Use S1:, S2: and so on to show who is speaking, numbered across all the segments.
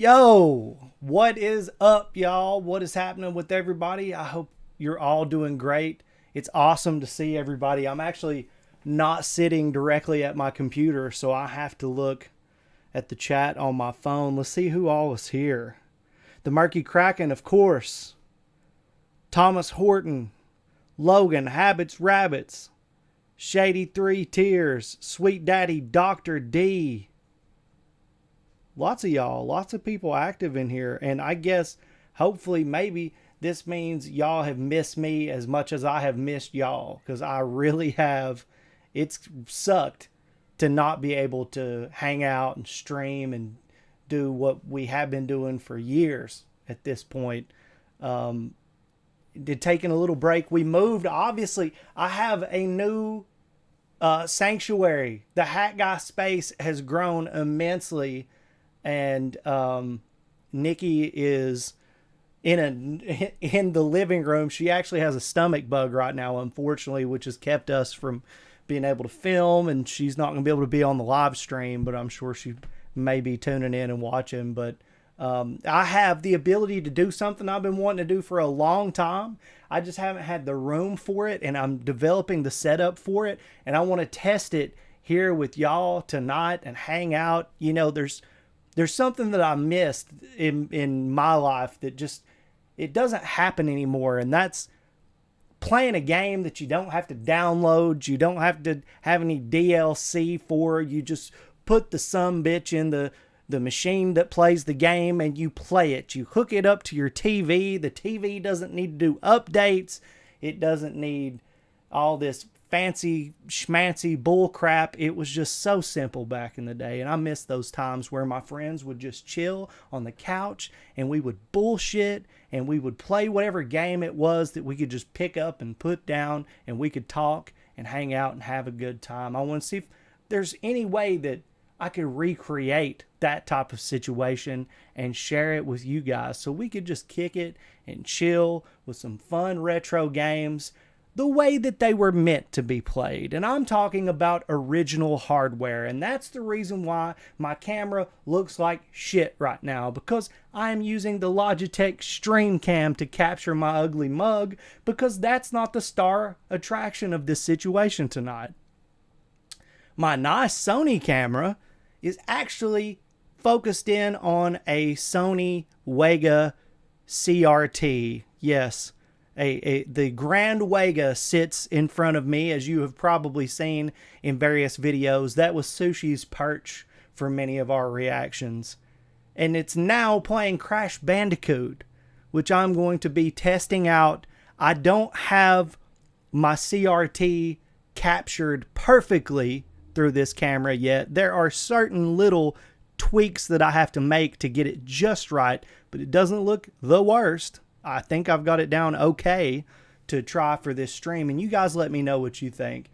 S1: Yo, what is up, y'all? What is happening with everybody? I hope you're all doing great. It's awesome to see everybody. I'm actually not sitting directly at my computer, so I have to look at the chat on my phone. Let's see who all is here. The Murky Kraken, of course. Thomas Horton, Logan, Habits Rabbits, Shady Three Tears, Sweet Daddy Dr. D. Lots of y'all, lots of people active in here. And I guess, hopefully, maybe this means y'all have missed me as much as I have missed y'all. Because I really have. It's sucked to not be able to hang out and stream and do what we have been doing for years at this point. Taking a little break. We moved. Obviously, I have a new sanctuary. The HatGuy space has grown immensely. And Nikki is in the living room. She actually has a stomach bug right now, unfortunately, which has kept us from being able to film. And she's not going to be able to be on the live stream, but I'm sure she may be tuning in and watching. But I have the ability to do something I've been wanting to do for a long time. I just haven't had the room for it, and I'm developing the setup for it. And I want to test it here with y'all tonight and hang out. You know, there's something that I missed in my life that just, it doesn't happen anymore. And that's playing a game that you don't have to download. You don't have to have any DLC for. You just put the sumbitch in the machine that plays the game and you play it. You hook it up to your TV. The TV doesn't need to do updates. It doesn't need all this fancy schmancy bull crap. It was just so simple back in the day, and I miss those times where my friends would just chill on the couch and we would bullshit and we would play whatever game it was that we could just pick up and put down, and we could talk and hang out and have a good time. I want to see if there's any way that I could recreate that type of situation and share it with you guys, so we could just kick it and chill with some fun retro games the way that they were meant to be played. And I'm talking about original hardware. And that's the reason why my camera looks like shit right now, because I'm using the Logitech StreamCam to capture my ugly mug, because that's not the star attraction of this situation tonight. My nice Sony camera is actually focused in on a Sony Wega CRT. Yes. The Grand Wega sits in front of me, as you have probably seen in various videos. That was Sushi's perch for many of our reactions. And it's now playing Crash Bandicoot, which I'm going to be testing out. I don't have my CRT captured perfectly through this camera yet. There are certain little tweaks that I have to make to get it just right, but it doesn't look the worst. I think I've got it down okay to try for this stream. And you guys let me know what you think.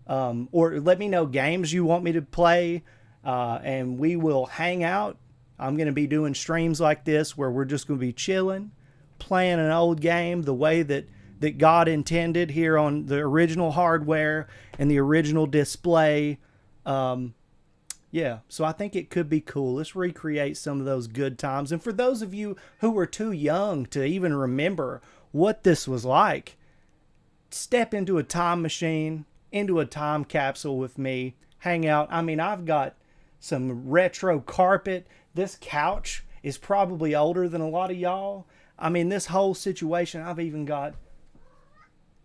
S1: Or let me know games you want me to play. And we will hang out. I'm going to be doing streams like this where we're just going to be chilling, playing an old game the way that God intended here on the original hardware and the original display. Yeah, so I think it could be cool. Let's recreate some of those good times. And for those of you who were too young to even remember what this was like, step into a time machine, into a time capsule with me, hang out. I mean, I've got some retro carpet. This couch is probably older than a lot of y'all. I mean, this whole situation, I've even got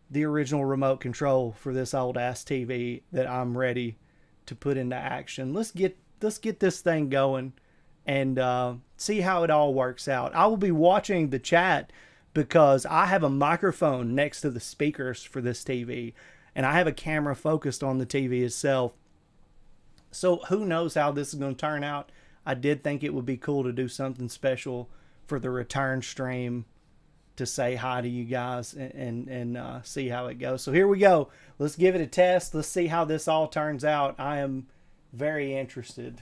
S1: the original remote control for this old ass TV that I'm ready to put into action. Let's get this thing going and see how it all works out. I will be watching the chat because I have a microphone next to the speakers for this TV, and I have a camera focused on the TV itself. So who knows how this is going to turn out. I did think it would be cool to do something special for the return stream to say hi to you guys and see how it goes. So here we go. Let's give it a test. Let's see how this all turns out. I am very interested.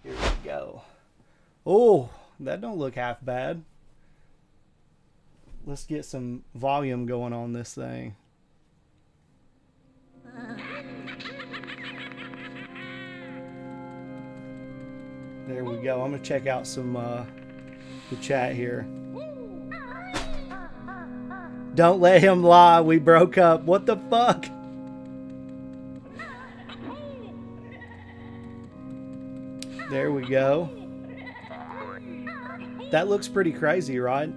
S1: Here we go. Oh, that don't look half bad. Let's get some volume going on this thing. There we go. I'm gonna check out some the chat here. Don't let him lie. We broke up. What the fuck? There we go. That looks pretty crazy, right?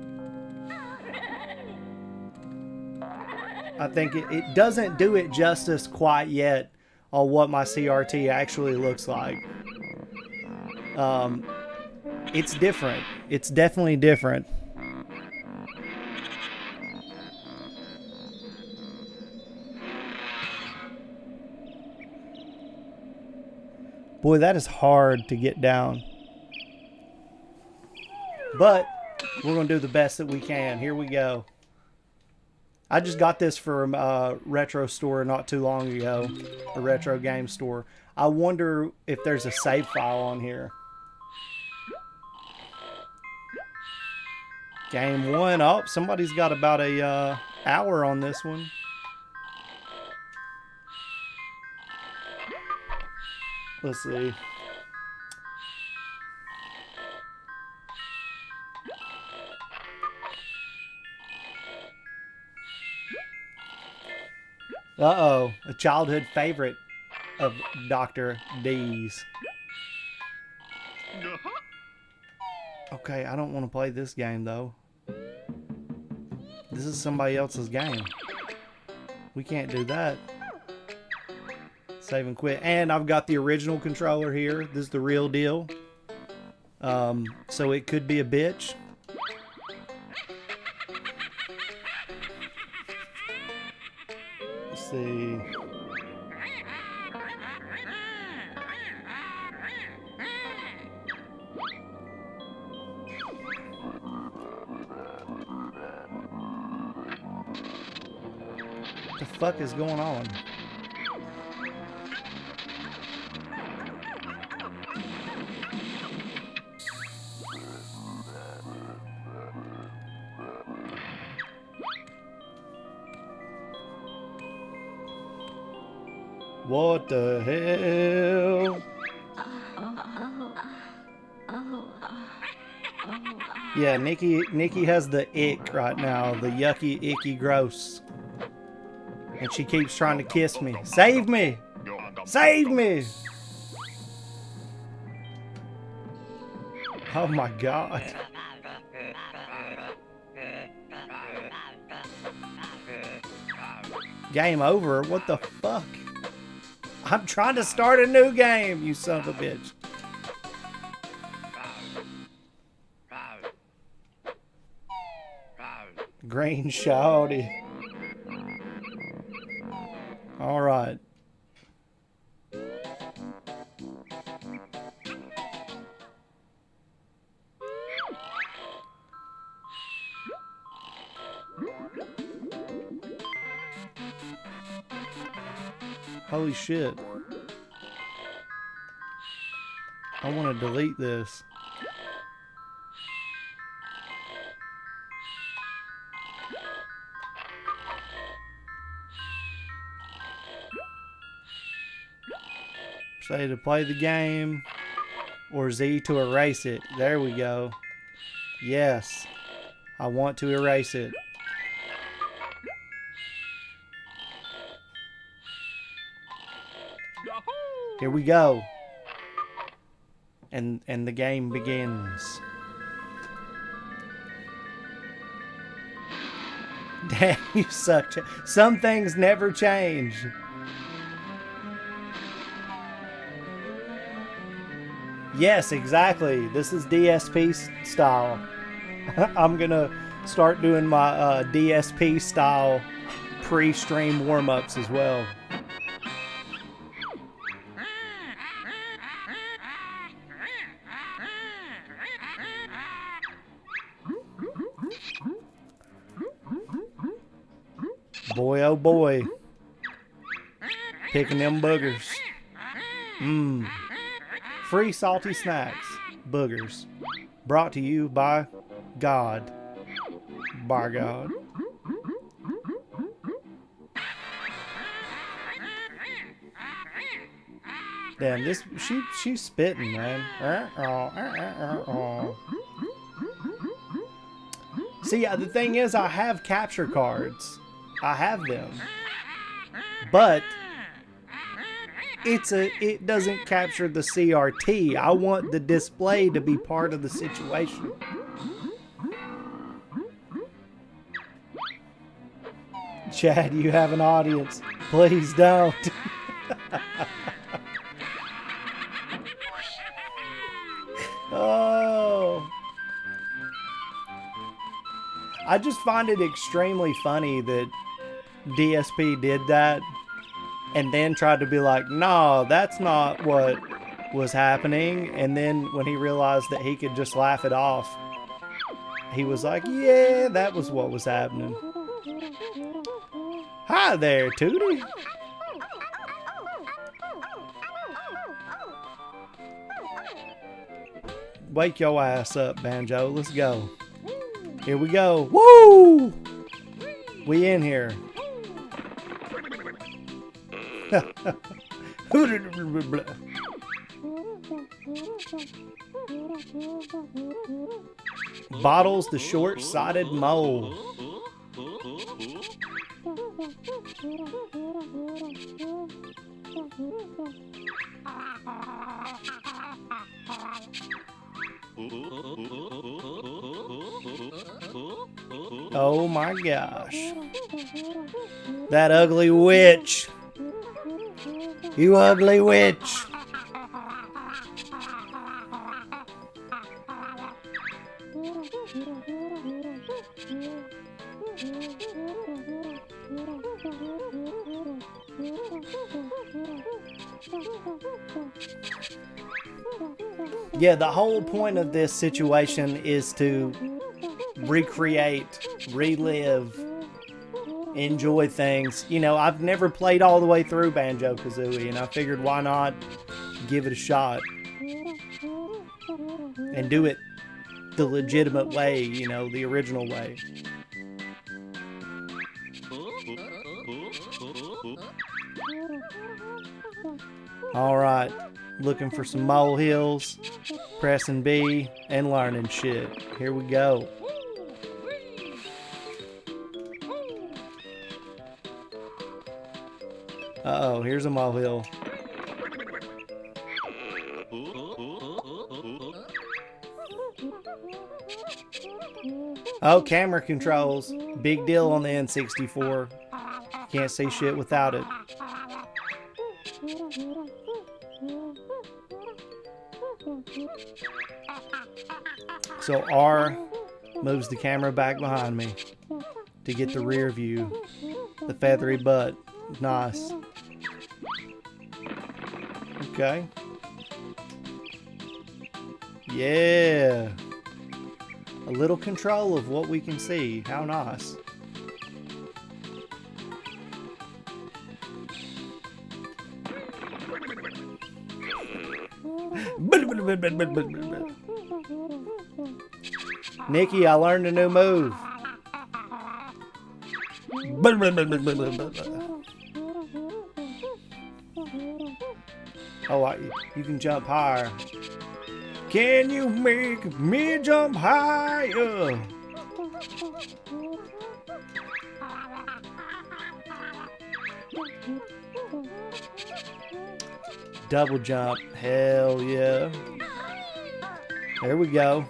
S1: I think it doesn't do it justice quite yet on what my CRT actually looks like. It's different. It's definitely different. Boy, that is hard to get down. But we're going to do the best that we can. Here we go. I just got this from a retro store not too long ago. A retro game store. I wonder if there's a save file on here. Game 1. Oh, somebody's got about a hour on this one. Let's see. Uh-oh. A childhood favorite of Dr. D's. Okay, I don't want to play this game, though. This is somebody else's game. We can't do that. Save and quit. And I've got the original controller here. This is the real deal. So it could be a bitch. Let's see. What the fuck is going on? What the hell? Yeah, Nikki has the ick right now. The yucky, icky, gross. And she keeps trying to kiss me. Save me! Save me! Oh my god. Game over? What the fuck? I'm trying to start a new game, you son of a bitch. Green shawty. All right. Holy shit. I want to delete this. Say to play the game or Z to erase it. There we go. Yes. I want to erase it. Here we go. And the game begins. Damn, you suck. Some things never change. Yes, exactly. This is DSP style. I'm gonna start doing my DSP style pre-stream warm-ups as well. Boy, oh boy. Picking them boogers. Mmm. Free salty snacks. Boogers. Brought to you by God. By God. Damn, she's spitting, man. See, the thing is, I have capture cards. I have them, but it doesn't capture the CRT. I want the display to be part of the situation. Chad, you have an audience. Please don't. Oh. I just find it extremely funny that DSP did that and then tried to be like, no, that's not what was happening. And then when he realized that he could just laugh it off, he was like, yeah, that was what was happening. Hi there, Tootie. Wake your ass up, Banjo. Let's go. Here we go. Woo! We in here. Bottles the short-sighted mole. Oh my gosh. That ugly witch. You ugly witch. Yeah, the whole point of this situation is to recreate, relive, enjoy things. You know, I've never played all the way through Banjo-Kazooie, and I figured why not give it a shot and do it the legitimate way, you know, the original way. All right, looking for some molehills, pressing B, and learning shit. Here we go. Uh-oh, here's a molehill. Oh, camera controls. Big deal on the N64. Can't see shit without it. So R moves the camera back behind me to get the rear view. The feathery butt. Nice. Okay. Yeah. A little control of what we can see. How nice. Nikki, I learned a new move. Oh, you can jump higher. Can you make me jump higher? Double jump. Hell yeah. There we go.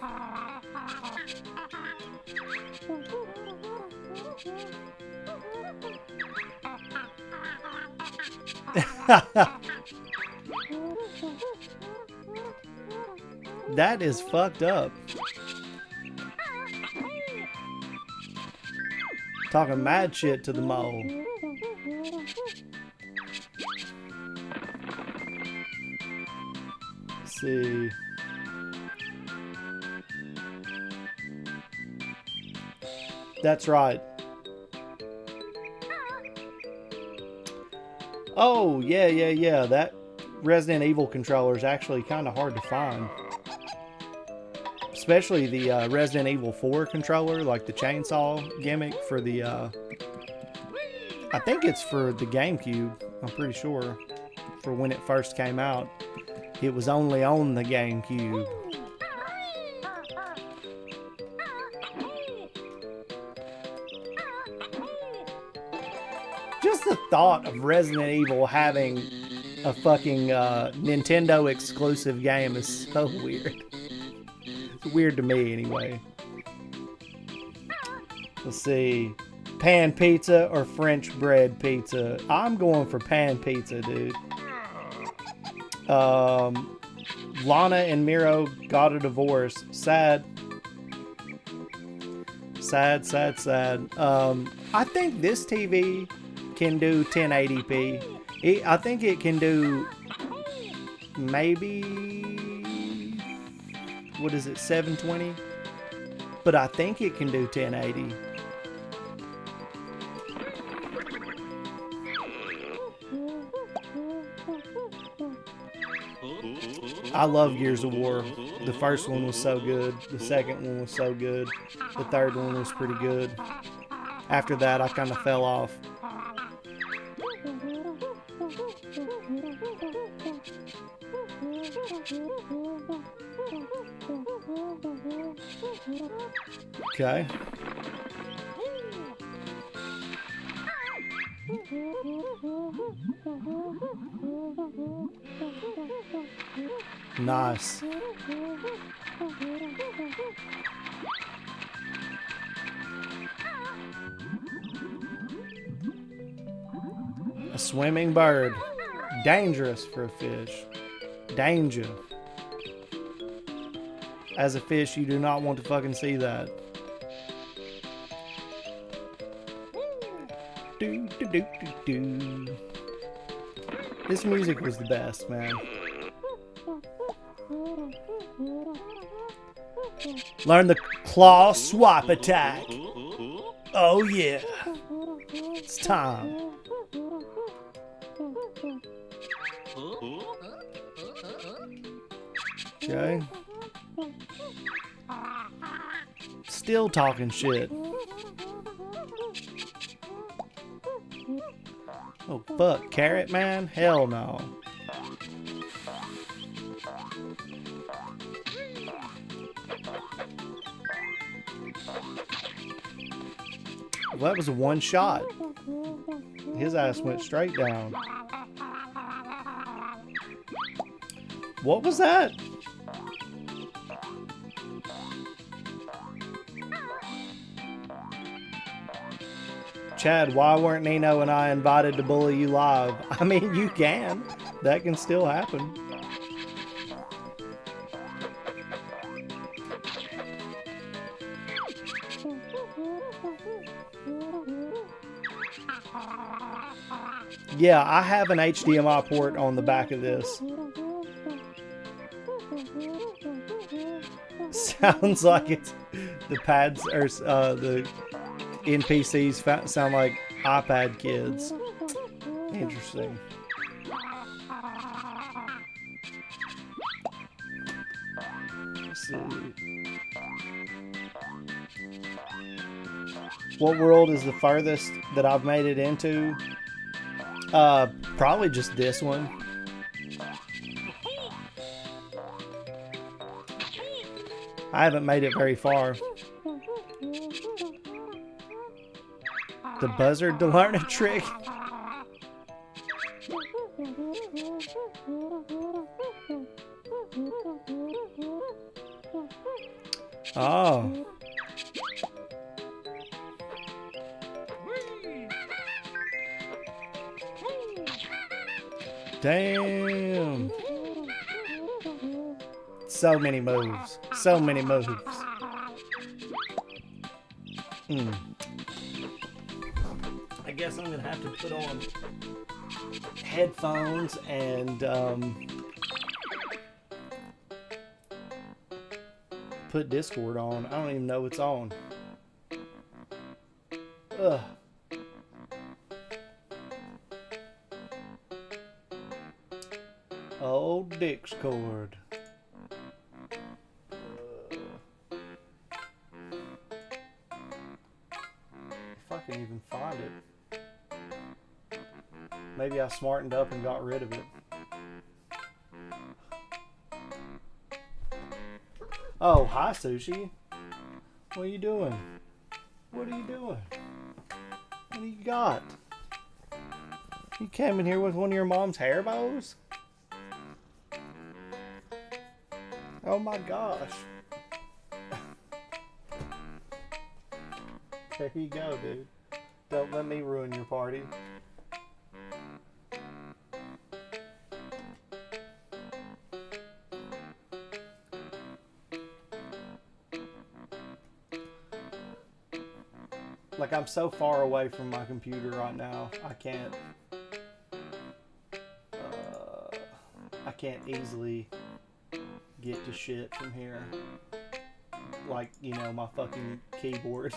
S1: That is fucked up. Talking mad shit to the mole. Let's see. That's right. Oh, yeah. That Resident Evil controller is actually kind of hard to find. Especially the Resident Evil 4 controller, like the chainsaw gimmick for the... I think it's for the GameCube, I'm pretty sure. for when it first came out. It was only on the GameCube. Just the thought of Resident Evil having a fucking Nintendo exclusive game is so weird. It's weird to me anyway. Let's see. Pan pizza or French bread pizza? I'm going for pan pizza, dude. Lana and Miro got a divorce. Sad. Sad, sad, sad. I think this TV can do 1080p. I think it can do maybe, what is it, 720? But I think it can do 1080. I love Gears of War. The first one was so good. The second one was so good. The third one was pretty good. After that, I kind of fell off. Okay. Nice. A swimming bird. Dangerous for a fish. Danger. As a fish, you do not want to fucking see that. Do, do, do, do, do. This music was the best, man. Learn the claw swap attack. Oh yeah. It's time. Okay. Still talking shit. Oh fuck, Carrot Man? Hell no. Well, that was a one shot. His ass went straight down. What was that? Chad, why weren't Nino and I invited to bully you live? I mean, you can. That can still happen. Yeah, I have an HDMI port on the back of this. Sounds like it's the pads or the NPCs sound like iPad kids. Interesting. Let's see. What world is the furthest that I've made it into? Probably just this one. I haven't made it very far. The buzzard to learn a trick. Oh. Damn. So many moves. So many moves. I guess I'm gonna have to put on headphones and put Discord on. I don't even know it's on. Ugh. Old Discord. If I can even find it. Maybe I smartened up and got rid of it. Oh, hi, Sushi. What are you doing? What are you doing? What do you got? You came in here with one of your mom's hair bows? Oh my gosh. There you go, dude. Don't let me ruin your party. Like, I'm so far away from my computer right now, I can't easily get to shit from here. Like, you know, my fucking keyboard.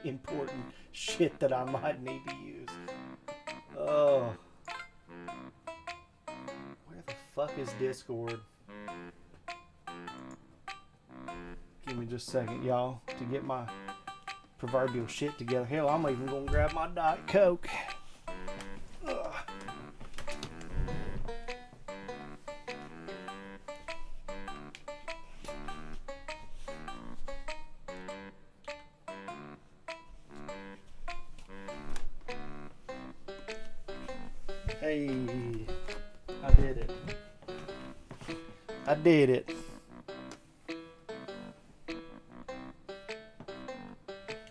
S1: Important shit that I might need to use. Oh. Where the fuck is Discord? Give me just a second, y'all, to get my proverbial shit together. Hell, I'm even gonna grab my Diet Coke. Ugh. Hey, I did it. I did it.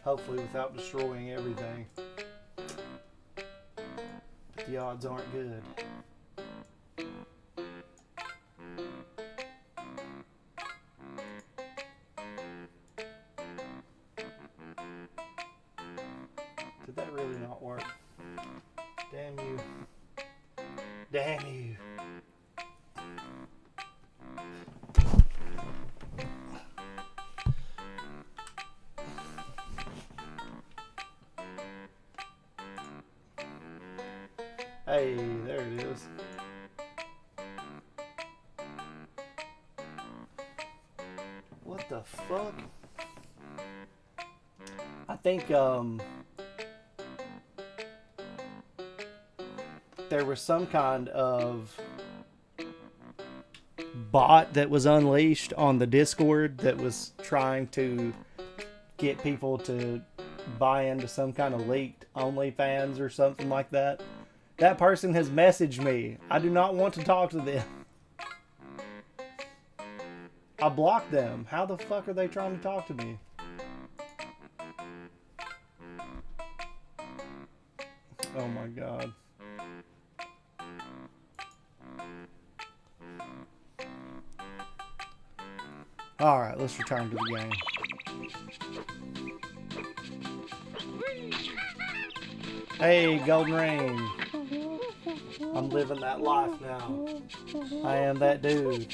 S1: Hopefully without destroying everything. But the odds aren't good. Did that really not work? Damn you. Damn you. Hey, there it is. What the fuck? I think there was some kind of bot that was unleashed on the Discord that was trying to get people to buy into some kind of leaked OnlyFans or something like that. That person has messaged me. I do not want to talk to them. I blocked them. How the fuck are they trying to talk to me? Oh my god. Alright, let's return to the game. Hey, Golden Ring. I'm living that life now. I am that dude.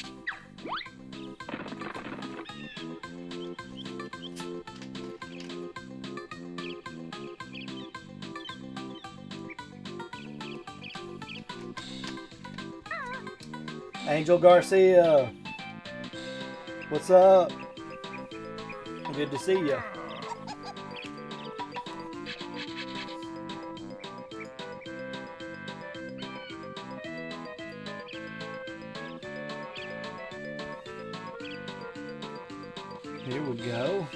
S1: Angel Garcia. What's up? Good to see you. Here we go.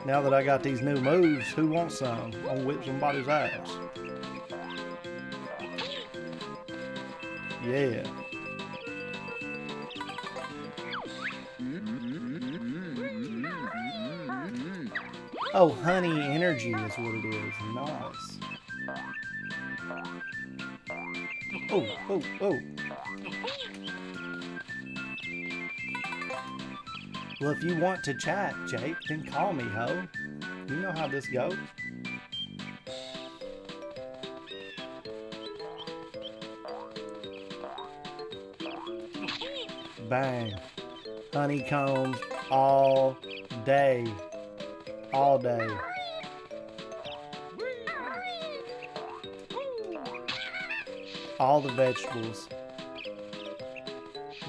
S1: Now that I got these new moves, who wants some? I'll whip somebody's ass. Yeah. Oh, honey energy is what it is. Nice. Oh, oh, oh. Well, if you want to chat, Jake, then call me, ho. You know how this goes. Bang. Honeycombs all day. All day. All the vegetables.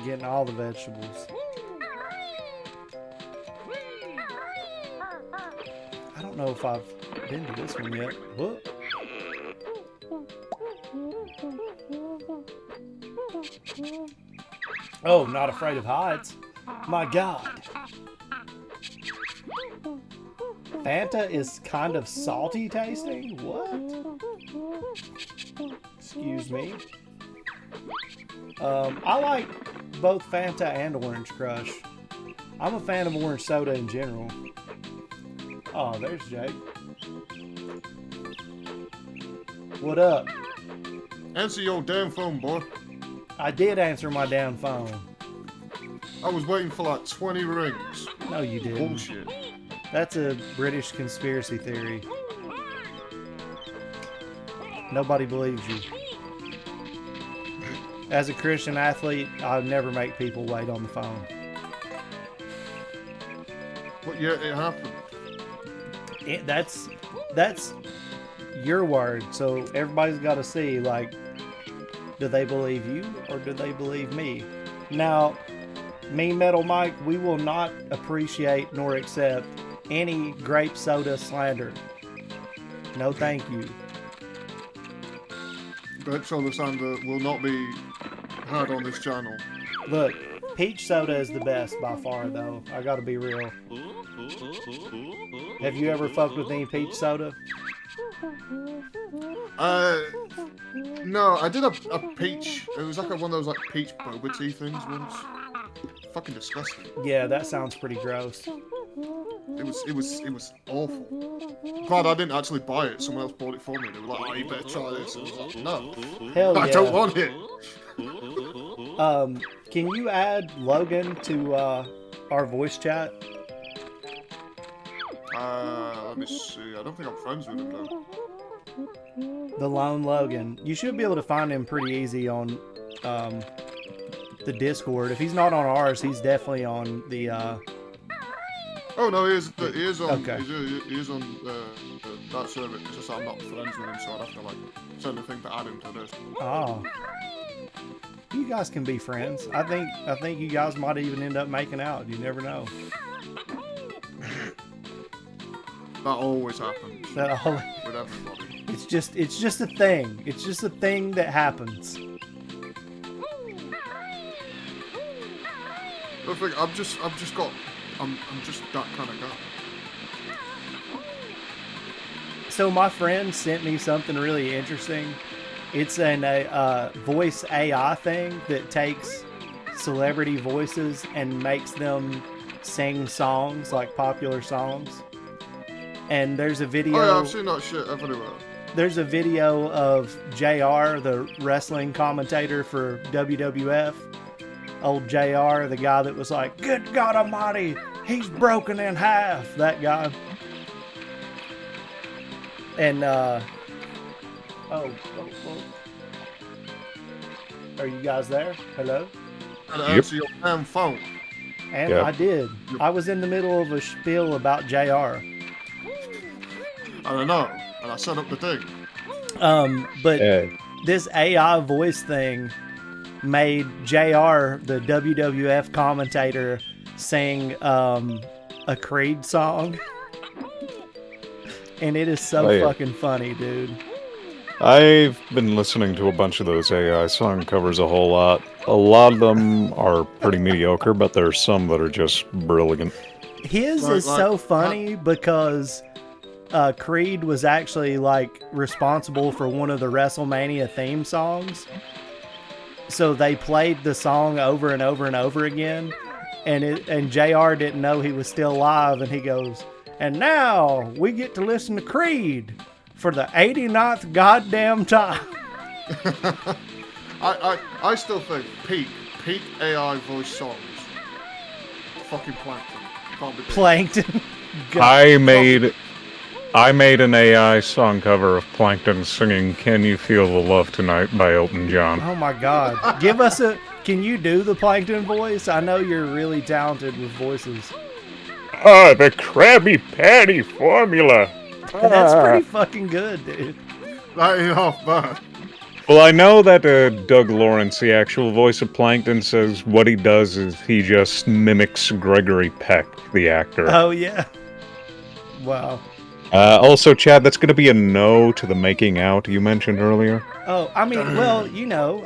S1: Getting all the vegetables. I don't know if I've been to this one yet. Whoop. Oh, not afraid of heights. My God. Fanta is kind of salty tasting? What? Excuse me. I like both Fanta and Orange Crush. I'm a fan of orange soda in general. Oh, there's Jake. What up?
S2: Answer your damn phone, boy.
S1: I did answer my damn phone.
S2: I was waiting for like 20 rings.
S1: No, you didn't.
S2: Bullshit.
S1: That's a British conspiracy theory. Nobody believes you. As a Christian athlete, I would never make people wait on the phone.
S2: But yeah, it happened.
S1: That's your word, so everybody's got to see, like, do they believe you or do they believe me? Now, me, Metal Mike, we will not appreciate nor accept any grape soda slander. No thank you.
S2: Grape soda slander will not be heard on this channel.
S1: Look, peach soda is the best by far, though. I gotta be real. Have you ever fucked with any peach soda?
S2: No, I did a peach. It was like one of those like peach boba tea things once. Fucking disgusting.
S1: Yeah, that sounds pretty gross.
S2: It was awful. Glad I didn't actually buy it. Someone else bought it for me. They were like, "Oh, you better try this." I was like, "No,
S1: hell yeah.
S2: I don't want it."
S1: Can you add Logan to our voice chat?
S2: Let me see. I don't think I'm friends with him though.
S1: The Lone Logan. You should be able to find him pretty easy on the Discord. If he's not on ours, he's definitely on the.
S2: Oh no, he is on.
S1: Okay.
S2: He is on that server. It's just I'm not friends with him, so I'd have to like send a thing to add him to this.
S1: Oh. You guys can be friends. I think you guys might even end up making out. You never know.
S2: That always happens.
S1: That always,
S2: with everybody.
S1: it's just a thing. It's just a thing that happens.
S2: I think I'm just that kind of guy.
S1: So my friend sent me something really interesting. It's a voice AI thing that takes celebrity voices and makes them sing songs, like popular songs. And there's a video.
S2: Oh yeah, I've seen that shit everywhere.
S1: There's a video of JR, the wrestling commentator for WWF. Old JR, the guy that was like, "Good God Almighty, he's broken in half." That guy. And oh, are you guys there? Hello?
S2: And answer your damn phone.
S1: And I did. I was in the middle of a spiel about JR.
S2: I don't know, and I set up the thing.
S1: But this AI voice thing made JR, the WWF commentator, sing a Creed song. And it is so fucking funny, dude.
S3: I've been listening to a bunch of those AI song covers a whole lot. A lot of them are pretty mediocre, but there's some that are just brilliant.
S1: His is so funny because Creed was actually like responsible for one of the WrestleMania theme songs. So they played the song over and over and over again, and JR didn't know he was still alive, and he goes, "And now we get to listen to Creed for the 89th goddamn time."
S2: I still think peak AI voice songs. Fucking Plankton. Can't be
S1: Plankton.
S3: I made an AI song cover of Plankton singing "Can You Feel the Love Tonight" by Elton John.
S1: Oh my God. Can you do the Plankton voice? I know you're really talented with voices.
S3: The Krabby Patty formula.
S1: That's pretty fucking good, dude.
S2: That ain't half bad.
S3: Well, I know that Doug Lawrence, the actual voice of Plankton, says what he does is he just mimics Gregory Peck, the actor.
S1: Oh, yeah. Wow.
S3: Also, Chad, that's going to be a no to the making out you mentioned earlier.
S1: Oh, I mean, well, you know,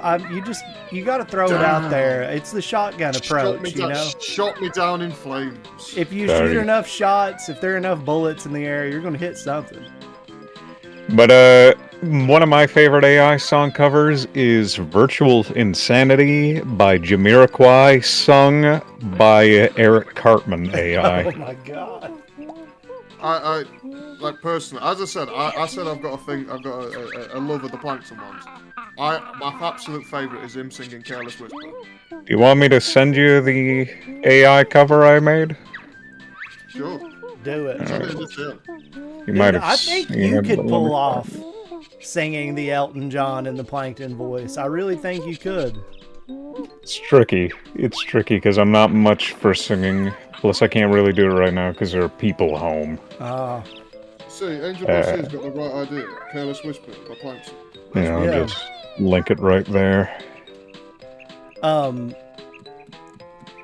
S1: you got to throw it out there. It's the shotgun approach, you know.
S2: Shot me down in flames.
S1: If you
S3: Sorry.
S1: shoot enough shots, if there are enough bullets in the air, you're going to hit something.
S3: But one of my favorite AI song covers is Virtual Insanity by Jamiroquai, sung by Eric Cartman AI.
S1: Oh my god.
S2: I like personally, as I said, I said I've got a thing, I've got a love of the Plankton ones. My absolute favourite is him singing Careless Whisper.
S3: Do you want me to send you the AI cover I made?
S2: Sure.
S1: Do it.
S2: Send it in this here.
S3: You
S1: Dude,
S3: might have
S1: I think
S3: seen
S1: you
S3: it,
S1: could
S3: but
S1: pull
S3: let me-
S1: off singing the Elton John in the Plankton voice. I really think you could.
S3: It's tricky. It's tricky because I'm not much for singing. Plus, I can't really do it right now because there are people home.
S2: See, Angel Garcia's got the right idea. Careless Whisper by Plankton.
S3: You know,
S1: Yeah.
S3: just link it right there.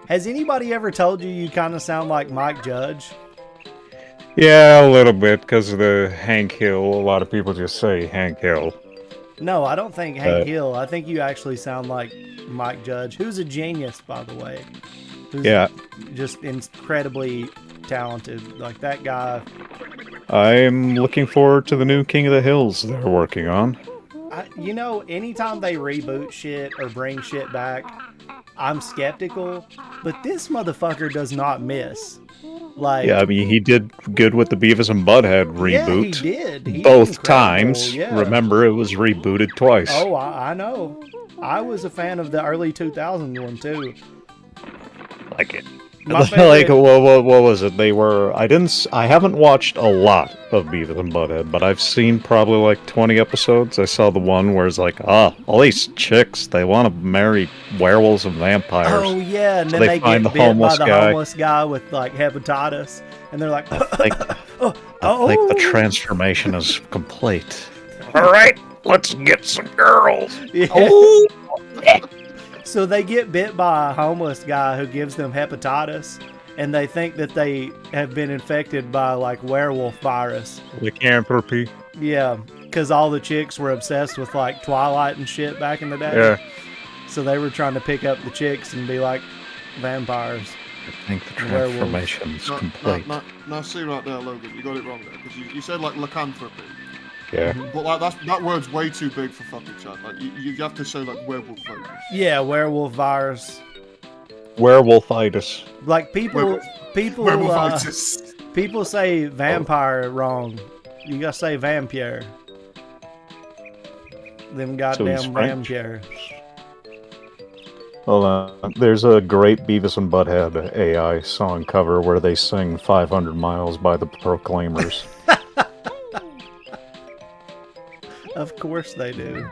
S1: Has anybody ever told you kind of sound like Mike Judge?
S3: Yeah, a little bit because of the Hank Hill. A lot of people just say Hank Hill.
S1: No, I don't think Hank Hill. I think you actually sound like Mike Judge, who's a genius, by the way. Who's
S3: Yeah.
S1: just incredibly talented. Like that guy.
S3: I'm looking forward to the new King of the Hills they're working on.
S1: You know, anytime they reboot shit or bring shit back, I'm skeptical. But this motherfucker does not miss. Like,
S3: Yeah, I mean, he did good with the Beavis and Butthead reboot.
S1: Yeah, he did. He
S3: Both
S1: was incredible,
S3: times.
S1: yeah.
S3: Remember, it was rebooted twice.
S1: Oh, I know. I was a fan of the early 2000 one too.
S3: Like it.
S1: My
S3: Like,
S1: favorite-
S3: what was it? They were. I haven't watched a lot of Beavis and Butthead, but I've seen probably like 20 episodes. I saw the one where it's like, all these chicks, they want to marry werewolves and vampires.
S1: Oh yeah, and
S3: So
S1: then
S3: they
S1: they
S3: find
S1: get
S3: the
S1: bit by
S3: homeless
S1: the
S3: guy.
S1: homeless guy with like hepatitis, and they're like,
S3: Like, I think the transformation is complete. All right, let's get some girls.
S1: Yeah.
S3: Oh,
S1: So they get bit by a homeless guy who gives them hepatitis, and they think that they have been infected by like werewolf virus.
S3: lycanthropy.
S1: Yeah, because all the chicks were obsessed with like Twilight and shit back in the day.
S3: Yeah,
S1: So they were trying to pick up the chicks and be like vampires.
S3: I think the
S1: Werewolves.
S3: transformation's
S2: No,
S3: complete.
S2: now, see right there, Logan, you got it wrong there. Because you said like lycanthropy.
S3: Yeah.
S2: But like that word's way too big for fucking chat. Like you have to say like werewolf virus.
S1: Yeah, werewolf virus.
S3: Werewolfitis.
S1: Like people,
S2: Werewolfitis.
S1: people say vampire wrong. You gotta say vampire. Them
S3: So he's
S1: goddamn
S3: French?
S1: vampire.
S3: Hold on. There's a great Beavis and Butthead AI song cover where they sing 500 Miles by the Proclaimers.
S1: Of course they do.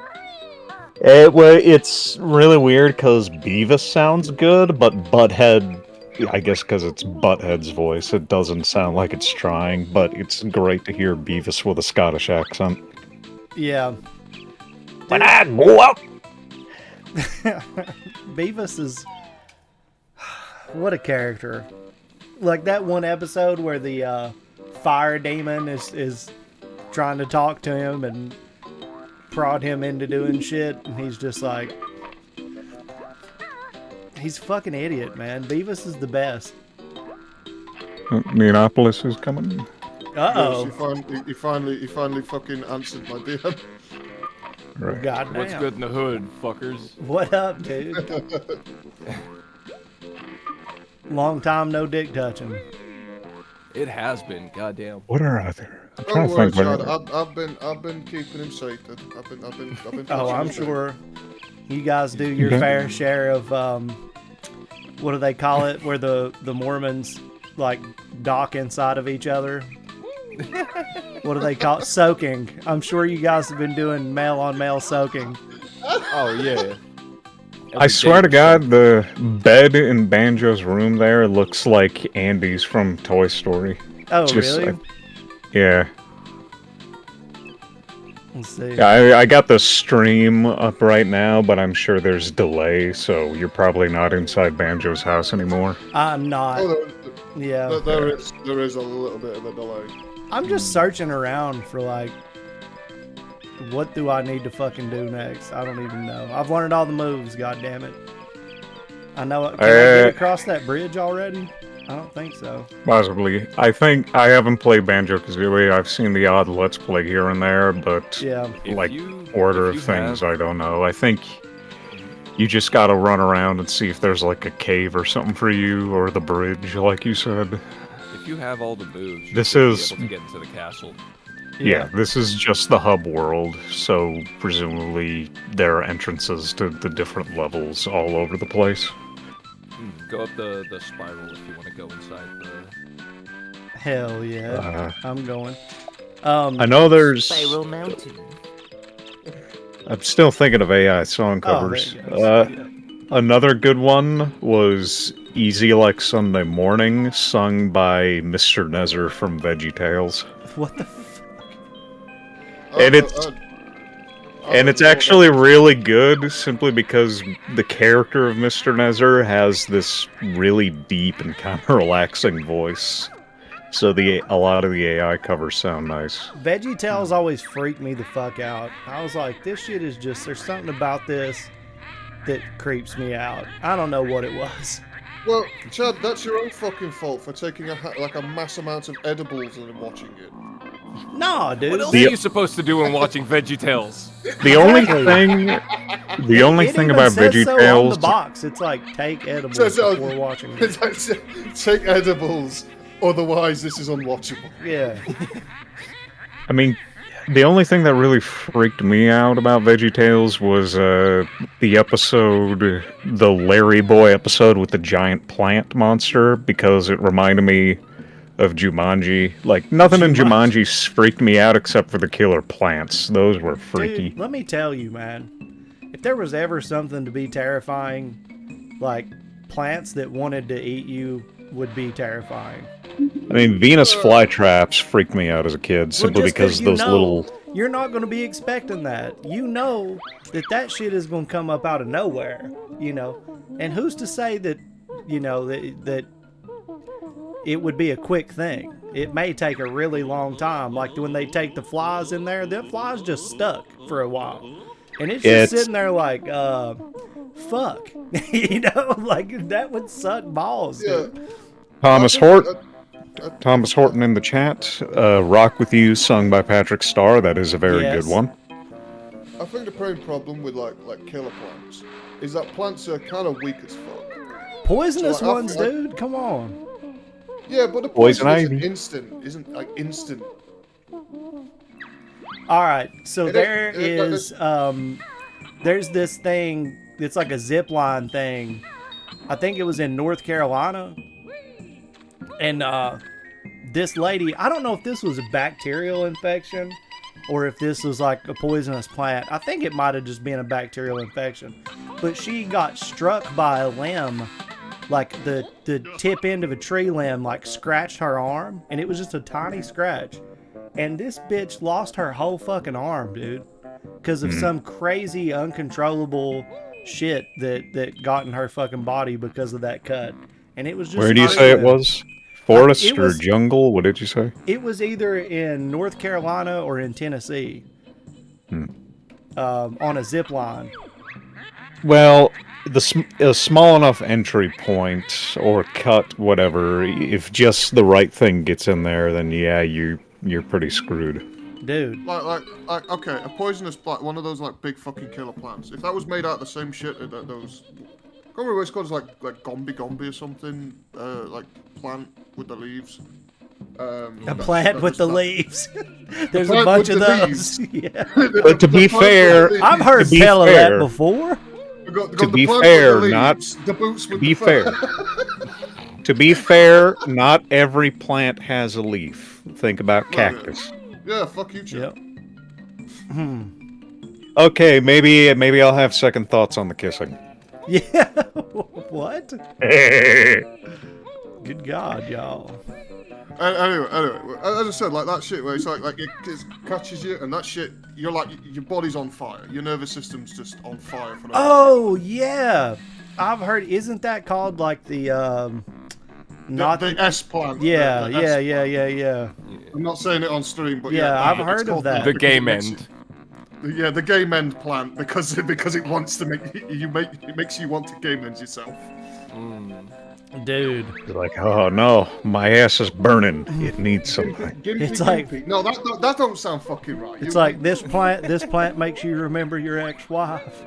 S3: It's really weird because Beavis sounds good, but Butthead, I guess because it's Butthead's voice, it doesn't sound like it's trying, but it's great to hear Beavis with a Scottish accent.
S1: Yeah.
S3: When I go out.
S1: Beavis is what a character. Like that one episode where the fire demon is trying to talk to him and prod him into doing shit, and he's just like, he's a fucking idiot, man. Beavis is the best.
S3: Neonopolis is coming.
S1: Uh-oh.
S2: He finally fucking answered my DM.
S3: Right.
S1: Goddamn.
S4: What's good in the hood, fuckers?
S1: What up, dude? Long time no dick touching.
S4: It has been, goddamn.
S3: What are other? I'm
S2: Don't
S3: trying to
S2: worry,
S3: think.
S2: Chad. I've been keeping him sated. I've been.
S1: Oh, I'm sure you guys do your
S3: Okay.
S1: fair share of what do they call it? Where the Mormons like dock inside of each other. What do they call it? Soaking. I'm sure you guys have been doing male on male soaking.
S4: Oh, yeah.
S3: I swear to God, the bed in Banjo's room there looks like Andy's from Toy Story.
S1: Oh,
S3: Just
S1: really?
S3: like- Yeah.
S1: Let's see.
S3: I got the stream up right now, but I'm sure there's delay, so you're probably not inside Banjo's house anymore.
S1: I'm not.
S2: Oh,
S1: Yeah.
S2: there is a little bit of a delay.
S1: I'm just searching around for like, what do I need to fucking do next? I don't even know. I've learned all the moves. God damn it. I know. Can I get across that bridge already? I don't think so.
S3: Possibly. I think I haven't played Banjo-Kazooie. I've seen the odd Let's Play here and there, but
S1: Yeah.
S3: like order of things, I don't know. I think you just gotta run around and see if there's like a cave or something for you, or the bridge, like you said.
S4: If you have all the moves, you
S3: This
S4: should
S3: is-
S4: be able to get into the castle.
S3: Yeah, this is just the hub world, so presumably there are entrances to the different levels all over the place.
S4: Go up the spiral if you want to go inside the...
S1: Hell yeah. I'm going.
S3: I know there's...
S5: Spiral Mountain.
S3: I'm still thinking of AI song
S1: Oh, there
S3: covers.
S1: you go.
S3: Another good one was Easy Like Sunday Morning, sung by Mr. Nezer from VeggieTales.
S1: What the
S3: And it's actually really good simply because the character of Mr. Nezer has this really deep and kind of relaxing voice. So a lot of the AI covers sound nice.
S1: VeggieTales always freaked me the fuck out. I was like, this shit is just, there's something about this that creeps me out. I don't know what it was.
S2: Well, Chad, that's your own fucking fault for taking a mass amount of edibles and then watching it.
S1: Nah, dude.
S4: What else are you supposed to do when watching VeggieTales?
S3: The only thing, about
S1: says so on the
S3: VeggieTales,
S1: box. It's like, take edibles
S2: So-
S1: before watching it.
S2: Take edibles, otherwise this is unwatchable.
S1: Yeah.
S3: I mean, the only thing that really freaked me out about VeggieTales was the episode, the Larry Boy episode with the giant plant monster, because it reminded me of Jumanji. Like, nothing in Jumanji freaked me out except for the killer plants. Those were freaky.
S1: Dude, let me tell you, man. If there was ever something to be terrifying, like plants that wanted to eat you would be terrifying.
S3: I mean, Venus flytraps freaked me out as a kid simply
S1: Well, just
S3: because
S1: 'cause you
S3: those
S1: know,
S3: little...
S1: You're not going to be expecting that. You know that shit is going to come up out of nowhere, you know? And who's to say that, you know, that it would be a quick thing? It may take a really long time. Like when they take the flies in there, the flies just stuck for a while. And it's just sitting there like, fuck. You know, like that would suck balls.
S2: Yeah.
S1: Dude.
S3: Thomas Horton in the chat. Rock With You, sung by Patrick Starr. That is a very
S1: Yes.
S3: good one.
S2: I think the main problem with like killer plants is that plants are kind of weak as fuck.
S1: Poisonous
S2: So, like,
S1: ones, dude. Come on.
S2: Yeah, but the
S3: Poison
S2: poison isn't
S3: ivy.
S2: isn't like instant.
S1: All right, so
S2: It-
S1: there
S2: it-
S1: is there's this thing. It's like a zip line thing. I think it was in North Carolina, and this lady. I don't know if this was a bacterial infection or if this was like a poisonous plant. I think it might have just been a bacterial infection, but she got struck by a limb. Like the tip end of a tree limb like scratched her arm, and it was just a tiny scratch. And this bitch lost her whole fucking arm, dude, because of some crazy uncontrollable shit that got in her fucking body because of that cut. And it was just...
S3: Where do you
S1: not
S3: say it
S1: good.
S3: was? Forest
S1: it
S3: or
S1: was-
S3: jungle? What did you say?
S1: It was either in North Carolina or in Tennessee. On a zip line.
S3: Well, a small enough entry point or cut, whatever, if just the right thing gets in there, then yeah, you're pretty screwed.
S1: Dude.
S2: Like okay, a poisonous plant, one of those like big fucking killer plants. If that was made out of the same shit that those, I can't remember what it's called. It's like gombi or something. Like plant with the leaves.
S1: A plant with the leaves. There's a
S2: plant
S1: bunch
S2: with
S1: of
S2: the
S1: those. Yeah.
S3: But to be fair,
S1: I've heard
S3: To be
S1: tell of that
S3: fair-
S1: before.
S3: To be fair, not
S2: the boots with
S3: to be
S2: the
S3: fair. To be fair, not every plant has a leaf. Think about cactus.
S2: Yeah, fuck you, Chip.
S1: Yep.
S3: Okay, maybe I'll have second thoughts on the kissing.
S1: Yeah. What? Good God, y'all.
S2: Anyway, as I said, like that shit where it's like it catches you and that shit, you're like your body's on fire, your nervous system's just on fire for no
S1: Oh yeah, I've heard. Isn't that called like the not
S2: the S plant.
S1: Yeah,
S2: the
S1: yeah,
S2: S
S1: yeah,
S2: plant.
S1: yeah, yeah.
S2: I'm not saying it on stream, but
S1: Yeah, I've
S2: it's
S1: heard of
S2: called
S1: that.
S4: The
S2: because
S4: game
S2: it makes-
S4: end.
S2: Yeah, the game end plant because it wants to it makes you want to game end yourself.
S1: Dude,
S3: You're like, oh no, my ass is burning. It needs something.
S2: Gimpy,
S1: It's like-
S2: gimpy. No, that don't sound fucking right.
S1: it's like this plant makes you remember your ex-wife.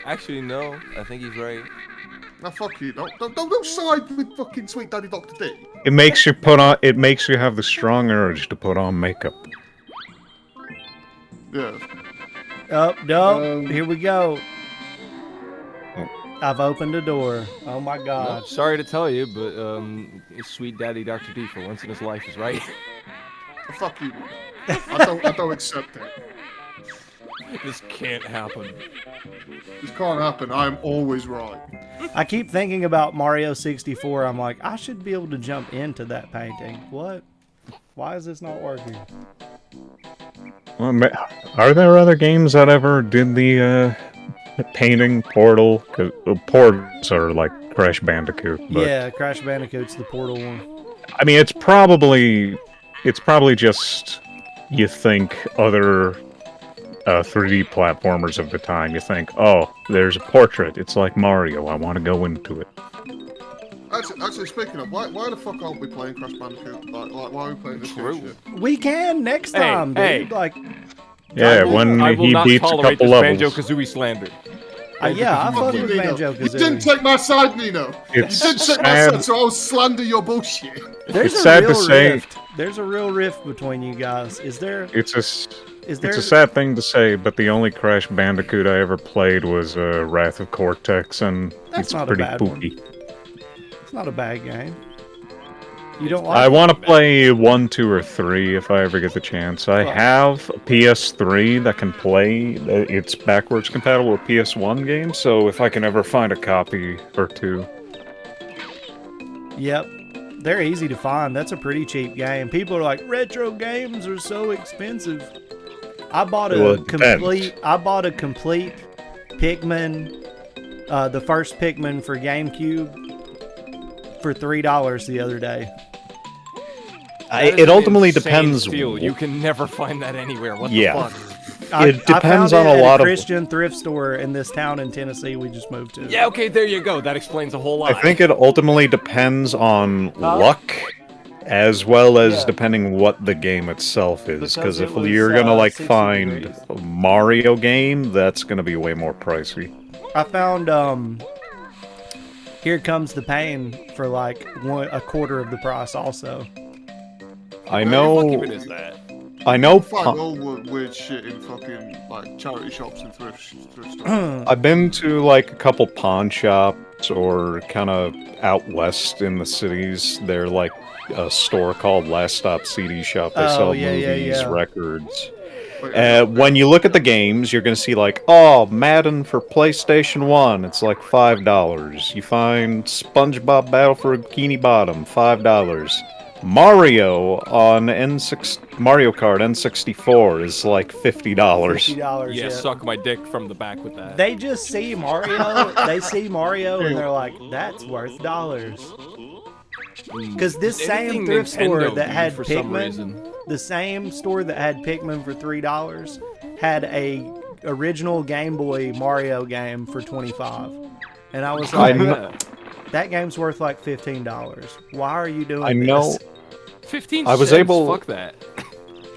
S5: Actually, no. I think he's right.
S2: Now fuck you. Don't side with fucking Sweet Daddy Dr. D.
S3: It makes you put on. It makes you have the strong urge to put on makeup.
S2: Yeah.
S1: Oh, no, here we go. I've opened a door. Oh my god.
S5: Sorry to tell you, but sweet daddy Dr. D for once in his life is right.
S2: Fuck you. I don't accept it.
S4: This can't happen.
S2: This can't happen. I am always right.
S1: I keep thinking about Mario 64. I'm like, I should be able to jump into that painting. What? Why is this not working?
S3: Well, are there other games that ever did the painting portal? Because portals are like Crash Bandicoot. But,
S1: Yeah, Crash Bandicoot's the Portal one.
S3: I mean, it's probably just you think other 3D platformers of the time. You think, oh, there's a portrait. It's like Mario. I want to go into it.
S2: Actually, speaking of, why the fuck aren't we playing Crash Bandicoot? Like why are we playing this
S5: True.
S2: shit?
S1: We can next
S4: Hey,
S1: time, dude.
S4: hey.
S1: Like,
S3: Yeah,
S1: I will-
S3: when
S4: I will
S3: he
S4: not
S3: beats a
S4: tolerate
S3: couple
S4: this
S3: levels.
S4: Banjo-Kazooie slander.
S1: yeah, I fuck
S2: You,
S1: with
S2: Nino.
S1: Banjo
S2: You didn't
S1: Kazooie.
S2: take my side, Nino.
S3: It's
S2: You didn't take my
S3: sad.
S2: side, so I'll slander your bullshit.
S1: There's
S3: It's
S1: a
S3: sad to
S1: real
S3: say-
S1: rift. There's a real rift between you guys. Is there?
S3: It's a
S1: Is there?
S3: It's a sad thing to say, but the only Crash Bandicoot I ever played was Wrath of Cortex, and
S1: That's
S3: it's
S1: not a
S3: pretty
S1: bad one.
S3: poopy.
S1: It's not a bad game. You don't like?
S3: I want to play 1, 2, or 3 if I ever get the chance. I have a PS3 that can play. It's backwards compatible with PS1 games, so if I can ever find a copy or two.
S1: Yep. They're easy to find. That's a pretty cheap game. People are like, retro games are so expensive. I bought
S3: Well,
S1: a
S3: it depends.
S1: complete Pikmin, the first Pikmin for GameCube for $3 the other day.
S5: That is
S3: It
S5: an
S3: ultimately
S5: insane
S3: depends.
S5: steal. You can never find that anywhere. What
S3: Yeah.
S5: the fuck?
S3: It depends
S1: I found
S3: on
S1: it
S3: a
S1: at
S3: lot of-
S1: Christian thrift store in this town in Tennessee we just moved to.
S5: Yeah, okay, there you go. That explains a whole
S3: I
S5: lot.
S3: think it ultimately depends on luck, as well as depending what the game itself is.
S1: Because
S3: Because if
S1: it was,
S3: you're gonna like
S1: 60
S3: find
S1: degrees.
S3: a Mario game, that's gonna be way more pricey.
S1: I found Here Comes the Pain for like a quarter of the price also.
S3: I
S5: Fuck
S3: know.
S5: if it is that.
S3: I know.
S2: Find all weird shit in fucking like charity shops and thrift stores.
S3: I've been to like a couple pawn shops or kind of out west in the cities. They're like a store called Last Stop CD Shop. They sell movies, records. When you look at the games, you're going to see like, oh, Madden for PlayStation 1, it's like $5. You find SpongeBob Battle for Bikini Bottom, $5. Mario on Mario Kart N64 is like $50.
S1: $50.
S4: Yeah, suck my dick from the back with that.
S1: They just see Mario. They see Mario and they're like, "That's worth dollars." Because this same
S5: Anything
S1: thrift store
S5: Nintendo,
S1: that
S5: dude,
S1: had
S5: for some
S1: Pikmin,
S5: reason.
S1: the same store that had Pikmin for $3, had a original Game Boy Mario game for $25, and I was like, "That game's worth like $15. Why are you doing
S3: I know.
S1: this?"
S5: 15
S3: I was
S5: cents,
S3: able-
S5: fuck that.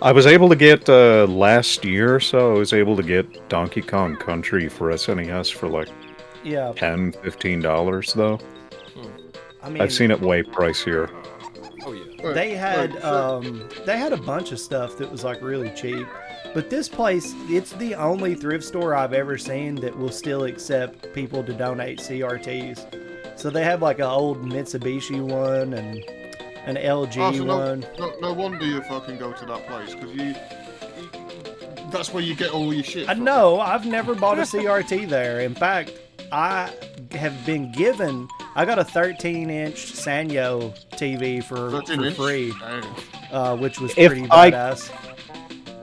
S3: I was able to get last year or so. I was able to get Donkey Kong Country for SNES for like
S1: Yeah,
S3: $10, $15 though.
S1: I mean,
S3: I've seen it way pricier.
S5: Oh yeah.
S1: they had a bunch of stuff that was like really cheap, but this place, it's the only thrift store I've ever seen that will still accept people to donate CRTs. So they have like an old Mitsubishi one and an LG
S2: Oh, so
S1: one.
S2: no wonder you fucking go to that place because that's where you get all your shit. from.
S1: No, I've never bought a CRT there. In fact, I have been given. I got a 13-inch Sanyo TV for
S2: 13 inch?
S1: free,
S2: Damn.
S1: which was
S3: If
S1: pretty
S3: I-
S1: badass.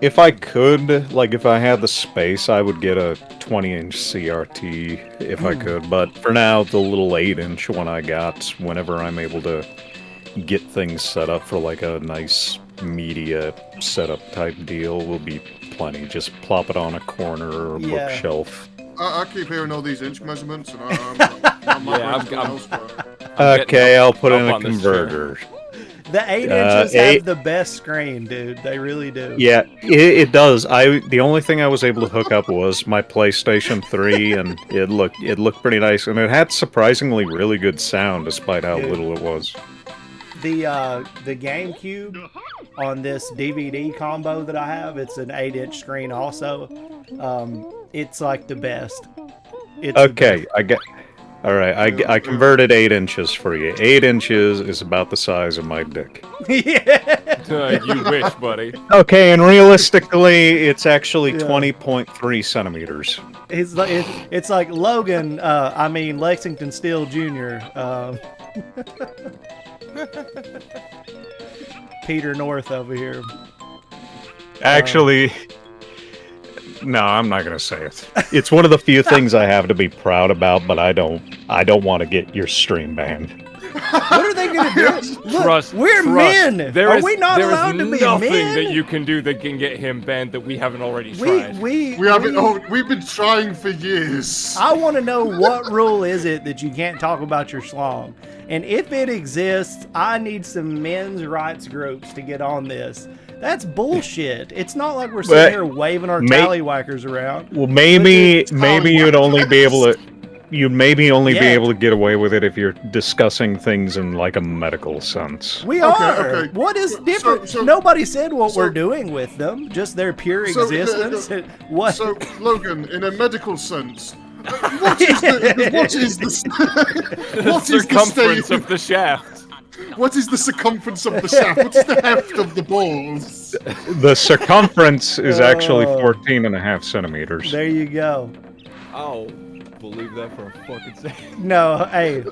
S3: If I could, like if I had the space, I would get a 20-inch CRT if I could. But for now, the little 8-inch one I got, whenever I'm able to get things set up for like a nice media setup type deal will be plenty. Just plop it on a corner or a
S1: Yeah.
S3: bookshelf.
S2: I keep hearing all these inch measurements, and I'm
S4: Yeah, I'm-
S2: elsewhere.
S3: Okay, I'll put in a
S4: on this
S3: converter.
S1: The 8 inches
S3: eight-
S1: have the best screen, dude. They really do.
S3: Yeah, it does. The only thing I was able to hook up was my PlayStation 3, and it looked pretty nice, and it had surprisingly really good sound despite how
S1: Dude.
S3: little it was.
S1: The GameCube on this DVD combo that I have, it's an 8-inch screen also. It's like the best. It's the
S3: Okay, I get. All right, I converted 8 inches for you. 8 inches is about the size of my dick.
S1: best. Yeah.
S4: You wish, buddy.
S3: Okay, and realistically, it's actually
S1: Yeah.
S3: 20.3 centimeters.
S1: It's like Logan, Lexington Steele Jr. Peter North over here.
S3: Actually, no, I'm not gonna say it. It's one of the few things I have to be proud about, but I don't want to get your stream banned.
S1: What are they gonna do? Look,
S4: Trust,
S1: we're
S4: trust.
S1: men.
S4: There
S1: Are
S4: is-
S1: we not
S4: there is
S1: allowed to be
S4: nothing
S1: men?
S4: that you can do that can get him banned that we haven't already tried.
S2: We haven't. Oh, we've been trying for years.
S1: I want to know what rule is it that you can't talk about your schlong, and if it exists, I need some men's rights groups to get on this. That's bullshit. It's not like we're sitting
S3: But
S1: here waving our
S3: may-
S1: tallywhackers around.
S3: Well, maybe
S1: Look
S3: you'd only be able to. You'd maybe only be
S1: Yeah.
S3: able to get away with it if you're discussing things in like a medical sense.
S1: We
S2: Okay,
S1: are.
S2: okay.
S1: What is different?
S2: so-
S1: Nobody said what
S2: so-
S1: we're doing with them. Just their pure
S2: So,
S1: existence. What?
S2: So, Logan, in a medical sense, what is the what is the what is the
S4: Circumference
S2: state?
S4: of the shaft.
S2: What is the circumference of the shaft? What's the heft of the balls?
S3: The circumference is actually
S1: Oh.
S3: 14 and a half centimeters.
S1: There you go.
S4: I'll believe that for a fucking second.
S1: No, hey,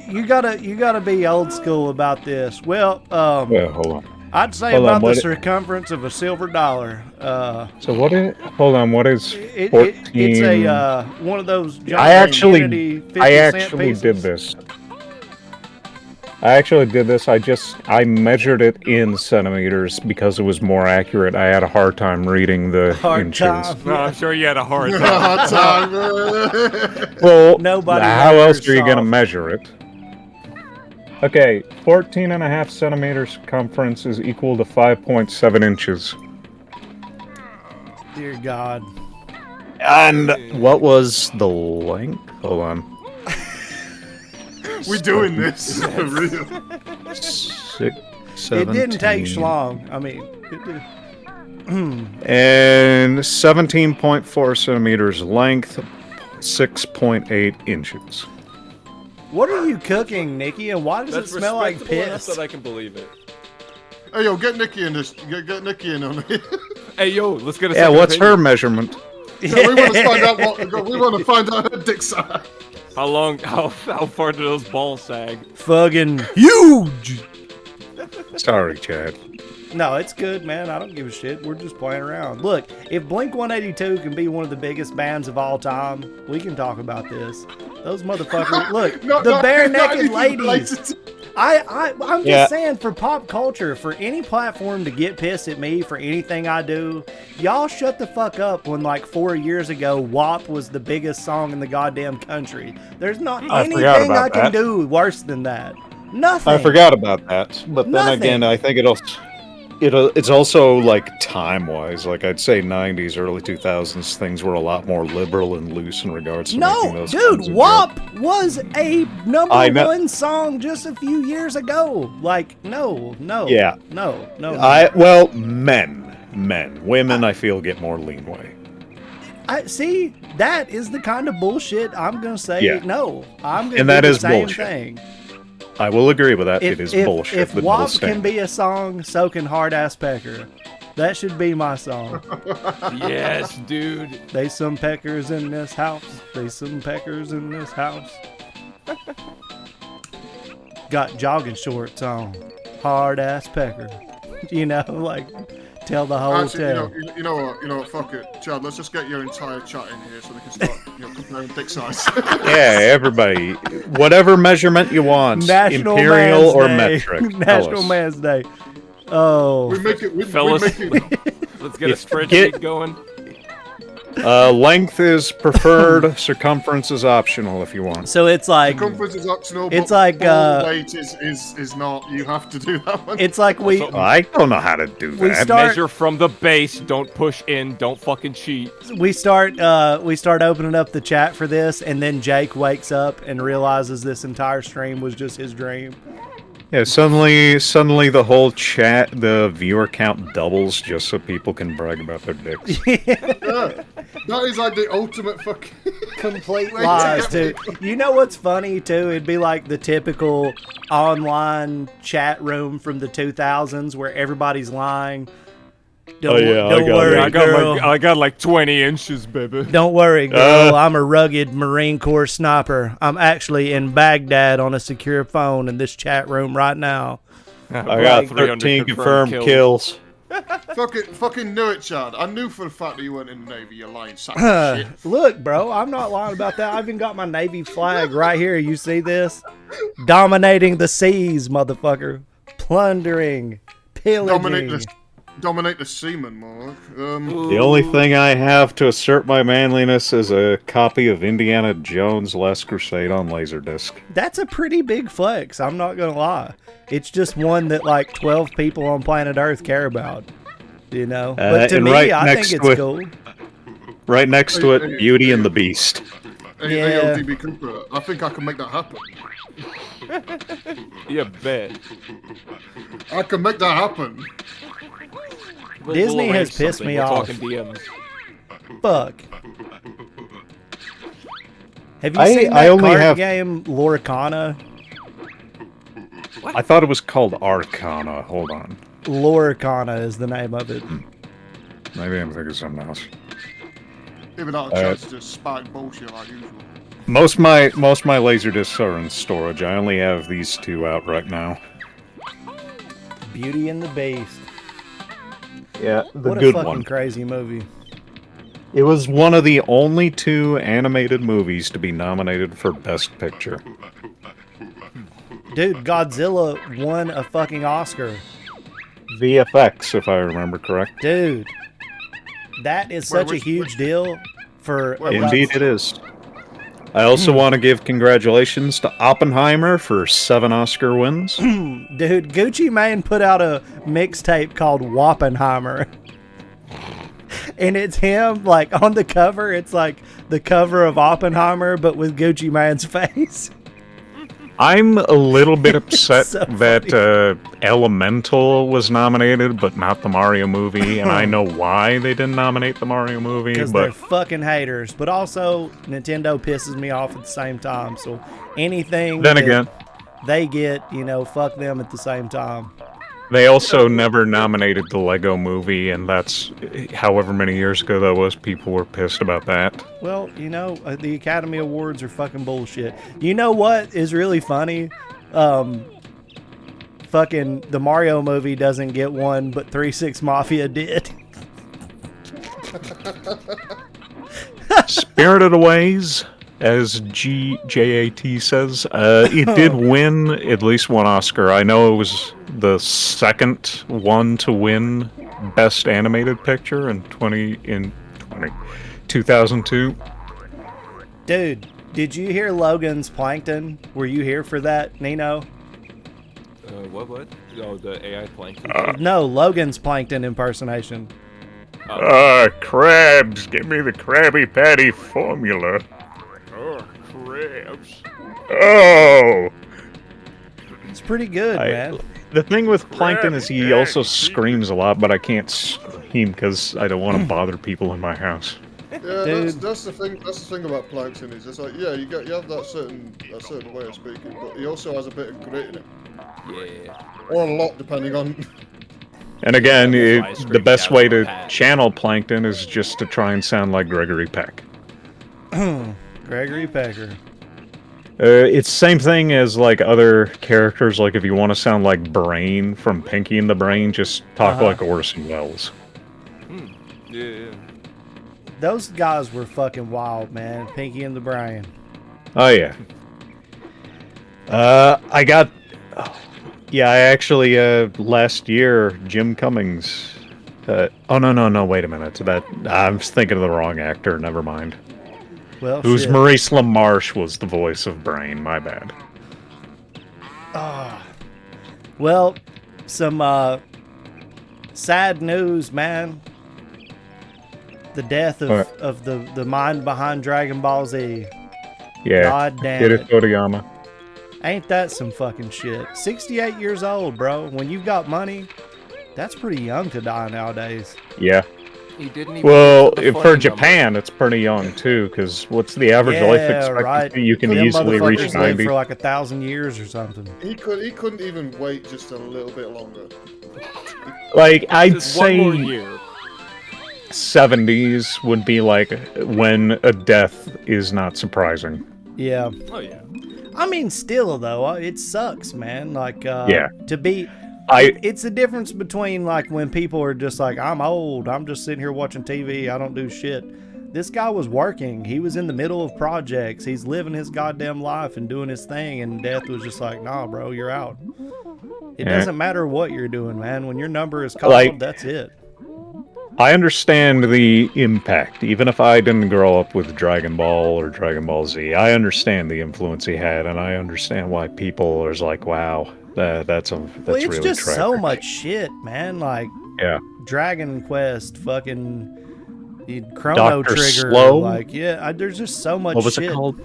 S1: you gotta be old school about this. Well,
S3: Well, hold on.
S1: I'd say
S3: Hold on,
S1: about the
S3: what-
S1: circumference of a silver dollar.
S3: So what is? Hold on. What is
S1: It's
S3: 14?
S1: a one of those. John
S3: I actually,
S1: Kennedy 50
S3: I
S1: cent
S3: actually
S1: pieces.
S3: did this. I measured it in centimeters because it was more accurate. I had a hard time reading the
S1: Hard
S3: inches.
S1: time.
S4: No, I'm sure you had a hard time.
S2: Hard time.
S3: Well,
S1: Nobody
S3: how
S1: ever
S3: else are you going to
S1: saw-
S3: measure it? Okay, 14 and a half centimeters circumference is equal to 5.7 inches.
S1: Dear God.
S3: And what was the length? Hold on.
S2: We doing this for real?
S3: 6,
S1: It
S3: 17,
S1: didn't take long. I mean, it did.
S3: And 17.4 centimeters length, 6.8 inches.
S1: What are you cooking, Nikki? And why does
S4: That's
S1: it smell like
S4: respectable enough
S1: piss?
S4: that I can believe it.
S2: Hey yo, get Nikki in this. Get Nikki in on it.
S4: Hey, yo, let's get a
S3: Yeah,
S4: second
S3: what's her
S4: opinion.
S3: measurement?
S2: we want to find out what. We want to find out her dick size.
S4: How far do those balls sag?
S1: Fucking huge.
S3: Sorry, Chad.
S1: No, it's good, man. I don't give a shit. We're just playing around. Look, if Blink 182 can be one of the biggest bands of all time, we can talk about this. Those motherfuckers. Look, the bare naked ladies. I'm just
S3: Yeah.
S1: saying, for pop culture, for any platform to get pissed at me for anything I do, y'all shut the fuck up when like 4 years ago WAP was the biggest song in the goddamn country. There's not
S3: I forgot
S1: anything I
S3: about
S1: can
S3: that.
S1: do worse than that. Nothing.
S3: I forgot about that, but then
S1: Nothing.
S3: again, I think it's also like time-wise. Like I'd say, '90s, early 2000s, things were a lot more liberal and loose in regards to making
S1: No,
S3: those kinds
S1: dude,
S3: of
S1: WAP was a number
S3: I know.
S1: one song just a few years ago. Like, no.
S3: Yeah.
S1: No.
S3: Well, men, women, I feel get more leeway.
S1: I see. That is the kind of bullshit I'm gonna say.
S3: Yeah.
S1: No, I'm gonna
S3: And
S1: do
S3: that
S1: the
S3: is
S1: same
S3: bullshit.
S1: thing.
S3: I will agree with that. It is bullshit.
S1: If
S3: but
S1: WAP
S3: we'll
S1: can
S3: stand.
S1: be a song, so can Hard Ass Pecker. That should be my song.
S4: Yes, dude.
S1: They some peckers in this house. They some peckers in this house. Got jogging shorts on. Hard ass pecker. You know, like Tell the whole
S2: Actually,
S1: tale.
S2: you know what? Fuck it, Chad. Let's just get your entire chat in here so they can start, comparing dick size.
S3: Yeah, everybody, whatever measurement you want,
S1: National
S3: imperial
S1: Man's
S3: or
S1: Day.
S3: metric. tell
S1: National
S3: us.
S1: Man's Day. Oh.
S2: we make it. We
S5: Fellas.
S2: make it.
S5: Let's get a
S3: If-
S5: spreadsheet going.
S3: Length is preferred. Circumference is optional if you want.
S1: So it's like
S2: Circumference is optional.
S1: It's
S2: but
S1: like,
S2: ball weight is not. You have to do that one.
S1: it's like we
S3: I don't know how to do
S1: We
S3: that.
S1: start-
S5: Measure from the base. Don't push in. Don't fucking cheat.
S1: we start opening up the chat for this, and then Jake wakes up and realizes this entire stream was just his dream.
S3: Yeah, suddenly the whole chat, the viewer count doubles just so people can brag about their dicks.
S2: Yeah. That is like the ultimate fucking.
S1: Complete
S2: Way to
S1: lies,
S2: get
S1: too. You know what's funny too? It'd be like the typical online chat room from the 2000s where everybody's lying. Don't,
S3: Oh, yeah, I
S1: don't
S3: got
S1: worry,
S3: it.
S1: girl.
S5: I got like 20 inches, baby.
S1: Don't worry, girl. I'm a rugged Marine Corps sniper. I'm actually in Baghdad on a secure phone in this chat room right now.
S3: I got
S5: 300
S3: 13 confirmed kills.
S2: Fucking knew it, Chad. I knew for a fact that you weren't in the Navy. You lying sack of shit.
S1: Look, bro, I'm not lying about that. I even got my Navy flag right here. You see this? Dominating the seas, motherfucker. Plundering. Pillaging.
S2: Dominate the seaman, Mark.
S3: The only thing I have to assert my manliness is a copy of Indiana Jones' Last Crusade on Laserdisc.
S1: That's a pretty big flex. I'm not going to lie. It's just one that like 12 people on planet Earth care about. You know? But to
S3: and
S1: me,
S3: right
S1: I
S3: next
S1: think
S3: to
S1: it's
S3: it-
S1: cool.
S3: Right next to it, Beauty and the Beast.
S1: Yeah.
S2: DB Cooper. I think I can make that happen.
S5: You bet.
S2: I can make that happen.
S1: Disney has
S5: arrange
S1: pissed
S5: something.
S1: me
S5: We're
S1: off.
S5: talking DMs.
S1: Fuck. Have you
S3: I
S1: seen that
S3: only
S1: card
S3: have-
S1: game, Lorcana?
S3: I thought it was called Arcana. Hold on.
S1: Lorcana is the name of it.
S3: Maybe I'm thinking something else.
S2: Give it out a chance to just spark bullshit like usual.
S3: Most of my Laserdiscs are in storage. I only have these two out right now.
S1: Beauty and the Beast.
S3: Yeah, the
S1: What a
S3: good
S1: fucking
S3: one.
S1: crazy movie.
S3: It was one of the only two animated movies to be nominated for Best Picture.
S1: Dude, Godzilla won a fucking Oscar.
S3: VFX, if I remember correct.
S1: Dude, that is such a huge deal for a
S3: Indeed it is. I also want to give congratulations to Oppenheimer for 7 Oscar wins.
S1: Dude, Gucci Mane put out a mixtape called Wappenheimer. And it's him, like, on the cover. It's like the cover of Oppenheimer, but with Gucci Mane's face.
S3: I'm a little bit upset
S1: So
S3: that Elemental was nominated, but not the Mario movie, and I know why they didn't nominate the Mario movie,
S1: Because they're
S3: but
S1: fucking haters. But also, Nintendo pisses me off at the same time. So anything
S3: then
S1: that
S3: again,
S1: they get, you know, fuck them at the same time.
S3: they also never nominated the Lego movie, and that's however many years ago that was. People were pissed about that.
S1: Well, you know, the Academy Awards are fucking bullshit. You know what is really funny? Fucking the Mario movie doesn't get one, but 3-6 Mafia did.
S3: Spirited Aways, as GJAT says, it did win at least one Oscar. I know it was the second one to win Best Animated Picture in 2002.
S1: Dude, did you hear Logan's Plankton? Were you here for that, Nino?
S5: What? Oh, the AI plankton.
S1: No, Logan's Plankton impersonation.
S3: Crabs, give me the Krabby Patty formula.
S5: Oh, crabs.
S3: Oh!
S1: It's pretty good, man.
S3: The thing with Plankton is he also screams a lot, but I can't scream because I don't want to bother people in my house.
S2: Yeah,
S1: Dude.
S2: that's the thing. That's the thing about Plankton is it's like you have that certain way of speaking, but he also has a bit of grit in it,
S5: Yeah.
S2: or a lot depending on.
S3: And again,
S5: Yeah, that's why I
S3: the
S5: screamed
S3: best
S5: out
S3: way
S5: about
S3: to
S5: that.
S3: channel Plankton is just to try and sound like Gregory Peck.
S1: Gregory Pecker.
S3: It's same thing as like other characters. Like if you want to sound like Brain from Pinky and the Brain, just talk like Orson Welles.
S5: Yeah.
S1: Those guys were fucking wild, man. Pinky and the Brain.
S3: Oh yeah. I got. Yeah, I actually last year Jim Cummings. Oh no! Wait a minute. I'm thinking of the wrong actor. Never mind.
S1: Well,
S3: Who's
S1: shit.
S3: Maurice LaMarche was the voice of Brain. My bad.
S1: Well, some sad news, man. The death of the mind behind Dragon Ball Z.
S3: Yeah.
S1: God damn
S3: Get
S1: it.
S3: Toriyama.
S1: Ain't that some fucking shit? 68 years old, bro. When you've got money, that's pretty young to die nowadays.
S3: Yeah.
S5: He didn't even.
S3: Well,
S5: get to the
S3: for
S5: funny
S3: Japan, it's pretty young too. Because what's the average life expectancy?
S1: Right.
S3: You can
S1: Them
S3: easily reach
S1: motherfuckers live
S3: 90.
S1: for like 1,000 years or something.
S2: He couldn't even wait just a little bit longer.
S3: Like I'd
S5: Just one more
S3: say
S5: year.
S3: 70s would be like when a death is not surprising.
S1: Yeah.
S5: Oh yeah.
S1: I mean, still though, it sucks, man. Like,
S3: Yeah.
S1: to be. It's the difference between like when people are just like, I'm old, I'm just sitting here watching TV, I don't do shit. This guy was working. He was in the middle of projects. He's living his goddamn life and doing his thing, and death was just like, nah, bro, you're out. It
S3: Yeah.
S1: doesn't matter what you're doing, man. When your number is called,
S3: Like-
S1: that's it.
S3: I understand the impact, even if I didn't grow up with Dragon Ball or Dragon Ball Z. I understand the influence he had, and I understand why people are like, "Wow, that's
S1: Well,
S3: really
S1: it's just
S3: tragic."
S1: so much shit, man. Like,
S3: Yeah,
S1: Dragon Quest, fucking Chrono
S3: Dr.
S1: Trigger.
S3: Slow?
S1: Like, yeah, there's just so much
S3: what was
S1: shit.
S3: it called?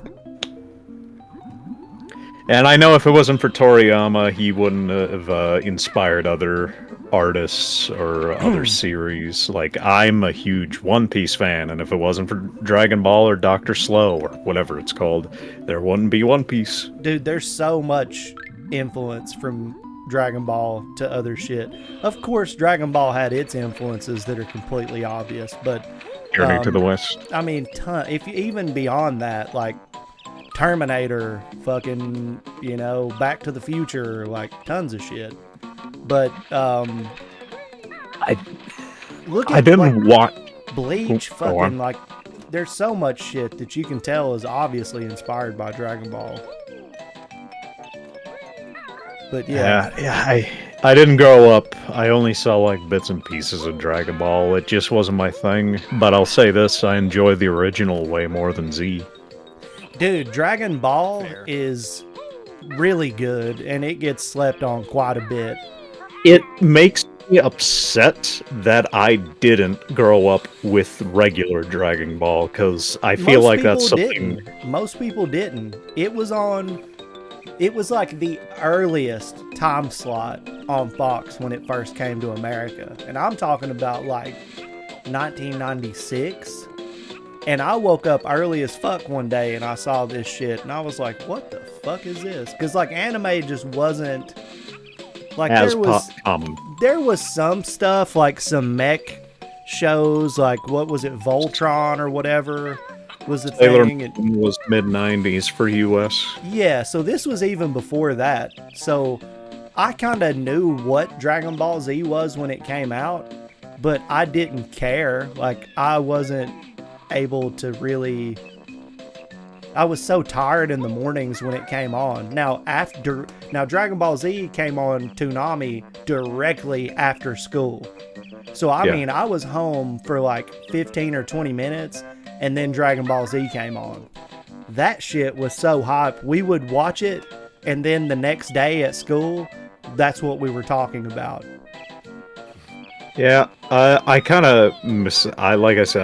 S3: And I know if it wasn't for Toriyama, he wouldn't have inspired other artists or other series. Like, I'm a huge One Piece fan, and if it wasn't for Dragon Ball or Dr. Slow or whatever it's called, there wouldn't be One Piece.
S1: Dude, there's so much influence from Dragon Ball to other shit. Of course, Dragon Ball had its influences that are completely obvious, but
S3: Journey to the West.
S1: I mean, if you even beyond that, like Terminator, fucking, Back to the Future, like tons of shit. But
S3: I
S1: look at
S3: I didn't watch.
S1: Bleach,
S3: Go on.
S1: fucking like, there's so much shit that you can tell is obviously inspired by Dragon Ball. But yeah,
S3: I didn't grow up. I only saw like bits and pieces of Dragon Ball. It just wasn't my thing. But I'll say this: I enjoy the original way more than Z.
S1: dude, Dragon Ball
S5: Fair.
S1: is really good, and it gets slept on quite a bit.
S3: It makes me upset that I didn't grow up with regular Dragon Ball because I feel
S1: Most
S3: like that's
S1: people
S3: something.
S1: didn't. Most people didn't. It was like the earliest time slot on Fox when it first came to America. And I'm talking about like 1996. And I woke up early as fuck one day and I saw this shit and I was like, what the fuck is this? Because like anime just wasn't like
S3: As
S1: there was some stuff like some mech shows, like what was it, Voltron or whatever was the
S3: Sailor
S1: thing. And,
S3: Moon was mid '90s for US.
S1: yeah, so this was even before that. So I kind of knew what Dragon Ball Z was when it came out, but I didn't care. Like I wasn't able to really. I was so tired in the mornings when it came on. Now Dragon Ball Z came on Toonami directly after school. So I mean, I was home for like 15 or 20 minutes and then Dragon Ball Z came on. That shit was so hype. We would watch it and then the next day at school, that's what we were talking about.
S3: Yeah, I kind of like I said,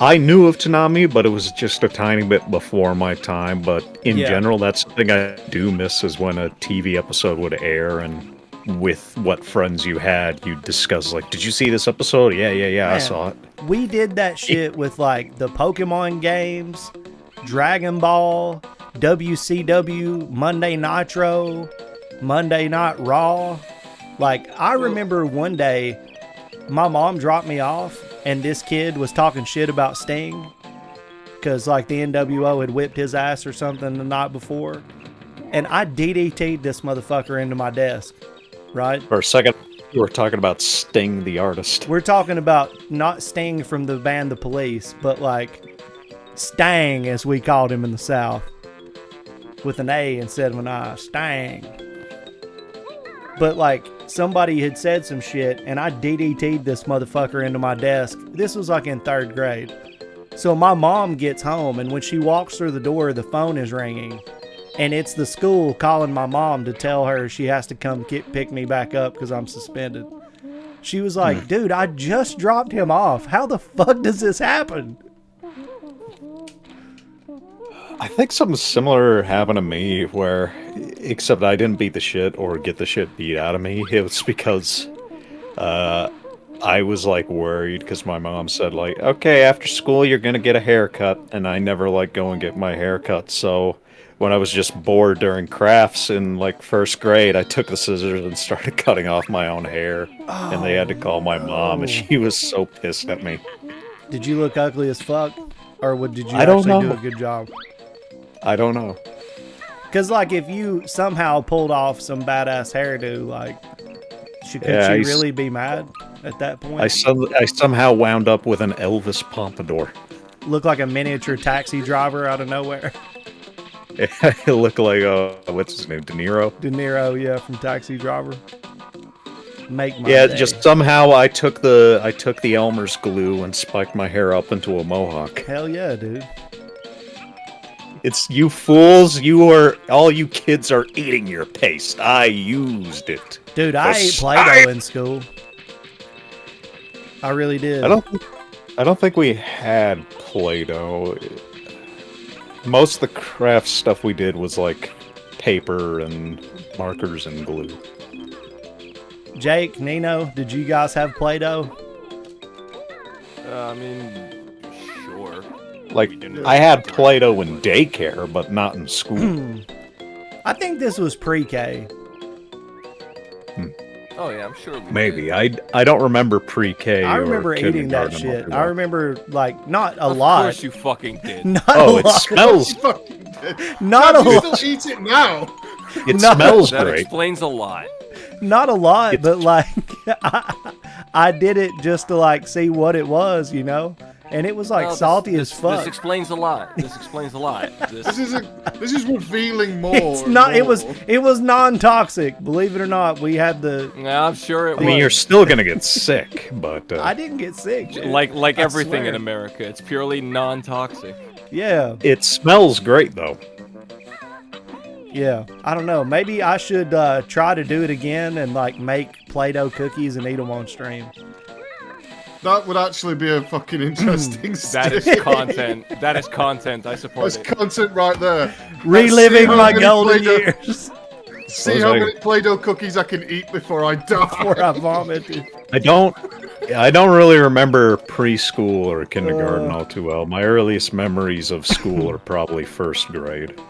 S3: I knew of Toonami, but it was just a tiny bit before my time. But in general, that's something I do miss is when a TV episode would air and with what friends you had, you'd discuss like, did you see this episode? Yeah, I
S1: Man,
S3: saw it.
S1: We did that shit with like the Pokemon games, Dragon Ball, WCW, Monday Nitro, Monday Night Raw. Like, I remember one day my mom dropped me off and this kid was talking shit about Sting. because like the NWO had whipped his ass or something the night before, and I DDT'd this motherfucker into my desk, right?
S3: For a second, you were talking about Sting the artist.
S1: We're talking about not Sting from the band The Police, but like Stang, as we called him in the South, with an A instead of an I. Stang. But like somebody had said some shit, and I DDT'd this motherfucker into my desk. This was like in 3rd grade. So my mom gets home, and when she walks through the door, the phone is ringing. And it's the school calling my mom to tell her she has to come pick me back up because I'm suspended. She was like, dude, I just dropped him off. How the fuck does this happen?
S3: I think something similar happened to me where, except I didn't beat the shit or get the shit beat out of me. It was because I was like worried because my mom said like, okay, after school you're gonna get a haircut, and I never like go and get my haircut. So when I was just bored during crafts in like 1st grade, I took the scissors and started cutting off my own hair, and they had to call my mom, and she was so pissed at me.
S1: Did you look ugly as fuck, or did you
S3: I don't
S1: actually
S3: know.
S1: do a good job?
S3: I don't know.
S1: Because, like, if you somehow pulled off some badass hairdo, like, could
S3: Yeah,
S1: she really be mad at that point?
S3: I somehow wound up with an Elvis pompadour.
S1: Look like a miniature taxi driver out of nowhere.
S3: It looked like, what's his name, De Niro?
S1: De Niro, yeah, from Taxi Driver. Make my
S3: Yeah,
S1: day.
S3: just somehow I took the Elmer's glue and spiked my hair up into a mohawk.
S1: Hell yeah, dude.
S3: It's you fools, all you kids are eating your paste. I used it.
S1: Dude, I ate Play-Doh in school. I really did.
S3: I don't think we had Play-Doh. Most of the craft stuff we did was like paper and markers and glue.
S1: Jake, Nino, did you guys have Play-Doh?
S5: I mean, sure.
S3: Like, I had Play-Doh in daycare, but not in school.
S1: I think this was pre-K.
S5: Oh yeah, I'm sure. We
S3: Maybe.
S5: did.
S3: I don't remember pre-K.
S1: I
S3: or
S1: remember eating that
S3: kindergarten
S1: shit.
S3: or
S1: I remember, like, not a
S5: Of
S1: lot.
S5: course you fucking did.
S1: Not
S3: Oh,
S1: a
S3: it
S1: lot.
S3: smells.
S2: Fucking did.
S1: Not a
S2: You
S1: lot.
S2: still eat it now.
S3: It
S1: No.
S3: smells
S5: That
S3: great.
S5: explains a lot.
S1: Not a lot,
S3: It's-
S1: but like I did it just to like see what it was, you know, and it was like
S5: No,
S1: salty
S5: this,
S1: as fuck.
S5: This explains a lot. This explains a lot.
S2: This is revealing more.
S1: It's
S2: and
S1: not.
S2: more.
S1: It was non-toxic. Believe it or not, we had the.
S5: Yeah, I'm sure it
S3: I mean,
S5: was.
S3: you're still gonna get sick, but
S1: I didn't get sick. dude.
S5: Like
S1: I
S5: everything
S1: swear.
S5: in America, it's purely non-toxic.
S1: Yeah,
S3: it smells great though.
S1: yeah. I don't know. Maybe I should try to do it again and like make Play-Doh cookies and eat them on stream.
S2: That would actually be a fucking interesting
S5: That is
S2: stick.
S5: content. That is content. I support
S2: That's
S5: it.
S2: content right there.
S1: Reliving
S2: how
S1: my
S2: many
S1: golden
S2: Play-Doh-
S1: years
S2: See how many Play-Doh cookies I can eat before I die.
S1: before I vomited.
S3: I don't really remember preschool or kindergarten all too well. My earliest memories of school are probably 1st grade.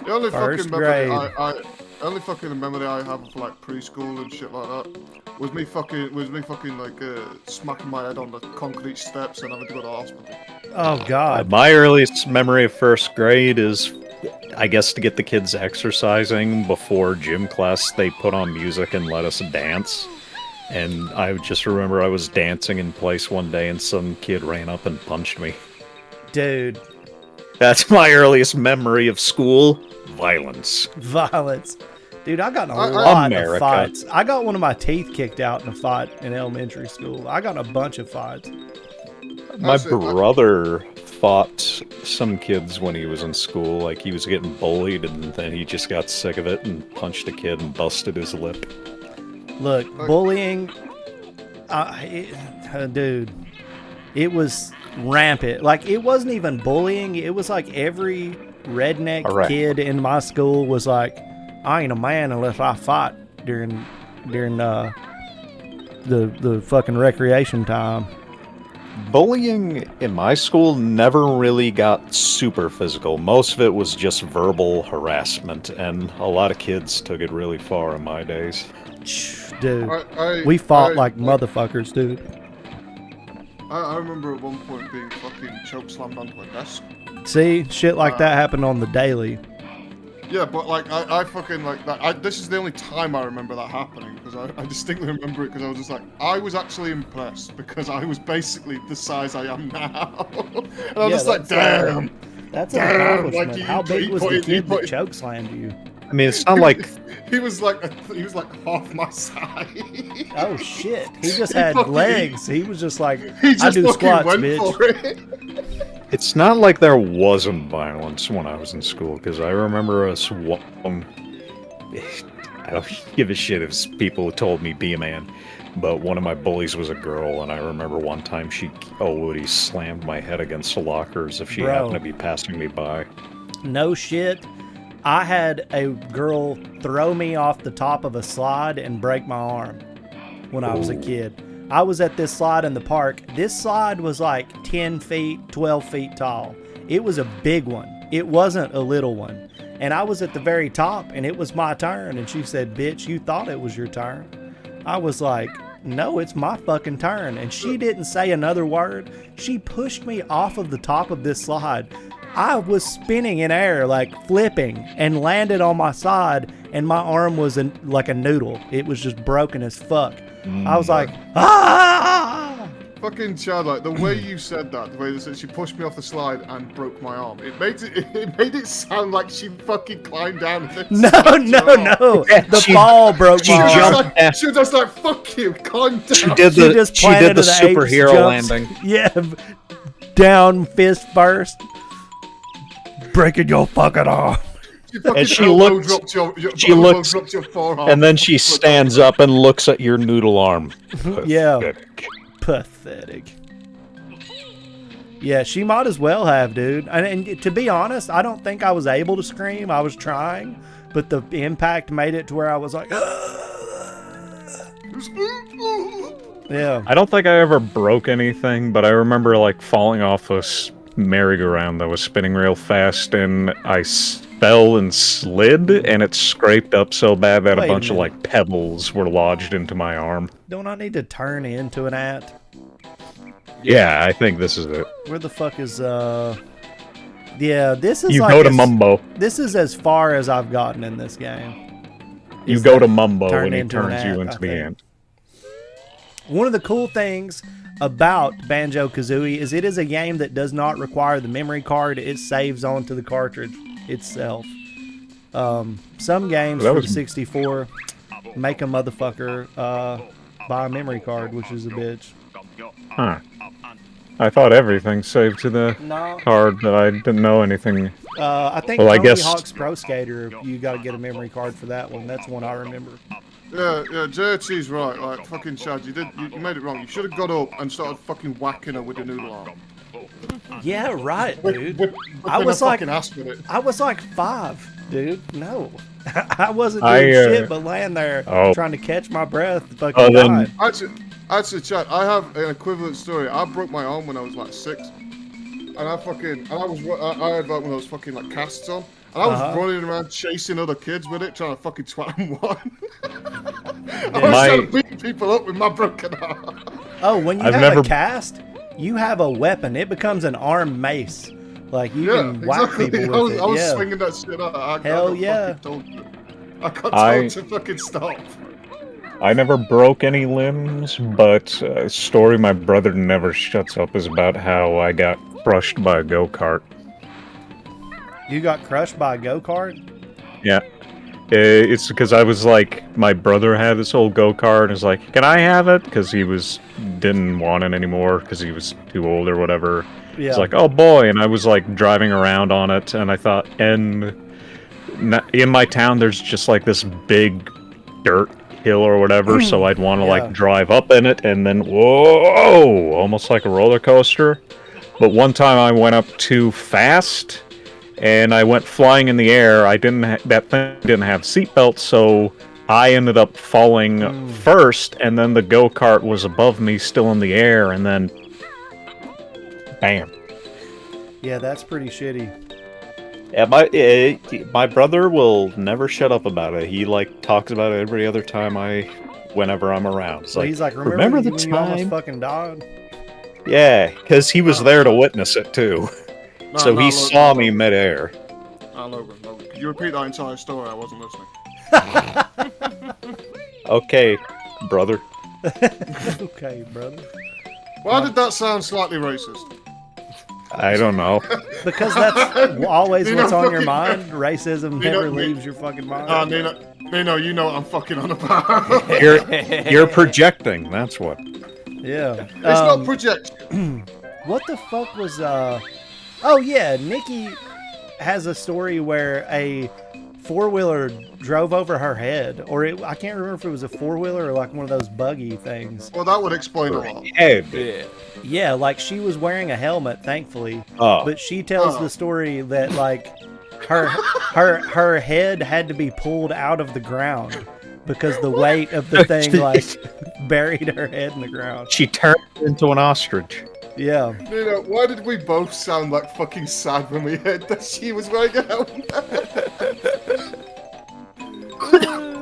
S2: The only
S1: First
S2: fucking memory
S1: grade.
S2: I only fucking memory I have of like preschool and shit like that was me fucking like smacking my head on the concrete steps and having to go to hospital.
S1: Oh God.
S3: My earliest memory of 1st grade is, I guess, to get the kids exercising before gym class. They put on music and let us dance. And I just remember I was dancing in place one day and some kid ran up and punched me.
S1: Dude,
S3: That's my earliest memory of school. Violence.
S1: violence. Dude, I got in a
S2: I-
S1: lot
S3: America.
S1: of fights. I got one of my teeth kicked out in a fight in elementary school. I got in a bunch of fights.
S3: My
S2: That's it.
S3: brother fought some kids when he was in school. Like, he was getting bullied, and then he just got sick of it and punched a kid and busted his lip.
S1: Look, bullying, dude, it was rampant. Like, it wasn't even bullying. It was like every redneck
S3: Alright.
S1: kid in my school was like, I ain't a man unless I fight during the fucking recreation time.
S3: Bullying in my school never really got super physical. Most of it was just verbal harassment, and a lot of kids took it really far in my days.
S1: Dude,
S2: I-
S1: we fought
S2: I-
S1: like motherfuckers, dude.
S2: I remember at one point being fucking chokeslammed onto a desk.
S1: See, shit like that happened on the daily.
S2: Yeah, but like I fucking like that. This is the only time I remember that happening because I distinctly remember it because I was just like I was actually impressed because I was basically the size I am now, and I was just like, damn.
S1: That's an
S2: Damn,
S1: accomplishment.
S2: like,
S1: How big was the
S2: he
S1: kid that
S2: put-
S1: chokeslammed you?
S3: I mean, it's not like
S2: he was like half my size.
S1: Oh shit! He just
S2: He
S1: had
S2: fucking-
S1: legs. He was just like,
S2: He
S1: I
S2: just
S1: do
S2: fucking
S1: squats,
S2: went
S1: bitch.
S2: for it.
S3: it's not like there wasn't violence when I was in school because I remember us. I don't give a shit if people told me be a man, but one of my bullies was a girl, and I remember one time he slammed my head against the lockers if she
S1: Bro.
S3: happened to be passing me by.
S1: No shit. I had a girl throw me off the top of a slide and break my arm when I was a kid. I was at this slide in the park. This slide was like 10 feet, 12 feet tall. It was a big one. It wasn't a little one. And I was at the very top, and it was my turn. And she said, bitch, you thought it was your turn. I was like, no, it's my fucking turn. And she didn't say another word. She pushed me off of the top of this slide. I was spinning in air, like flipping, and landed on my side, and my arm was like a noodle. It was just broken as fuck. I was like, ah!
S2: Fucking Chad, like the way you said that, the way you said she pushed me off the slide and broke my arm, it made it sound like she fucking climbed down. And
S1: No,
S2: snapped
S1: no,
S2: your arm.
S1: no. The
S3: She-
S1: ball broke
S3: she
S1: my arm.
S3: jumped-
S2: She was just like, fuck you, climb down.
S3: She did
S1: She
S3: the
S1: just
S3: she
S1: planted
S3: did the
S1: an ape's
S3: superhero
S1: jumps.
S3: landing.
S1: Yeah, down fist first, breaking your fucking arm.
S3: And she
S2: elbow
S3: looks-
S2: dropped
S3: she
S2: elbow
S3: looks-
S2: dropped your forearm.
S3: And then she stands up and looks at your noodle arm.
S1: Yeah.
S3: Pathetic.
S1: Pathetic. Yeah, she might as well have, dude. And to be honest, I don't think I was able to scream. I was trying, but the impact made it to where I was like, yeah.
S3: I don't think I ever broke anything, but I remember like falling off a merry-go-round that was spinning real fast, and I fell and slid, and it scraped up so bad that
S1: Wait
S3: a
S1: a
S3: bunch of
S1: minute.
S3: like pebbles were lodged into my arm.
S1: Don't I need to turn into an ant?
S3: Yeah, I think this is it.
S1: Where the fuck is Yeah, this is
S3: You
S1: like
S3: go to
S1: as-
S3: Mumbo.
S1: This is as far as I've gotten in this game.
S3: You
S1: Is
S3: go
S1: that
S3: to Mumbo
S1: turned
S3: and he
S1: into an
S3: turns you
S1: ant,
S3: into
S1: I
S3: the
S1: think.
S3: ant.
S1: One of the cool things about Banjo-Kazooie is it is a game that does not require the memory card. It saves onto the cartridge itself. Some games
S3: That
S1: for
S3: was-
S1: the 64 make a motherfucker buy a memory card, which is a bitch.
S3: Huh. I thought everything saved to the
S1: No.
S3: card, but I didn't know anything.
S1: I think
S3: Well, I
S1: Tony
S3: guess-
S1: Hawk's Pro Skater, you got to get a memory card for that one. That's one I remember.
S2: Yeah, JHC's right. Like fucking Chad, you made it wrong. You should have got up and started fucking whacking her with a noodle arm.
S1: Yeah, right, dude.
S2: Whip
S1: I
S2: her
S1: was like-
S2: fucking ass with it.
S1: I was like 5, dude. No. I wasn't
S3: I,
S1: doing shit but laying there
S3: oh.
S1: trying to catch my breath. Fucking
S3: Oh, then-
S1: dying.
S2: Actually, Chad, I have an equivalent story. I broke my arm when I was like 6, and I had like one of those fucking like casts on, and I was
S1: Uh-huh.
S2: running around chasing other kids with it, trying to fucking twat them one. I was
S3: My-
S2: trying to beat people up with my broken arm.
S1: Oh, when you
S3: I've
S1: have
S3: never-
S1: a cast, you have a weapon. It becomes an armed mace. Like, you
S2: Yeah,
S1: can whack
S2: exactly.
S1: people
S2: I
S1: with
S2: was,
S1: it.
S2: I was
S1: Yeah.
S2: swinging that shit out. I
S1: Hell
S2: got
S1: yeah.
S2: fucking told you. I got
S3: I-
S2: told to fucking stop.
S3: I never broke any limbs, but a story my brother never shuts up is about how I got crushed by a go-kart.
S1: You got crushed by a go-kart?
S3: Yeah. It's because I was like, my brother had this old go-kart, and was like, can I have it? Because he didn't want it anymore, because he was too old or whatever.
S1: Yeah.
S3: It's like, oh boy, and I was like driving around on it, and I thought, in my town, there's just like this big dirt hill or whatever, so I'd want to
S1: Yeah.
S3: like drive up in it, and then whoa, almost like a roller coaster. But one time I went up too fast, and I went flying in the air. That thing didn't have seatbelts, so I ended up falling first, and then the go-kart was above me, still in the air, and then bam.
S1: Yeah, that's pretty shitty.
S3: Yeah, my brother will never shut up about it. He like talks about it every other time whenever I'm around. It's
S1: So he's like, remember
S3: the
S1: when you almost
S3: time?
S1: fucking died?
S3: Yeah, because he was there to witness it too.
S2: No,
S3: So
S2: no,
S3: he
S2: Logan,
S3: saw me
S2: Logan.
S3: midair.
S2: Logan, could you repeat that entire story? I wasn't listening.
S3: Okay, brother.
S1: Okay, brother.
S2: Why did that sound slightly racist?
S3: I don't know.
S1: Because that's always
S2: Nino
S1: what's on your
S2: fucking-
S1: mind. Racism
S2: Nino-
S1: never leaves your fucking mind.
S2: Nino, you know what I'm fucking on about.
S3: You're projecting. That's what.
S1: Yeah.
S2: It's not projection.
S1: What the fuck was Oh yeah, Nikki has a story where a four-wheeler drove over her head, or I can't remember if it was a four-wheeler or like one of those buggy things.
S2: Well, that would explain a lot.
S3: Head.
S5: Yeah.
S1: Yeah, like she was wearing a helmet, thankfully.
S3: Oh.
S1: But she tells the story that like her head had to be pulled out of the ground because the weight of the thing like buried her head in the ground.
S3: She turned into an ostrich.
S1: Yeah.
S2: Nino, why did we both sound like fucking sad when we heard that she was wearing a helmet?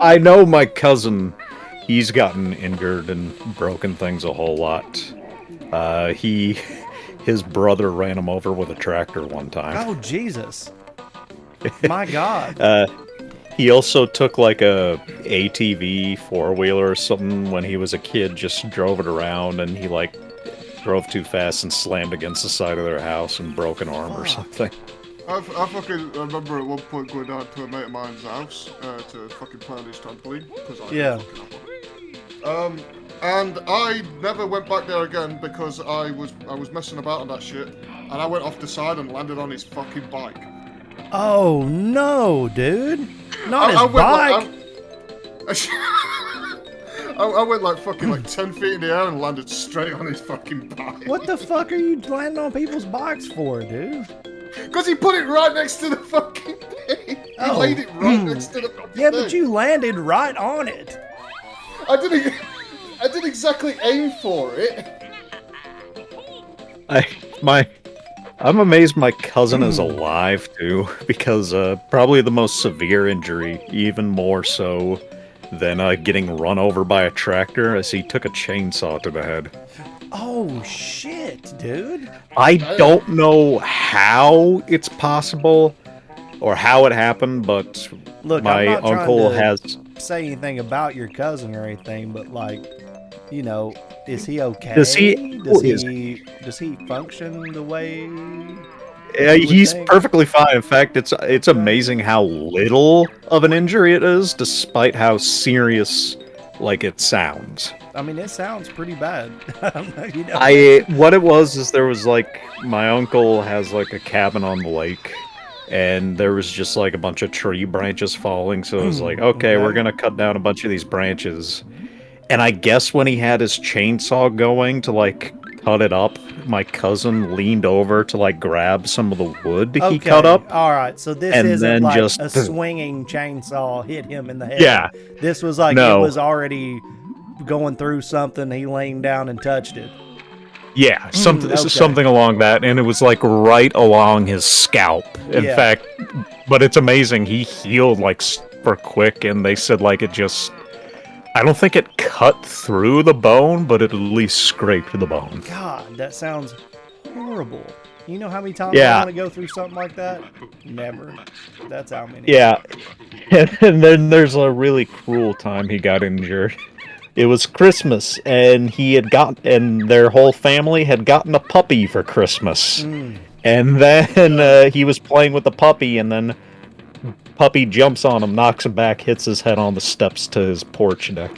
S3: I know my cousin. He's gotten injured and broken things a whole lot. His brother ran him over with a tractor one time.
S1: Oh Jesus. My God.
S3: He also took like a ATV four-wheeler or something when he was a kid, just drove it around, and he like drove too fast and slammed against the side of their house and broke an arm or something.
S2: I fucking remember at one point going down to a mate of mine's house to fucking play on his trampoline because I
S1: Yeah.
S2: fucking have one. And I never went back there again because I was messing about on that shit, and I went off the side and landed on his fucking bike.
S1: Oh no, dude. Not his
S2: I went
S1: bike.
S2: I went like fucking like 10 feet in the air and landed straight on his fucking bike.
S1: What the fuck are you landing on people's bikes for, dude?
S2: Because he put it right next to the fucking thing. He
S1: Oh.
S2: laid it right next to the fucking
S1: Yeah,
S2: thing.
S1: but you landed right on it.
S2: I didn't exactly aim for it.
S3: I'm amazed my cousin is alive too, because probably the most severe injury, even more so than getting run over by a tractor, as he took a chainsaw to the head.
S1: Oh shit, dude.
S3: I don't know how it's possible or how it happened, but
S1: Look,
S3: my
S1: I'm not trying
S3: uncle
S1: to
S3: has.
S1: say anything about your cousin or anything, but like, you know, is he okay?
S3: Does he-
S1: does he function the way?
S3: He's
S1: think.
S3: perfectly fine. In fact, it's amazing how little of an injury it is, despite how serious like it sounds.
S1: I mean, it sounds pretty bad. You know?
S3: What it was is there was like my uncle has like a cabin on the lake, and there was just like a bunch of tree branches falling. So it was like, okay, we're gonna cut down a bunch of these branches. And I guess when he had his chainsaw going to like cut it up, my cousin leaned over to like grab some of the wood he cut up.
S1: All right, so this
S3: and
S1: isn't
S3: then
S1: like
S3: just-
S1: a swinging chainsaw hit him in the head.
S3: Yeah.
S1: This was like
S3: No.
S1: it was already going through something. He leaned down and touched it.
S3: Yeah, something
S1: okay.
S3: something along that, and it was like right along his scalp. In
S1: Yeah.
S3: fact, but it's amazing, he healed like super quick, and they said like it just. I don't think it cut through the bone, but it at least scraped the bone.
S1: God, that sounds horrible. You know how many times
S3: Yeah.
S1: I want to go through something like that? Never. That's how many.
S3: Yeah, and then there's a really cruel time he got injured. It was Christmas, and and their whole family had gotten a puppy for Christmas. And then he was playing with the puppy, and then puppy jumps on him, knocks him back, hits his head on the steps to his porch deck.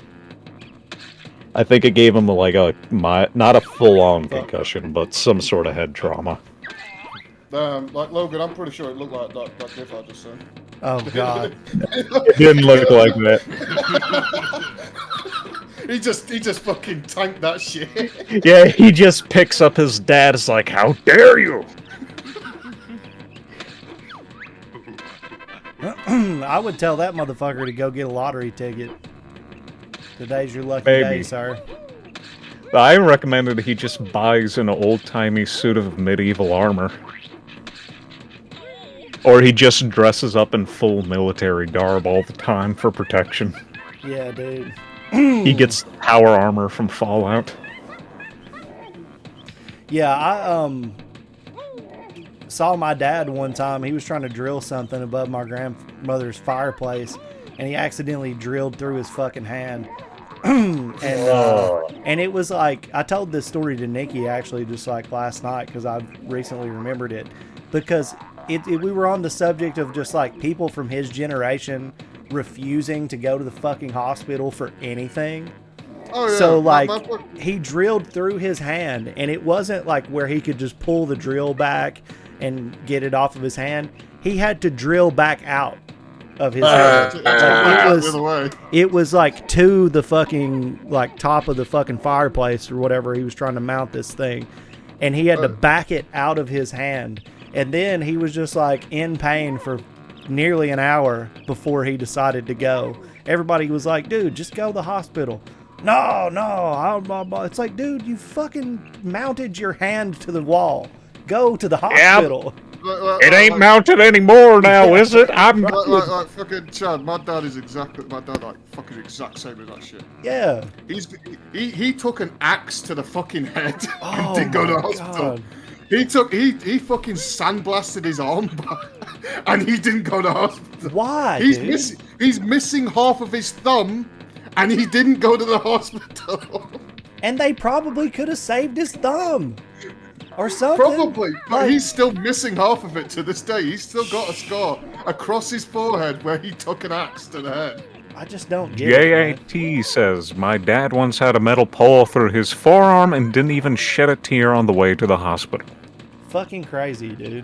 S3: I think it gave him not a full-on concussion, but some sort of head trauma.
S2: Like Logan, I'm pretty sure it looked like that gif I just sent.
S1: Oh God.
S3: It didn't look like that.
S2: He just fucking tanked that shit.
S3: Yeah, he just picks up his dad. It's like, how dare you?
S1: I would tell that motherfucker to go get a lottery ticket. Today's your lucky
S3: Maybe.
S1: day, sir.
S3: I recommended he just buys an old-timey suit of medieval armor. Or he just dresses up in full military garb all the time for protection.
S1: Yeah, dude.
S3: He gets power armor from Fallout.
S1: Yeah, I saw my dad one time. He was trying to drill something above my grandmother's fireplace, and he accidentally drilled through his fucking hand. And it was like, I told this story to Nikki actually just like last night because I recently remembered it, because we were on the subject of just like people from his generation refusing to go to the fucking hospital for anything.
S2: Oh, yeah.
S1: So like he drilled through his hand, and it wasn't like where he could just pull the drill back and get it off of his hand. He had to drill back out of his hand. It was like to the fucking like top of the fucking fireplace or whatever he was trying to mount this thing, and he had to back it out of his hand, and then he was just like in pain for nearly an hour before he decided to go. Everybody was like, dude, just go to the hospital. No, it's like, dude, you fucking mounted your hand to the wall. Go to the hospital.
S3: It ain't mounted anymore now, is it? I'm
S2: like fucking Chad. My dad like fucking exact same as that shit.
S1: Yeah.
S2: He took an axe to the fucking head and
S1: Oh
S2: didn't go to the
S1: my
S2: hospital.
S1: God.
S2: He fucking sandblasted his arm back, and he didn't go to the hospital.
S1: Why?
S2: He's missing half of his thumb, and he didn't go to the hospital.
S1: And they probably could have saved his thumb. Or something.
S2: Probably, but he's still missing half of it to this day. He's still got a scar across his forehead where he took an axe to the head.
S1: I just don't get it.
S3: JAT says, my dad once had a metal pole through his forearm and didn't even shed a tear on the way to the hospital.
S1: Fucking crazy, dude.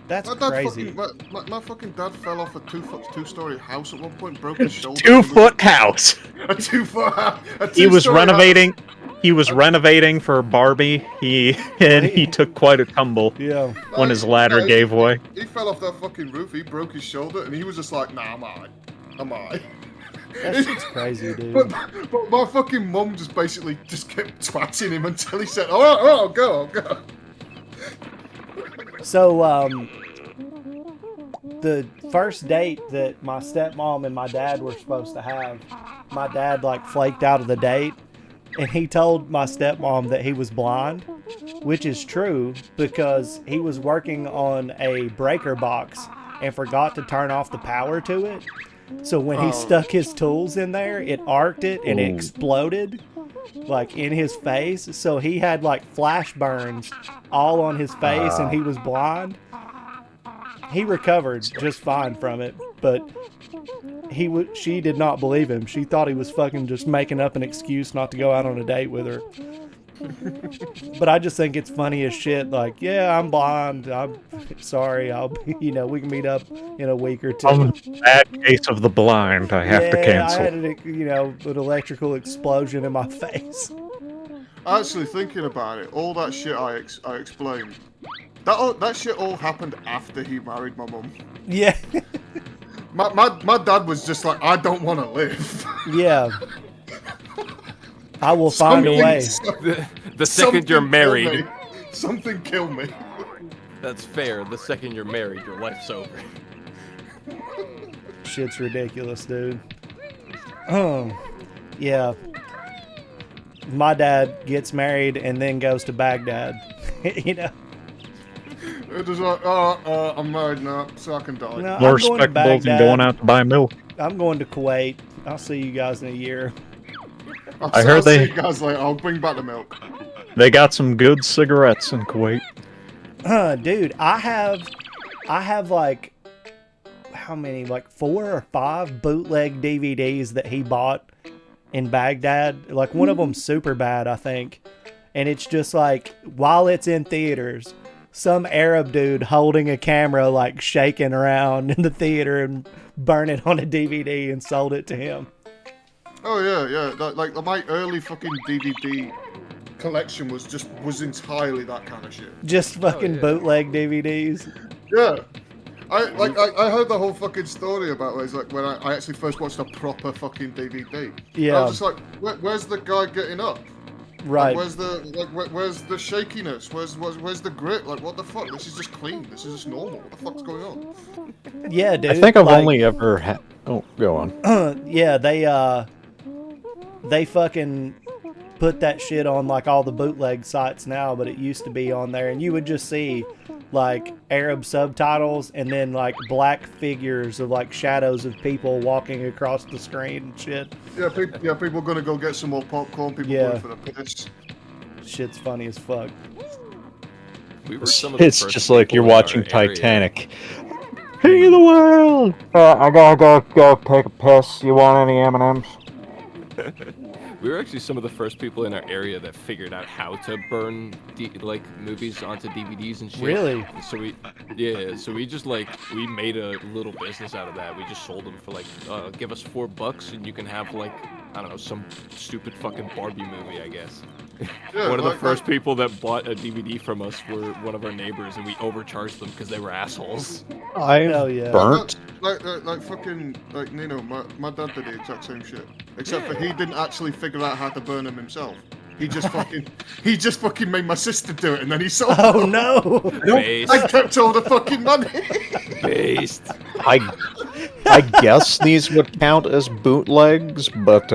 S1: That's
S2: My dad
S1: crazy.
S2: my fucking dad fell off a two-story house at one point, broke his shoulder.
S3: 2-foot house.
S2: A 2-foot house.
S3: He was renovating. He was renovating for Barbie. He took quite a tumble when his ladder gave way.
S2: He fell off that fucking roof. He broke his shoulder, and he was just like, "Nah, I'm alright."
S1: That shit's crazy, dude.
S2: But my fucking mum just basically kept twatting him until he said, "Oh, I'll go."
S1: So, the first date that my stepmom and my dad were supposed to have, my dad like flaked out of the date. And he told my stepmom that he was blind, which is true because he was working on a breaker box and forgot to turn off the power to it. So when he stuck his tools in there, it arced it and it exploded like in his face. So he had like flash burns all on his face and he was blind. He recovered just fine from it, but she did not believe him. She thought he was fucking just making up an excuse not to go out on a date with her. But I just think it's funny as shit. Like, yeah, I'm blind. I'm sorry. We can meet up in a week or two.
S3: I'm bad case of the blind. I have to cancel.
S1: I had an electrical explosion in my face.
S2: Actually, thinking about it, all that shit I explained, that shit all happened after he married my mum.
S1: Yeah.
S2: My dad was just like, I don't want to live.
S1: Yeah. I will find a way.
S5: The second you're married.
S2: Something killed me.
S5: That's fair. The second you're married, your life's over.
S1: Shit's ridiculous, dude. Yeah. My dad gets married and then goes to Baghdad.
S2: It was like, I'm married now, so I can die.
S1: No,
S3: More respectable than going out to buy milk.
S1: I'm going to Kuwait. I'll see you guys in a year.
S2: I'll see you guys later. I'll bring back the milk.
S3: They got some good cigarettes in Kuwait.
S1: Dude, I have like, how many? Like 4 or 5 bootleg DVDs that he bought in Baghdad. Like one of them's super bad, I think. And it's just like, while it's in theaters, some Arab dude holding a camera, like shaking around in the theater and burn it on a DVD and sold it to him.
S2: Oh yeah. Like my early fucking DVD collection was entirely that kind of shit.
S1: Just fucking bootleg DVDs.
S2: Yeah. I heard the whole fucking story about it. It's like when I actually first watched a proper fucking DVD.
S1: Yeah.
S2: I was just like, where's the guy getting up?
S1: Right.
S2: Like, where's the shakiness? Where's the grit? Like, what the fuck? This is just clean. This is just normal. What the fuck's going on?
S1: Yeah, dude.
S3: I think I've only ever had... Oh, go on.
S1: Yeah, they fucking put that shit on like all the bootleg sites now, but it used to be on there, and you would just see like Arab subtitles and then like black figures of like shadows of people walking across the screen and shit.
S2: Yeah, people gonna go get some more popcorn. People
S1: Yeah.
S2: going for the piss.
S1: Shit's funny as fuck.
S4: We were some of the
S3: It's
S4: first
S3: just like you're
S4: people in our
S3: watching
S4: area.
S3: Titanic. King of the world! I gotta go take a piss. You want any M&Ms?
S4: We were actually some of the first people in our area that figured out how to burn like movies onto DVDs and shit.
S1: Really?
S4: So we just like we made a little business out of that. We just sold them for like give us $4 and you can have like I don't know some stupid fucking Barbie movie, I guess.
S2: Yeah,
S4: One of the
S2: like-
S4: first people that bought a DVD from us were one of our neighbors, and we overcharged them because they were assholes.
S1: Hell yeah.
S3: Burnt.
S2: Like fucking like Nino, my dad did the exact same shit. Except for he didn't actually figure out how to burn them himself. He just fucking made my sister do it, and then he sold
S1: Oh
S2: them.
S1: no.
S4: Based.
S2: I kept all the fucking money.
S4: Based.
S3: I guess these would count as bootlegs, but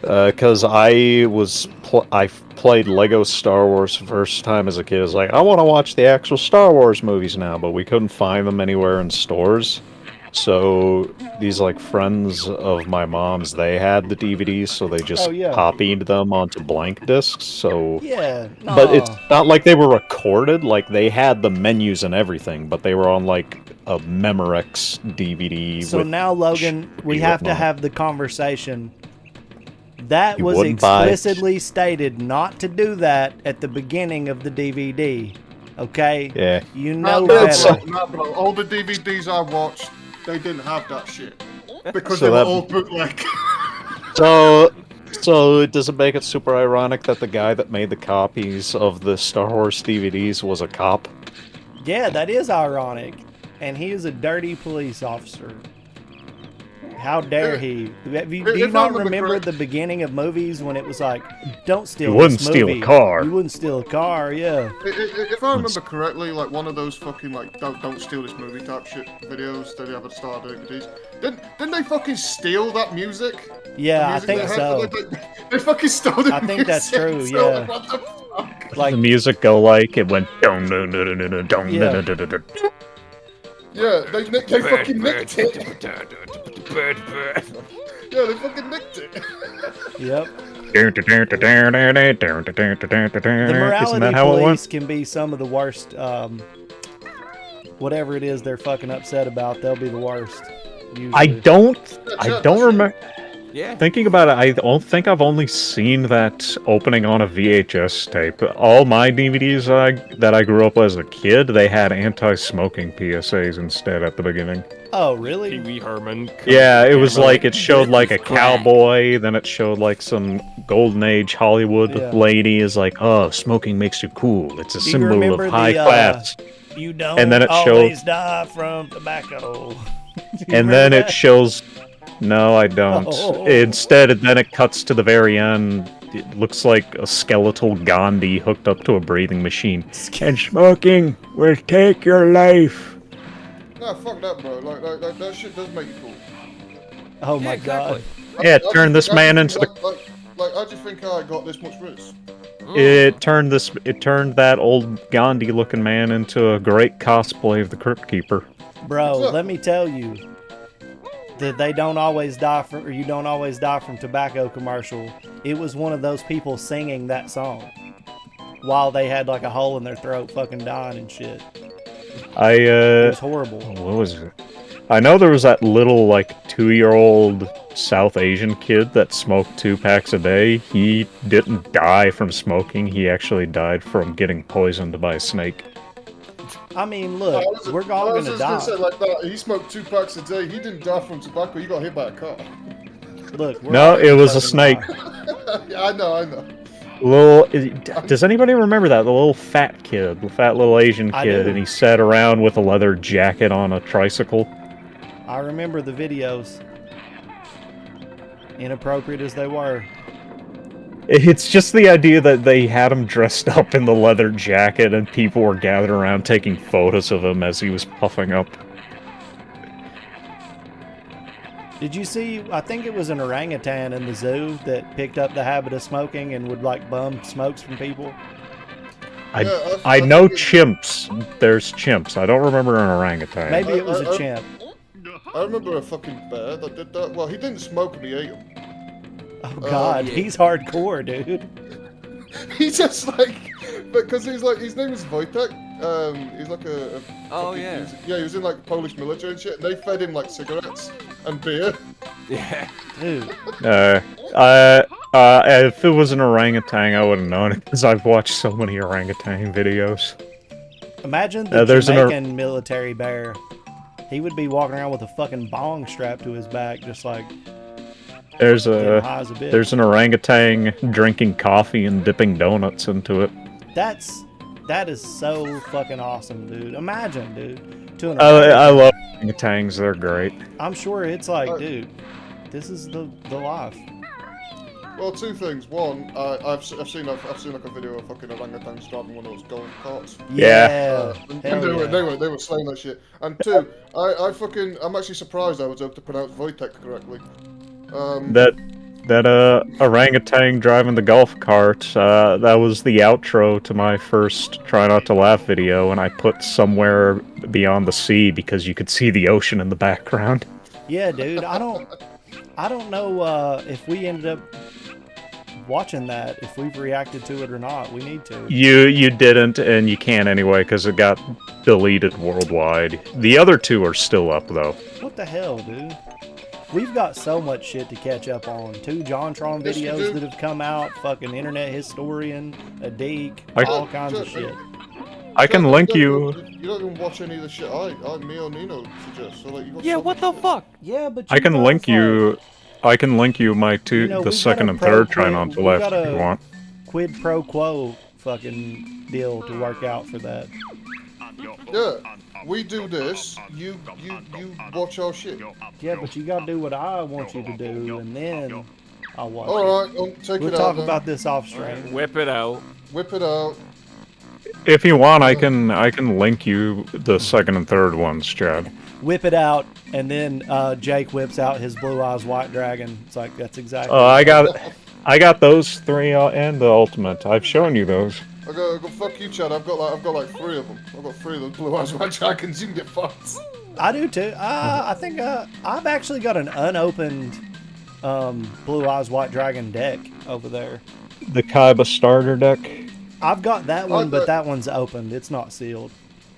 S3: because I played Lego Star Wars first time as a kid. I was like, I want to watch the actual Star Wars movies now, but we couldn't find them anywhere in stores. So these like friends of my mom's, they had the DVDs, so they just
S1: Oh, yeah.
S3: copied them onto blank discs. So,
S1: Yeah.
S3: but it's
S1: Aw.
S3: not like they were recorded. Like they had the menus and everything, but they were on like a Memorex DVD.
S1: So
S3: with
S1: now, Logan, we
S3: be
S1: have
S3: written
S1: to
S3: on it.
S1: have the conversation. That
S3: You
S1: was
S3: wouldn't buy it.
S1: explicitly stated not to do that at the beginning of the DVD. Okay?
S3: Yeah.
S1: You know
S3: that's-
S1: better.
S2: Bro. All the DVDs I watched, they didn't have that shit because
S3: So
S2: they were
S3: that-
S2: all bootleg.
S3: So does it make it super ironic that the guy that made the copies of the Star Wars DVDs was a cop?
S1: Yeah, that is ironic. And he is a dirty police officer. How dare he? Do you
S2: If I
S1: not
S2: remember
S1: remember
S2: correct-
S1: the beginning of movies when it was like, don't steal
S3: You wouldn't
S1: this
S3: steal a
S1: movie.
S3: car.
S1: You wouldn't steal a car, yeah.
S2: If I remember correctly, like one of those fucking like don't steal this movie type shit videos that they have at the start of DVDs. Didn't they fucking steal that music?
S1: Yeah,
S2: The
S1: I
S2: music
S1: think
S2: they had?
S1: so.
S2: They fucking stole the
S1: I think that's true,
S2: music, so,
S1: yeah.
S2: like, what the fuck?
S1: Like,
S3: The music go like it went dun dun dun dun dun dun
S1: Yeah.
S3: dun dun dun dun.
S2: Yeah, they fucking nicked it. Yeah, they fucking nicked it.
S1: yep.
S3: The
S1: The morality police can be some of the worst. Whatever it is they're fucking upset about, they'll be the worst. Usually.
S3: I don't remember.
S4: Yeah.
S3: Thinking about it, I don't think I've only seen that opening on a VHS tape. All my DVDs that I grew up as a kid, they had anti-smoking PSAs instead at the beginning.
S1: Oh,
S4: Pee
S1: really?
S4: Wee Herman.
S3: Yeah, it was like it showed
S4: "This
S3: like
S4: is
S3: a
S4: crack."
S3: cowboy, then it showed like some golden age Hollywood
S1: Yeah.
S3: lady is like, oh, smoking makes you cool. It's a
S1: Do you
S3: symbol
S1: remember
S3: of high
S1: the,
S3: class.
S1: You don't
S3: And then it
S1: always die from tobacco. You
S3: And
S1: remember
S3: then
S1: that?
S3: it shows. No, I don't.
S1: Oh.
S3: Instead, then it cuts to the very end. It looks like a skeletal Gandhi hooked up to a breathing machine. And smoking will take your life.
S2: Nah, fuck that, bro. Like that shit does make you cool.
S1: Oh my
S4: exactly.
S1: god.
S3: Yeah, turn this man into the.
S2: Like, I just think I got this much rich.
S3: It turned that old Gandhi-looking man into a great cosplay of the Crypt Keeper.
S1: Bro, let me tell you that they don't always die from, or you don't always die from tobacco commercial. It was one of those people singing that song while they had like a hole in their throat fucking dying and shit. It was horrible.
S3: What was it? I know there was that little, like, 2-year-old South Asian kid that smoked 2 packs a day. He didn't die from smoking. He actually died from getting poisoned by a snake.
S1: I mean, look, we're all gonna die.
S2: Say like that. He smoked 2 packs a day. He didn't die from tobacco. He got hit by a car.
S1: Look, we're
S3: No,
S1: all
S3: it
S1: gonna
S3: was a
S1: fucking
S3: snake.
S1: die.
S2: Yeah, I know.
S3: Does anybody remember that? The little fat kid, the fat little Asian
S1: I
S3: kid,
S1: do.
S3: and he sat around with a leather jacket on a tricycle.
S1: I remember the videos, inappropriate as they were.
S3: It's just the idea that they had him dressed up in the leather jacket and people were gathered around taking photos of him as he was puffing up.
S1: Did you see? I think it was an orangutan in the zoo that picked up the habit of smoking and would like bum smokes from people.
S3: I know chimps. There's chimps. I don't remember an orangutan.
S1: Maybe it was a chimp.
S2: I remember a fucking bear that did that. Well, he didn't smoke and he ate him.
S1: Oh God, he's hardcore, dude.
S2: He's just like, because he's like, his name is Wojtek. He's like a
S5: Oh,
S2: fucking-
S5: yeah.
S2: he was in like Polish military and shit. And they fed him like cigarettes and beer.
S5: Yeah.
S1: Dude,
S3: If it was an orangutan, I wouldn't know it because I've watched so many orangutan videos.
S1: imagine the
S3: there's an
S1: Jamaican military bear. He would be walking around with a fucking bong strapped to his back, just like
S3: There's
S1: getting high as a bitch.
S3: there's an orangutan drinking coffee and dipping donuts into it.
S1: That is so fucking awesome, dude. Imagine, dude. To an
S3: I love orangutans. They're great.
S1: I'm sure it's like, dude, this is the life.
S2: Well, two things. One, I've seen like a video of fucking orangutans driving one of those golf carts.
S1: Yeah.
S2: And
S1: Hell
S2: they were slaying that shit. And two, I'm actually surprised I was able to pronounce Wojtek correctly.
S3: That orangutan driving the golf cart, that was the outro to my first Try Not to Laugh video, and I put somewhere beyond the sea because you could see the ocean in the background.
S1: Yeah, dude. I don't know if we ended up watching that, if we've reacted to it or not. We need to.
S3: You didn't, and you can't anyway because it got deleted worldwide. The other two are still up though.
S1: What the hell, dude? We've got so much shit to catch up on. 2 JonTron
S2: Yes, we
S1: videos
S2: do.
S1: that have come out, fucking internet historian, a Deke,
S3: I-
S1: all kinds of shit.
S3: I can link you.
S2: You don't even watch any of the shit me or Nino suggest. So like, you got
S5: Yeah,
S2: so
S5: what
S2: much
S5: the
S2: shit.
S5: fuck?
S1: Yeah, but
S3: I can
S1: guys,
S3: link
S1: like,
S3: you. I can link you my two,
S1: You know,
S3: the
S1: we've
S3: second
S1: got a
S3: and third
S1: pro-
S3: Try Not to
S1: we've
S3: Laugh
S1: got
S3: if
S1: a-
S3: you want.
S1: quid pro quo fucking deal to work out for that.
S2: Yeah, we do this. You watch our shit.
S1: Yeah, but you gotta do what I want you to do, and then I'll watch it.
S2: All right, take
S1: We'll
S2: it
S1: talk
S2: out. then.
S1: about this off stream.
S4: Whip it out.
S2: Whip it out.
S3: If you want, I can link you the second and third ones, Chad.
S1: Whip it out, and then Jake whips out his blue eyes white dragon. It's like that's exactly.
S3: I got those 3 and the ultimate. I've shown you those.
S2: I go fuck you, Chad. I've got like 3 of them. I've got 3 of those blue eyes white dragons. You can get fucked.
S1: I do too. I think I've actually got an unopened blue eyes white dragon deck over there.
S3: The Kaiba starter deck.
S1: I've got that one, but
S2: got-
S1: that one's opened. It's not sealed.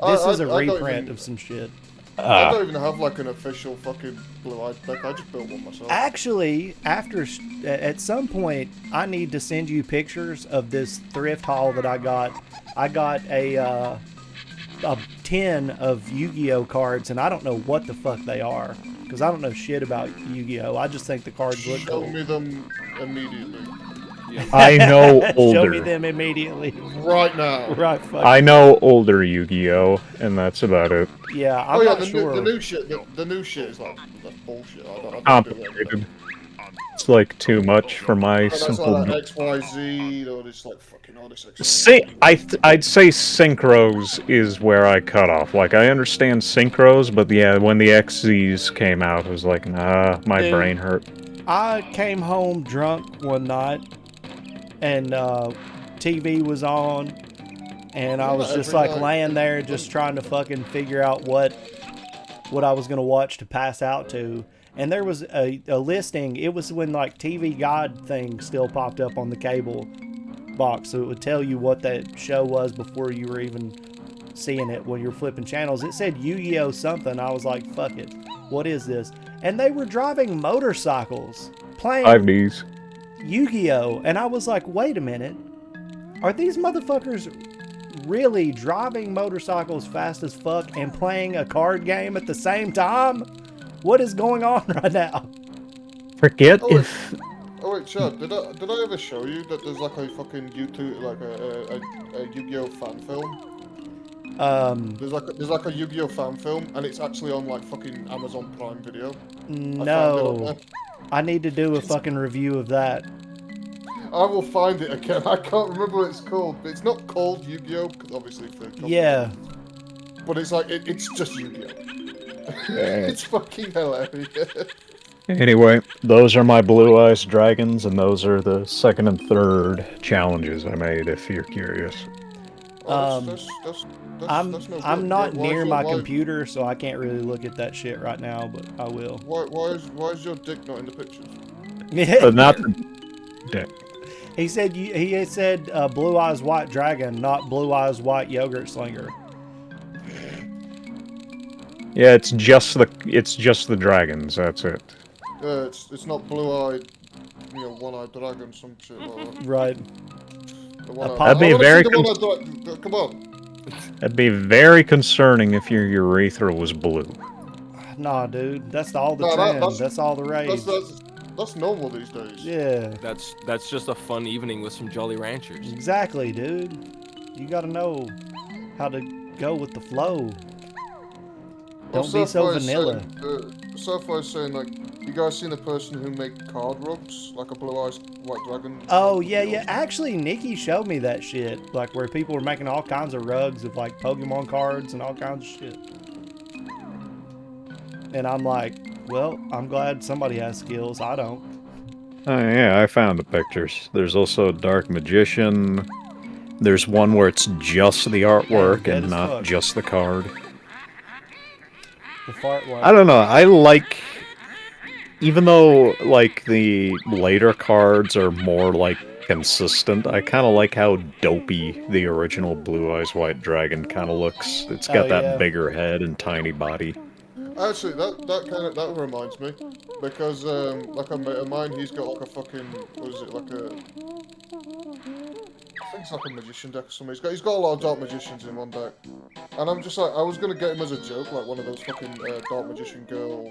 S1: This is a
S2: I don't
S1: reprint
S2: even-
S1: of some shit.
S2: I don't even have like an official fucking blue eyed deck. I just built one myself.
S1: Actually, at some point, I need to send you pictures of this thrift haul that I got. I got a 10 of Yu-Gi-Oh cards, and I don't know what the fuck they are because I don't know shit about Yu-Gi-Oh. I just think the cards look
S2: Show
S1: cool.
S2: me them immediately.
S3: I know
S1: Show me
S3: older.
S1: them immediately.
S2: Right now.
S1: Right, fuck.
S3: I know older Yu-Gi-Oh, and that's about it.
S1: Yeah, I'm
S2: Oh yeah,
S1: not
S2: the
S1: sure.
S2: new shit. The new shit is like that's bullshit. I don't do that.
S3: Complicated. It's like too much for my
S2: That's
S3: simple.
S2: like XYZ or this like fucking all this.
S3: I'd say synchros is where I cut off. Like I understand synchros, but yeah, when the XZs came out, it was like, nah, my
S1: Dude.
S3: brain hurt.
S1: I came home drunk one night, and TV was on, and I was just
S2: every
S1: like
S2: night.
S1: laying there, just trying to fucking figure out what I was gonna watch to pass out to. And there was a listing. It was when like TV Guide thing still popped up on the cable box, so it would tell you what that show was before you were even seeing it when you're flipping channels. It said Yu-Gi-Oh something. I was like, fuck it, what is this? And they were driving motorcycles playing
S3: 5Ds.
S1: Yu-Gi-Oh! And I was like, wait a minute. Are these motherfuckers really driving motorcycles fast as fuck and playing a card game at the same time? What is going on right now?
S3: Forget
S2: Oh,
S3: if
S2: Oh wait, Chad, did I ever show you that there's like a fucking YouTube like a Yu-Gi-Oh fan film? There's like a Yu-Gi-Oh fan film, and it's actually on like fucking Amazon Prime Video. I found it on
S1: No.
S2: there.
S1: I need to do a fucking review of that.
S2: I will find it again. I can't remember what it's called. But it's not called Yu-Gi-Oh, because obviously for
S1: Yeah.
S2: But it's like it's just Yu-Gi-Oh. It's fucking hilarious.
S3: Anyway, those are my blue eyes dragons, and those are the second and third challenges I made. If you're curious.
S1: I'm not near my
S2: why,
S1: computer, so I can't really look at that shit right now, but I will.
S2: Why is your dick not in the pictures?
S3: Not the dick.
S1: He said blue eyes white dragon, not blue eyes white yogurt slinger.
S3: Yeah, it's just the dragons. That's it.
S2: It's not blue-eyed, one-eyed dragon, some shit like that.
S1: Right.
S3: That'd be very.
S2: Come on.
S3: That'd be very concerning if your urethra was blue.
S1: Nah, dude, that's all the trend. That's all the rage.
S2: That's normal these days.
S1: Yeah.
S4: That's just a fun evening with some Jolly Ranchers.
S1: Exactly, dude. You gotta know how to go with the flow. Don't be so vanilla.
S2: So far, saying like, you guys seen the person who make card rugs, like a blue-eyed white dragon?
S1: Oh yeah. Actually, Nikki showed me that shit, like where people were making all kinds of rugs of like Pokemon cards and all kinds of shit. And I'm like, well, I'm glad somebody has skills. I don't.
S3: Oh yeah, I found the pictures. There's also a Dark Magician. There's one where it's just the artwork and not just the card.
S1: The fart one.
S3: I don't know. I like, even though like the later cards are more like consistent, I kind of like how dopey the original Blue Eyes White Dragon kind of looks. It's got that bigger head and tiny body.
S2: Actually, that reminds me, because like a mate of mine, he's got like a fucking, what is it, like a, I think it's like a magician deck or something. He's got a lot of dark magicians in one deck, and I'm just like, I was gonna get him as a joke, like one of those fucking dark magician girl,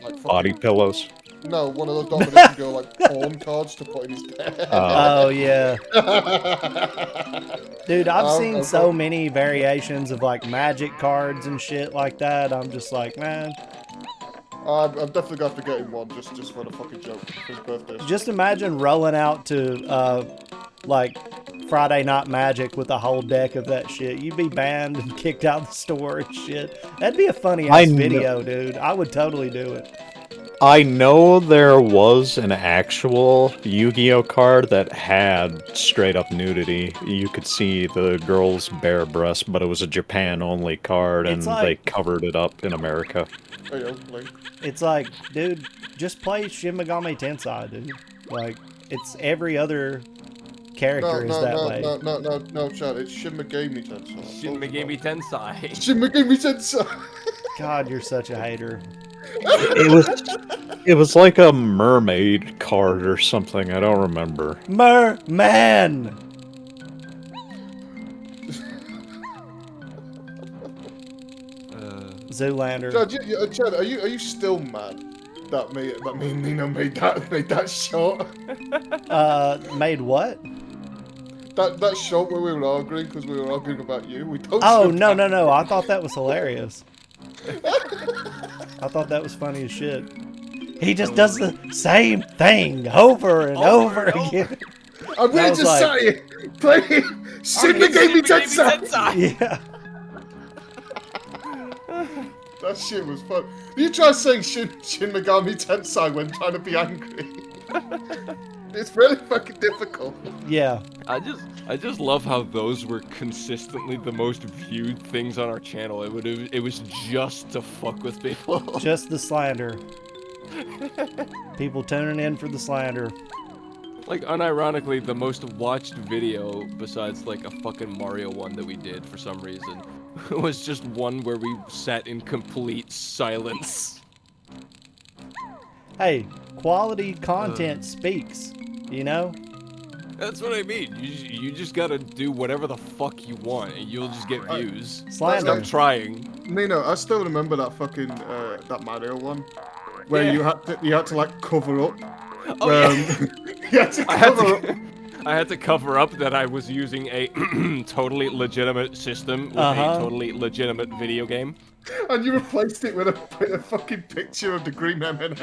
S2: like fucking,
S3: Body pillows.
S2: No, one of those dark magician girl like porn cards to put in his deck.
S1: Oh yeah. Dude, I've seen so many variations of like magic cards and shit like that. I'm just like, man.
S2: I'm definitely gonna have to get him one just for the fucking joke for his birthday.
S1: Just imagine rolling out to like Friday Night Magic with a whole deck of that shit. You'd be banned and kicked out the store and shit. That'd be a funny ass video, dude. I would totally do it.
S3: I know there was an actual Yu-Gi-Oh card that had straight up nudity. You could see the girl's bare breast, but it was a Japan-only card, and they covered it up in America.
S1: It's like, dude, just play Shin Megami Tensei, dude. Like, it's every other character is that way.
S2: No, Chad, it's Shin Megami Tensei.
S4: Shin Megami Tensei.
S2: Shin Megami Tensei.
S1: God, you're such a hater.
S3: It was like a mermaid card or something. I don't remember.
S1: Merman. Zoolander.
S2: Chad, are you still mad that me and Nino made that shot?
S1: Made what?
S2: That shot where we were arguing because we were arguing about you. We don't.
S1: Oh no! I thought that was hilarious. I thought that was funny as shit. He just does the same thing over and over again.
S2: I'm really just saying, play Shin Megami Tensei.
S1: Yeah.
S2: That shit was fun. You try saying Shin Megami Tensei when trying to be angry. It's really fucking difficult.
S1: Yeah.
S4: I just love how those were consistently the most viewed things on our channel. It was just to fuck with people.
S1: Just the slander. People tuning in for the slander.
S4: Like, unironically, the most watched video, besides like a fucking Mario one that we did for some reason, was just one where we sat in complete silence.
S1: Hey, quality content speaks, you know?
S4: That's what I mean. You just gotta do whatever the fuck you want, and you'll just get views.
S1: Slander.
S4: Stop trying.
S2: Nino, I still remember that fucking that Mario one, where you had to like cover up.
S4: Oh,
S2: You had to cover up.
S4: I had to cover up that I was using a totally legitimate system with a totally legitimate video game.
S2: And you replaced it with a fucking picture of the green M&M.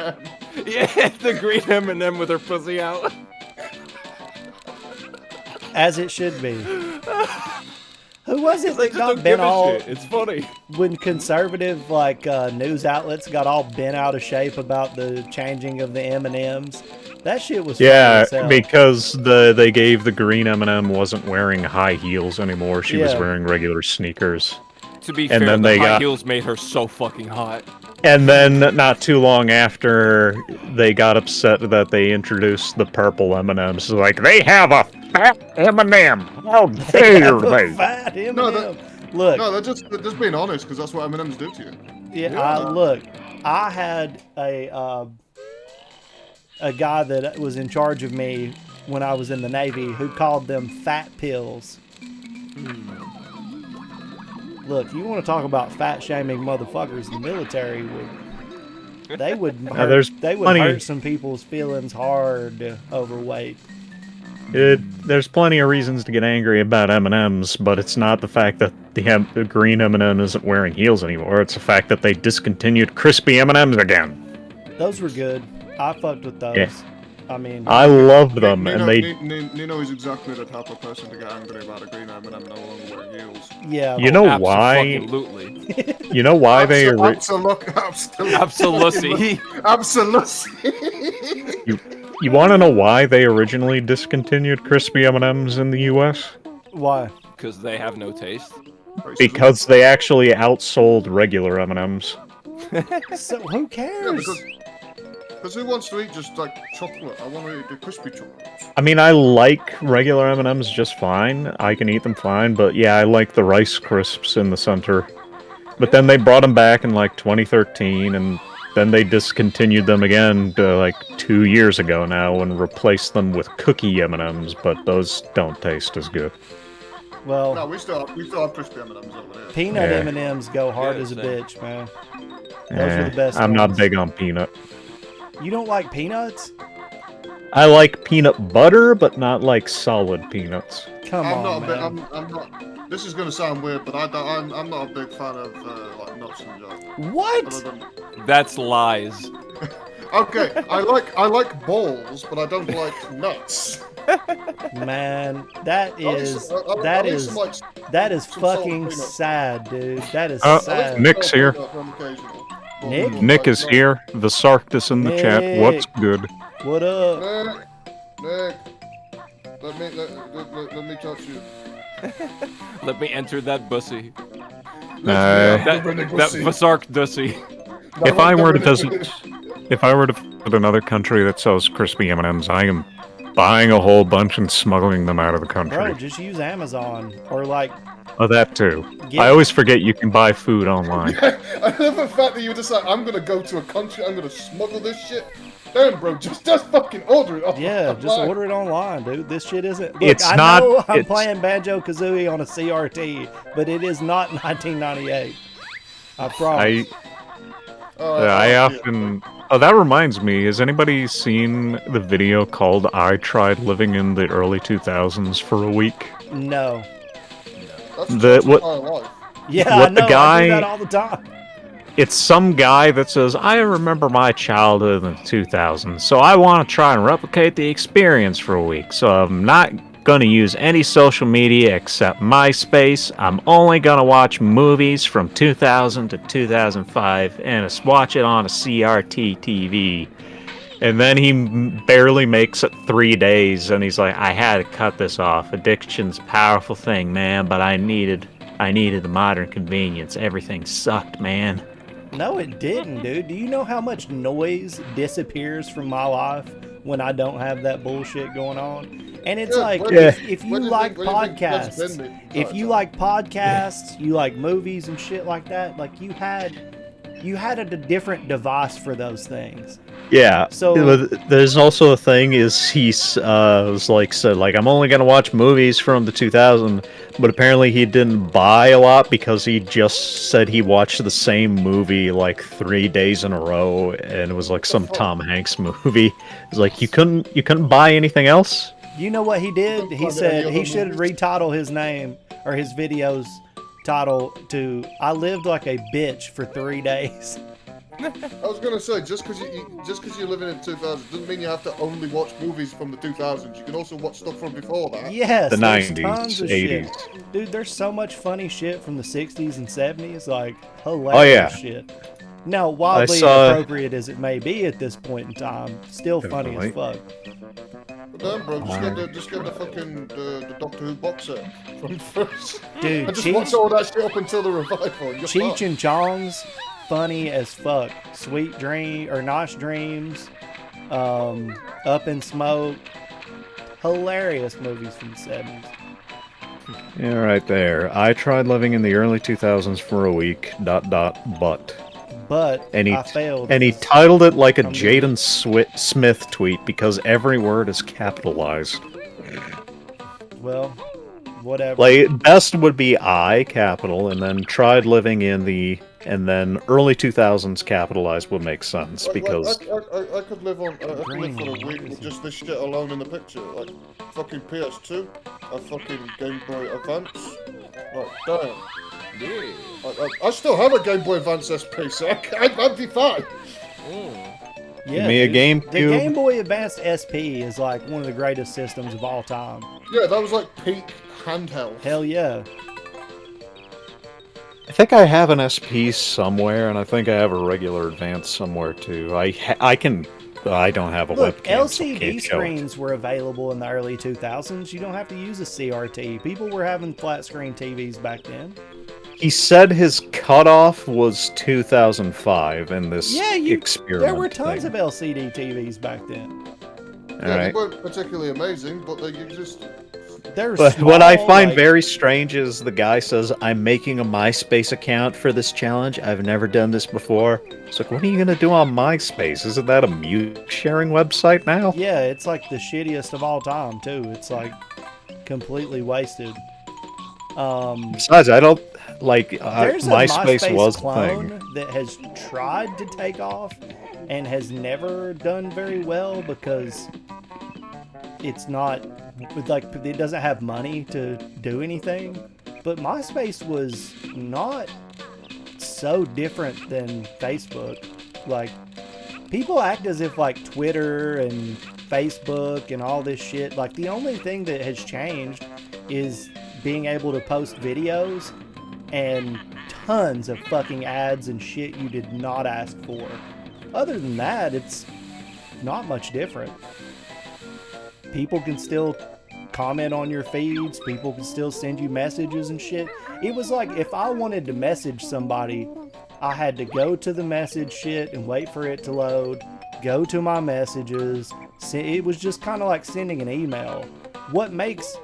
S4: Yeah, the green M&M with her pussy out.
S1: As it should be. Who was it
S4: They
S1: that
S4: just
S1: got
S4: don't
S1: bent
S4: give a
S1: all
S4: shit. It's funny.
S1: when conservative news outlets got all bent out of shape about the changing of the M&Ms? That shit was funny
S3: Yeah,
S1: as hell.
S3: because they gave the green M&M wasn't wearing high heels anymore. She was
S1: Yeah.
S3: wearing regular sneakers.
S4: To be
S3: And
S4: fair,
S3: then
S4: the
S3: they
S4: high
S3: got-
S4: heels made her so fucking hot.
S3: And then not too long after, they got upset that they introduced the purple M&Ms. Like, they have a fat M&M. How dare
S1: Have a
S3: they?
S1: fat M&M.
S2: No,
S1: Look,
S2: No, they're just being honest because that's what M&Ms do to you.
S1: yeah, look, I had a guy that was in charge of me when I was in the Navy who called them fat pills. Look, you want to talk about fat shaming motherfuckers? The military would. They would hurt,
S3: there's
S1: they would
S3: plenty-
S1: hurt some people's feelings hard overweight.
S3: There's plenty of reasons to get angry about M&Ms, but it's not the fact that the green M&M isn't wearing heels anymore. It's the fact that they discontinued crispy M&Ms again.
S1: Those were good. I fucked with those.
S3: Yeah.
S1: I mean,
S3: I loved them, and they...
S2: Nino is exactly the type of person to get angry about a green M&M no longer wearing heels.
S1: yeah.
S3: You know why?
S4: Absolutely.
S3: You know why they...
S2: Absolutely.
S3: You want to know why they originally discontinued crispy M&Ms in the U.S.?
S1: Why?
S4: Because they have no taste.
S3: Because they actually outsold regular M&Ms.
S1: So who
S2: Yeah,
S1: cares?
S2: because who wants to eat just like chocolate? I want to eat the crispy chocolate.
S3: I mean, I like regular M&Ms just fine. I can eat them fine, but yeah, I like the Rice Crisps in the center. But then they brought them back in like 2013, and then they discontinued them again like 2 years ago now and replaced them with cookie M&Ms, but those don't taste as good.
S1: Well,
S2: No, we still have crispy M&Ms over there.
S1: peanut
S3: Yeah.
S1: M&Ms go hard
S4: Yeah,
S1: as a
S4: same.
S1: bitch, man. Those are the best
S3: I'm not
S1: ones.
S3: big on peanut.
S1: You don't like peanuts?
S3: I like peanut butter, but not like solid peanuts.
S1: Come
S2: I'm
S1: on,
S2: not a bit.
S1: man.
S2: I'm not. This is gonna sound weird, but I'm not a big fan of like nuts and junk.
S1: What?
S2: Other than-
S4: That's lies.
S2: Okay, I like balls, but I don't like nuts.
S1: Man, that
S2: I'll eat
S1: is
S2: some- I'll
S1: that
S2: eat
S1: is
S2: some, like,
S1: that is
S2: some salt
S1: fucking
S2: peanuts.
S1: sad, dude. That is
S3: Oh,
S1: sad.
S3: Nick's here.
S1: Nick?
S3: Nick is here. The Sarktus in the chat. What's good?
S1: What up?
S2: Nick, let me touch you.
S4: Let me enter that bussy.
S3: Uh,
S4: That Vasark Dussy.
S3: If I were to visit another country that sells crispy M&Ms, I am buying a whole bunch and smuggling them out of the country.
S1: Bro, just use Amazon or like
S3: Oh, that too.
S1: Get-
S3: I always forget you can buy food online.
S2: I love the fact that you were just like, I'm gonna go to a country, I'm gonna smuggle this shit. Damn, bro, just fucking order it.
S1: yeah, just
S2: online.
S1: order it online, dude. This shit isn't. Look,
S3: It's
S1: I
S3: not-
S1: know I'm
S3: it's-
S1: playing Banjo Kazooie on a CRT, but it is not 1998. I promise.
S3: I often. Oh, that reminds me. Has anybody seen the video called "I Tried Living in the Early 2000s for a Week"?
S1: No.
S2: That's
S3: The-
S2: just
S3: what-
S2: my life.
S1: Yeah,
S3: What
S1: I
S3: the
S1: know. I
S3: guy-
S1: do that all the time.
S3: It's some guy that says, "I remember my childhood in the 2000s, so I want to try and replicate the experience for a week. So I'm not going to use any social media except MySpace. I'm only going to watch movies from 2000 to 2005 and watch it on a CRT TV." And then he barely makes it 3 days, and he's like, "I had to cut this off. Addiction's a powerful thing, man, but I needed the modern convenience. Everything sucked, man."
S1: No, it didn't, dude. Do you know how much noise disappears from my life when I don't have that bullshit going on? And it's
S2: Yeah,
S1: like,
S2: where
S3: Yeah.
S1: if you
S2: where do you
S1: like
S2: think- where do you think that's
S1: podcasts,
S2: been the
S1: if
S2: entire
S1: you
S2: time?
S1: like podcasts, you like movies and shit like that, like you had a different device for those things.
S3: Yeah.
S1: So-
S3: There's also a thing is he's was like said like I'm only gonna watch movies from the 2000, but apparently he didn't buy a lot because he just said he watched the same movie like 3 days in a row, and it was like some Tom Hanks movie. It's like you couldn't buy anything else.
S1: You know what he did? He
S2: Are there
S1: said
S2: any
S1: he
S2: other
S1: should
S2: movies?
S1: retitle his name or his videos title to "I lived like a bitch for 3 days."
S2: I was gonna say, just because you're living in 2000 doesn't mean you have to only watch movies from the 2000s. You can also watch stuff from before that.
S1: Yes,
S3: The
S1: there's
S3: 90s,
S1: tons of
S3: 80s.
S1: shit. Dude, there's so much funny shit from the 60s and 70s, like hilarious shit. Now, wildly inappropriate as it may be at this point in time, still funny as fuck.
S2: But then, bro, just get the fucking the Doctor Who box set from first.
S1: Dude,
S2: and just watch all that shit up until the revival.
S1: Cheech and Chong's funny as fuck. Sweet Dream or Nosh Dreams, Up in Smoke, hilarious movies from the 70s.
S3: Yeah, right there. I tried living in the early 2000s for a week. ...
S1: But I failed.
S3: And he titled it like a Jaden Smith tweet because every word is capitalized.
S1: Well, whatever.
S3: Like, best would be I capital, and then tried living in the, and then early 2000s capitalized would make sense because
S2: I could live on for a week with just this shit alone in the picture, like fucking PS2, a fucking Game Boy Advance, like damn.
S4: Yeah.
S2: I still have a Game Boy Advance SP, so I'd be fine.
S1: Yeah,
S3: give me a GameCube.
S1: The Game Boy Advance SP is like one of the greatest systems of all time.
S2: Yeah, that was like peak handheld.
S1: Hell yeah.
S3: I think I have an SP somewhere, and I think I have a regular Advance somewhere too. I don't have a
S1: Look,
S3: webcam. so I
S1: LCD
S3: can't show it.
S1: screens were available in the early 2000s. You don't have to use a CRT. People were having flat screen TVs back then.
S3: He said his cutoff was 2005 in this experiment.
S1: There were tons
S3: thing.
S1: of LCD TVs back then.
S2: They weren't particularly amazing, but they exist.
S3: But what I find very strange is the guy says, I'm making a MySpace account for this challenge. I've never done this before. It's like, what are you going to do on MySpace? Isn't that a music sharing website now?
S1: Yeah, it's like the shittiest of all time, too. It's like completely wasted.
S3: Besides, I don't like
S1: there's
S3: MySpace
S1: a
S3: was
S1: clone
S3: the thing.
S1: that has tried to take off and has never done very well because it's not like it doesn't have money to do anything. But MySpace was not so different than Facebook. Like, people act as if like Twitter and Facebook and all this shit, like the only thing that has changed is being able to post videos and tons of fucking ads and shit you did not ask for. Other than that, it's not much different. People can still comment on your feeds. People can still send you messages and shit. It was like if I wanted to message somebody, I had to go to the message shit and wait for it to load, go to my messages. It was just kind of like sending an email. What makes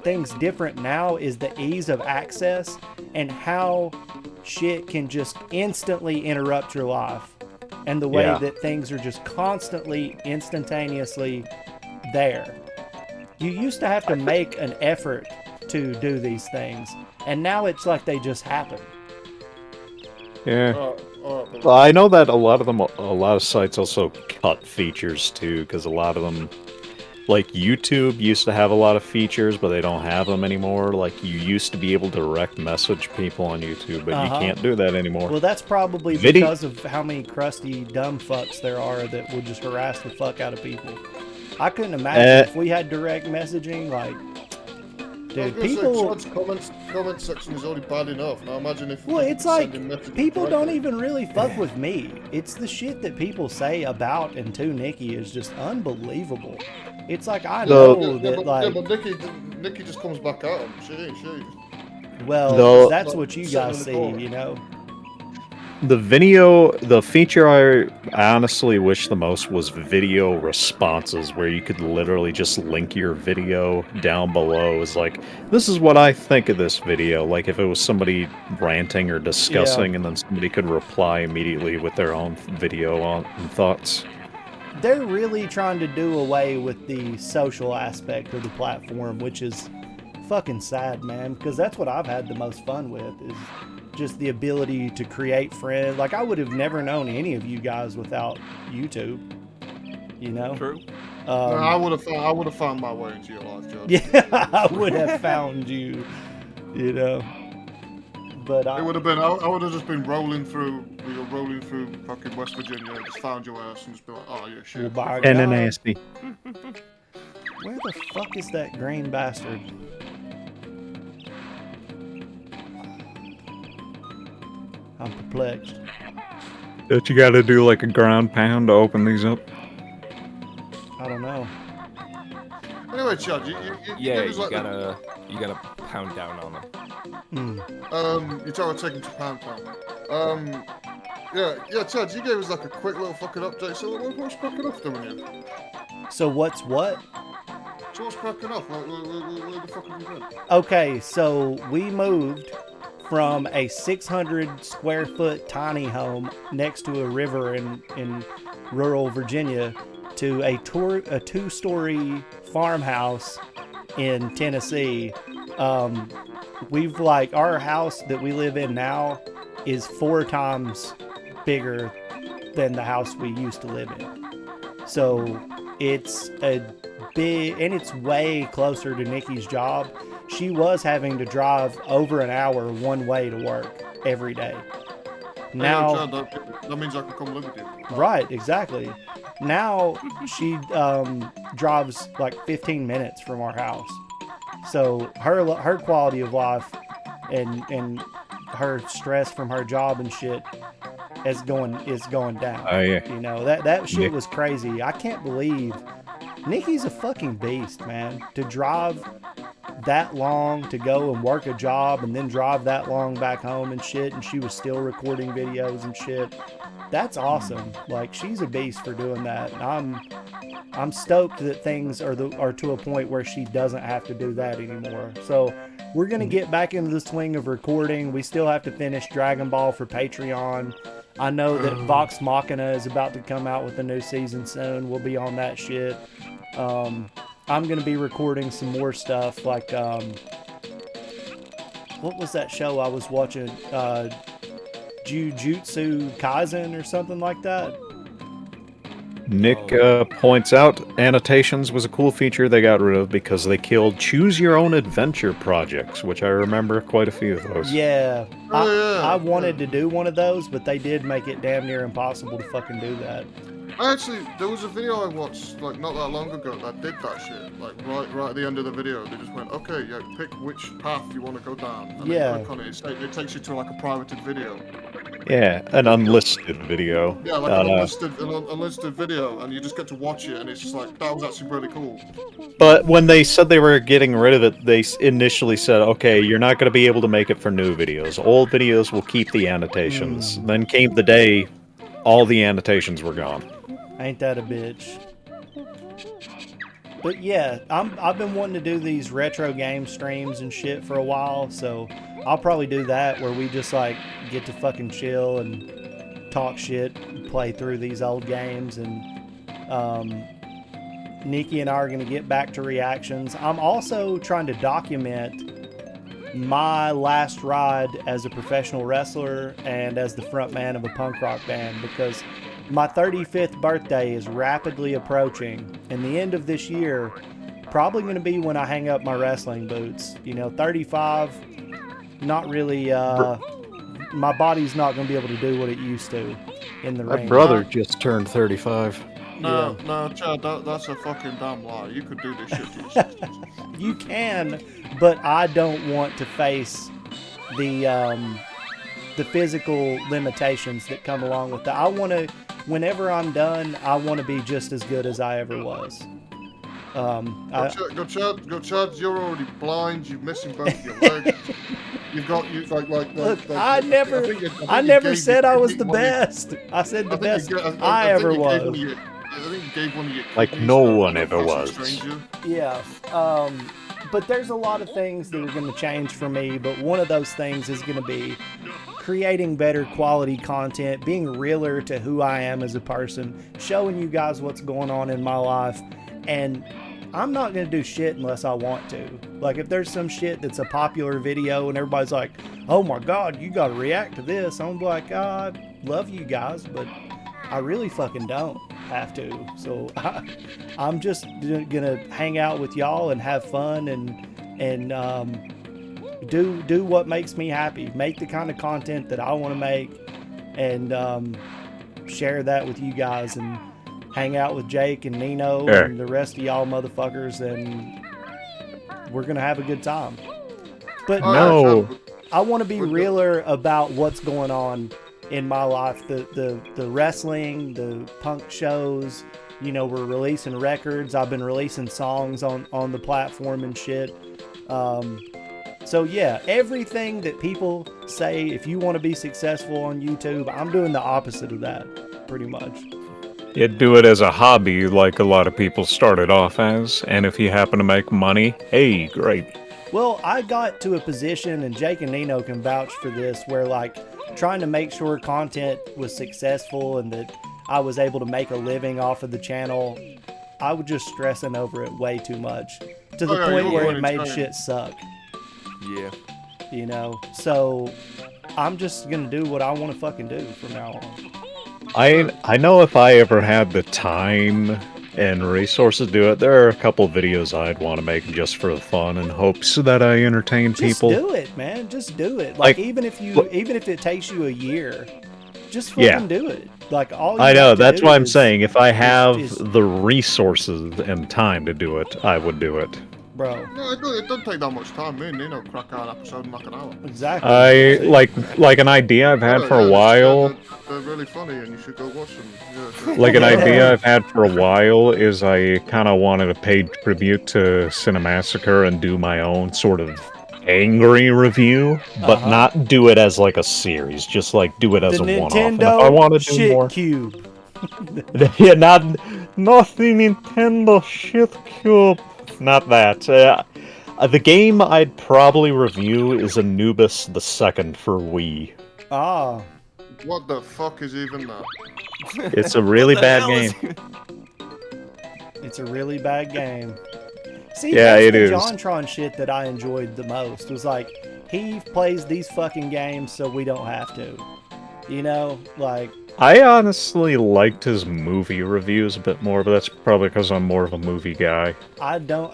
S1: things different now is the ease of access and how shit can just instantly interrupt your life, and the way that things are just constantly, instantaneously there. You used to have to make an effort to do these things, and now it's like they just happen.
S3: Yeah. Well, I know that a lot of sites also cut features too, because a lot of them, like YouTube used to have a lot of features, but they don't have them anymore. Like, you used to be able to direct message people on YouTube, but you can't do that anymore.
S1: Well, that's probably because of how many crusty dumb fucks there are that will just harass the fuck out of people. I couldn't imagine if we had direct messaging, like, dude, people...
S2: comment section is already bad enough. Now imagine if...
S1: Well, it's like, people don't even really fuck with me. It's the shit that people say about and to Nikki is just unbelievable. It's like, I know
S2: but Nikki just comes back at him. She.
S1: Well, that's what you guys see, you know?
S3: The feature I honestly wish the most was video responses, where you could literally just link your video down below. It's like, this is what I think of this video. Like, if it was somebody ranting or discussing, and then somebody could reply immediately with their own video and thoughts.
S1: They're really trying to do away with the social aspect of the platform, which is fucking sad, man, because that's what I've had the most fun with, is just the ability to create friends. Like, I would have never known any of you guys without YouTube, you know?
S4: True.
S2: I would have found my way into your life, Joe.
S1: Yeah, I would have found you, you know? But
S2: It would have been. I would have just been rolling through. We were rolling through fucking West Virginia. Just found your ass and just be like, oh yeah, shit.
S1: by
S3: And an
S1: God,
S3: ASP.
S1: where the fuck is that green bastard? I'm perplexed.
S3: Don't you gotta do like a ground pound to open these up?
S1: I don't know.
S2: Anyway, Chad, you
S5: Yeah,
S2: gave us, like,
S5: you gotta pound down on them.
S2: you told me to take him to Pound Town. Yeah, Chad, you gave us like a quick little fucking update. So what's cracking off doing here?
S1: So what's what?
S2: So what's cracking off? Where the fuck have you been?
S1: Okay, so we moved from a 600 square foot tiny home next to a river in rural Virginia to a two-story farmhouse in Tennessee. We've like, our house that we live in now is 4 times bigger than the house we used to live in. So it's a big, and it's way closer to Nikki's job. She was having to drive over an hour one way to work every day. Now,
S2: Hey, Chad, that means I can come live with you.
S1: right, exactly. Now she drives like 15 minutes from our house. So her quality of life and her stress from her job and shit is going down.
S3: Oh yeah.
S1: You know, that shit
S3: Yeah.
S1: was crazy. I can't believe Nikki's a fucking beast, man. To drive that long to go and work a job and then drive that long back home and shit, and she was still recording videos and shit. That's awesome. Like, she's a beast for doing that. And I'm stoked that things are to a point where she doesn't have to do that anymore. So we're gonna get back into the swing of recording. We still have to finish Dragon Ball for Patreon. I know that Vox Machina is about to come out with a new season soon. We'll be on that shit. I'm gonna be recording some more stuff like what was that show I was watching? Jujutsu Kaisen or something like that.
S3: Nick points out annotations was a cool feature they got rid of because they killed choose your own adventure projects, which I remember quite a few of those.
S1: Yeah,
S2: Oh, yeah.
S1: I wanted to do one of those, but they did make it damn near impossible to fucking do that.
S2: There was a video I watched like not that long ago that did that shit. Like right at the end of the video, they just went, okay, yeah, pick which path you want to go down. And
S1: Yeah.
S2: then click on it. It takes you to like a privated video.
S3: Yeah, an unlisted video.
S2: Yeah, like an unlisted video, and you just get to watch it, and it's just like, that was actually really cool.
S3: But when they said they were getting rid of it, they initially said, okay, you're not going to be able to make it for new videos. Old videos will keep the annotations. Then came the day, all the annotations were gone.
S1: Ain't that a bitch? But yeah, I've been wanting to do these retro game streams and shit for a while, so I'll probably do that where we just like get to fucking chill and talk shit and play through these old games. And Nikki and I are going to get back to reactions. I'm also trying to document my last ride as a professional wrestler and as the frontman of a punk rock band, because my 35th birthday is rapidly approaching, and the end of this year probably going to be when I hang up my wrestling boots. You know, 35, not really, my body's not going to be able to do what it used to in the
S3: My
S1: ring.
S3: brother just turned 35.
S2: No, Chad, that's a fucking damn lie. You could do this shit to yourself.
S1: You can, but I don't want to face the physical limitations that come along with that. I want to, whenever I'm done, I want to be just as good as I ever was.
S2: Go Chad, you're already blind. You're missing both your legs.
S1: Look, I never said I was the best. I said the best I ever was.
S2: I think you gave one of your
S3: Like
S2: kidneys
S3: no
S2: to
S3: one
S2: a
S3: ever
S2: fucking
S3: was.
S2: stranger.
S1: Yeah. But there's a lot of things that are going to change for me, but one of those things is going to be creating better quality content, being realer to who I am as a person, showing you guys what's going on in my life. And I'm not going to do shit unless I want to. Like, if there's some shit that's a popular video and everybody's like, oh my God, you got to react to this, I'm like, I love you guys, but I really fucking don't have to. So I'm just gonna hang out with y'all and have fun and do what makes me happy. Make the kind of content that I want to make, and share that with you guys, and hang out with Jake and Nino
S3: Sure.
S1: and the rest of y'all motherfuckers, and we're gonna have a good time. But
S3: No.
S1: I want to be realer about what's going on in my life. The wrestling, the punk shows. You know, we're releasing records. I've been releasing songs on the platform and shit. So yeah, everything that people say, if you want to be successful on YouTube, I'm doing the opposite of that, pretty much.
S3: You do it as a hobby like a lot of people started off as, and if you happen to make money, hey, great.
S1: Well, I got to a position, and Jake and Nino can vouch for this, where like trying to make sure content was successful and that I was able to make a living off of the channel, I was just stressing over it way too much, to the point where it made shit suck.
S4: Yeah.
S1: You know, so I'm just gonna do what I want to fucking do from now on.
S3: I know if I ever had the time and resources to do it, there are a couple videos I'd want to make just for the fun and hopes that I entertain people.
S1: Just do it, man. Just do it. Like even if it takes you a year, just fucking do it. Like all.
S3: I know, that's why I'm saying if I have the resources and time to do it, I would do it.
S1: Bro.
S2: No, it doesn't take that much time. Me and Nino crack out an episode in like an hour.
S1: Exactly.
S3: I like an idea I've had for a while.
S2: They're really funny, and you should go watch them. Yeah.
S3: Like an idea I've had for a while is I kind of wanted to pay tribute to Cinemassacre and do my own sort of angry review, but not do it as like a series. Just like do it as a one-off. And if I want to do
S1: shit
S3: more,
S1: cube.
S3: yeah, not the Nintendo shit cube. Not that. The game I'd probably review is Anubis the Second for Wii.
S1: Ah.
S2: What the fuck is even that?
S3: It's a really bad game.
S1: It's a really bad game. See,
S3: yeah,
S1: that's
S3: it
S1: the
S3: is.
S1: JonTron shit that I enjoyed the most. Was like, he plays these fucking games so we don't have to. You know, like...
S3: I honestly liked his movie reviews a bit more, but that's probably because I'm more of a movie guy.
S1: I don't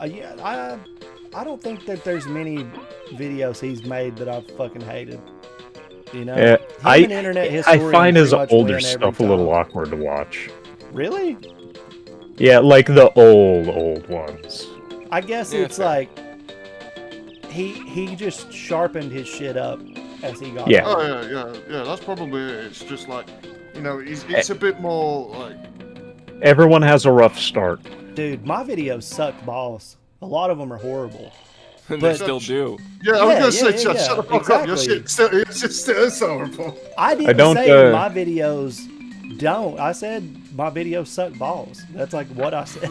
S1: think that there's many videos he's made that I've fucking hated. You know,
S3: I find his older stuff a little awkward to watch.
S1: Really?
S3: Yeah, like the old ones.
S1: I guess it's like he just sharpened his shit up as he got
S3: yeah.
S1: older.
S2: Oh yeah. That's probably it. It's just like, you know, it's a bit more like.
S3: Everyone has a rough start.
S1: Dude, my videos suck balls. A lot of them are horrible.
S4: And they still do.
S2: Yeah, I was gonna say, shut the fuck up. Your
S1: exactly.
S2: shit still is horrible.
S1: I didn't say my videos don't. I said my videos suck balls. That's like what I said.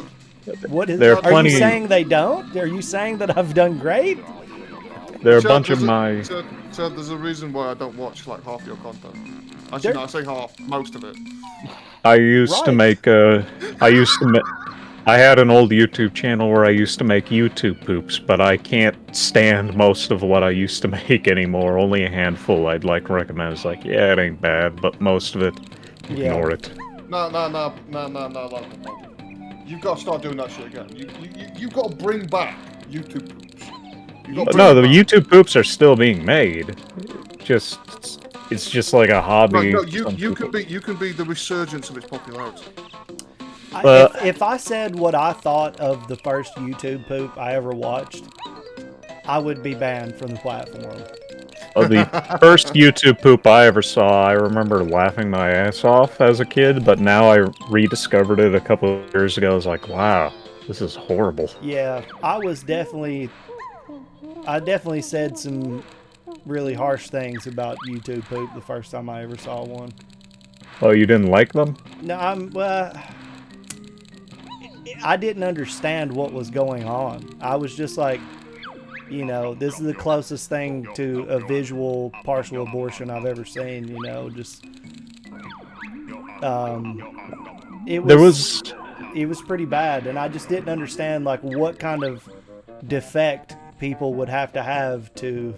S1: What is? Are you saying they don't? Are you saying that I've done great?
S3: There are a bunch of my.
S2: So there's a reason why I don't watch like half your content. Actually, no, I say half, most of it.
S3: I used to make I had an old YouTube channel where I used to make YouTube poops, but I can't stand most of what I used to make anymore. Only a handful I'd like recommend. It's like, yeah, it ain't bad, but most of it, ignore it.
S2: No. You've got to start doing that shit again. You've got to bring back YouTube poops.
S3: No, the YouTube poops are still being made. It's just like a hobby.
S2: No, you can be the resurgence of its popularity.
S1: If I said what I thought of the first YouTube poop I ever watched, I would be banned from the platform.
S3: The first YouTube poop I ever saw, I remember laughing my ass off as a kid, but now I rediscovered it a couple of years ago. I was like, wow, this is horrible.
S1: Yeah, I definitely said some really harsh things about YouTube poop the first time I ever saw one.
S3: Oh, you didn't like them?
S1: No, I didn't understand what was going on. I was just like, you know, this is the closest thing to a visual partial abortion I've ever seen, you know, just... It was pretty bad, and I just didn't understand, like, what kind of defect people would have to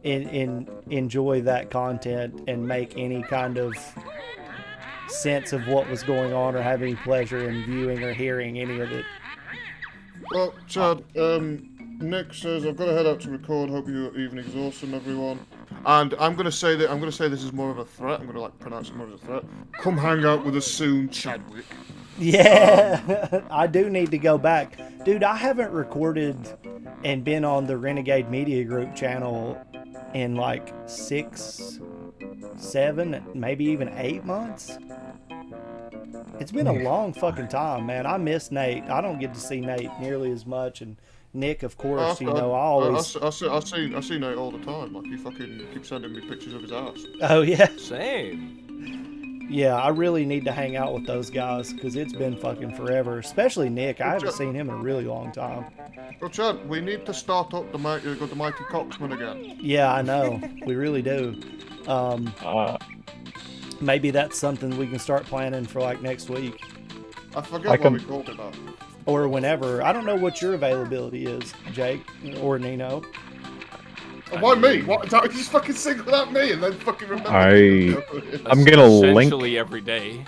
S1: enjoy that content and make any kind of sense of what was going on or have any pleasure in viewing or hearing any of it.
S2: Well, Chad, Nick says, "I've got to head out to record. Hope your evening's awesome, everyone." And I'm gonna say this is more of a threat. I'm gonna like pronounce it more as a threat. Come hang out with us soon, Chadwick.
S1: Yeah, I do need to go back. Dude, I haven't recorded and been on the Renegade Media Group channel in like 6, 7, maybe even 8 months. It's been a long fucking time, man. I miss Nate. I don't get to see Nate nearly as much, and Nick, of course, I always...
S2: I see Nate all the time. Like, he fucking keeps sending me pictures of his ass.
S1: Oh, yeah?
S5: Same.
S1: Yeah, I really need to hang out with those guys, because it's been fucking forever. Especially Nick. I haven't seen him in a really long time.
S2: Well, Chad, we need to start up the Mighty Coxman again.
S1: Yeah, I know. We really do. Maybe that's something we can start planning for, like, next week.
S2: I forget what we called it that.
S1: Or whenever. I don't know what your availability is, Jake or Nino.
S2: Why me? What? You just fucking single out me and then fucking remember.
S3: I'm gonna link.
S4: Essentially every day.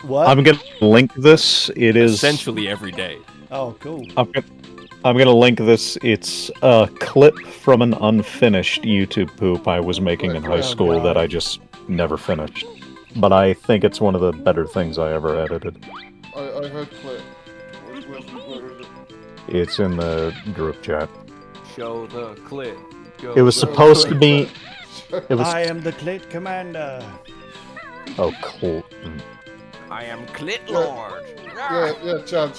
S1: What?
S3: I'm gonna link this. It is
S4: essentially every day.
S1: Oh, cool.
S3: I'm gonna link this. It's a clip from an unfinished YouTube poop I was making in high school that I just never finished. But I think it's one of the better things I ever edited.
S2: I heard clip. Where is it?
S3: It's in the group chat.
S5: Show the clip.
S3: It was supposed to be. It was.
S1: I am the Clit Commander.
S3: Oh, cool.
S5: I am Clit Lord.
S2: Yeah, Chad.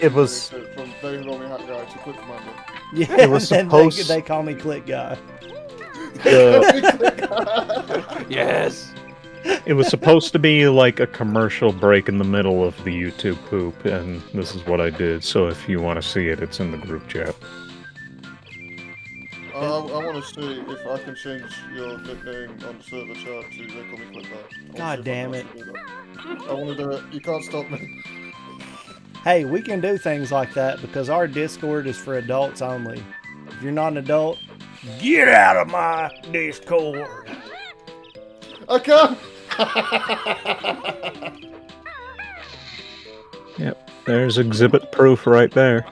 S3: It was.
S2: From They Who Only HatGuy to Quick Commander.
S1: Yeah,
S3: It was supposed.
S1: they call me Clit Guy.
S5: Yes.
S3: It was supposed to be like a commercial break in the middle of the YouTube poop, and this is what I did. So if you want to see it, it's in the group chat.
S2: I want to see if I can change your nickname on the server chat to They Call Me Clip Guy.
S1: God damn it.
S2: I want to do it. You can't stop me.
S1: Hey, we can do things like that because our Discord is for adults only. If you're not an adult, get out of my Discord.
S2: I can't.
S3: Yep, there's exhibit proof right there.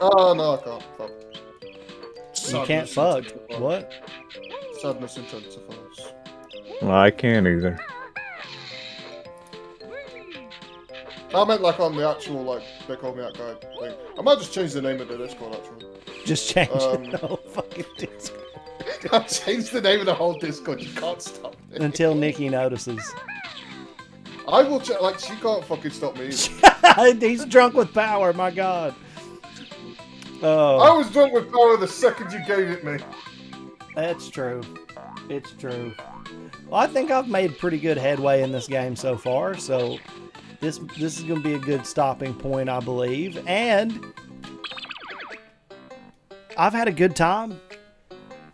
S2: Oh no, I can't. Fuck.
S1: You can't fuck. What?
S2: Sadness intensifies.
S3: Well, I can't either.
S2: I meant like on the actual like They Call Me That Guy thing. I might just change the name of the Discord actually.
S1: Just change the whole fucking Discord.
S2: I've changed the name of the whole Discord. You can't stop me.
S1: Until Nikki notices.
S2: I will like she can't fucking stop me either.
S1: He's drunk with power, my god. Oh.
S2: I was drunk with power the second you gave it me.
S1: That's true. It's true. Well, I think I've made pretty good headway in this game so far, so this is going to be a good stopping point, I believe. And I've had a good time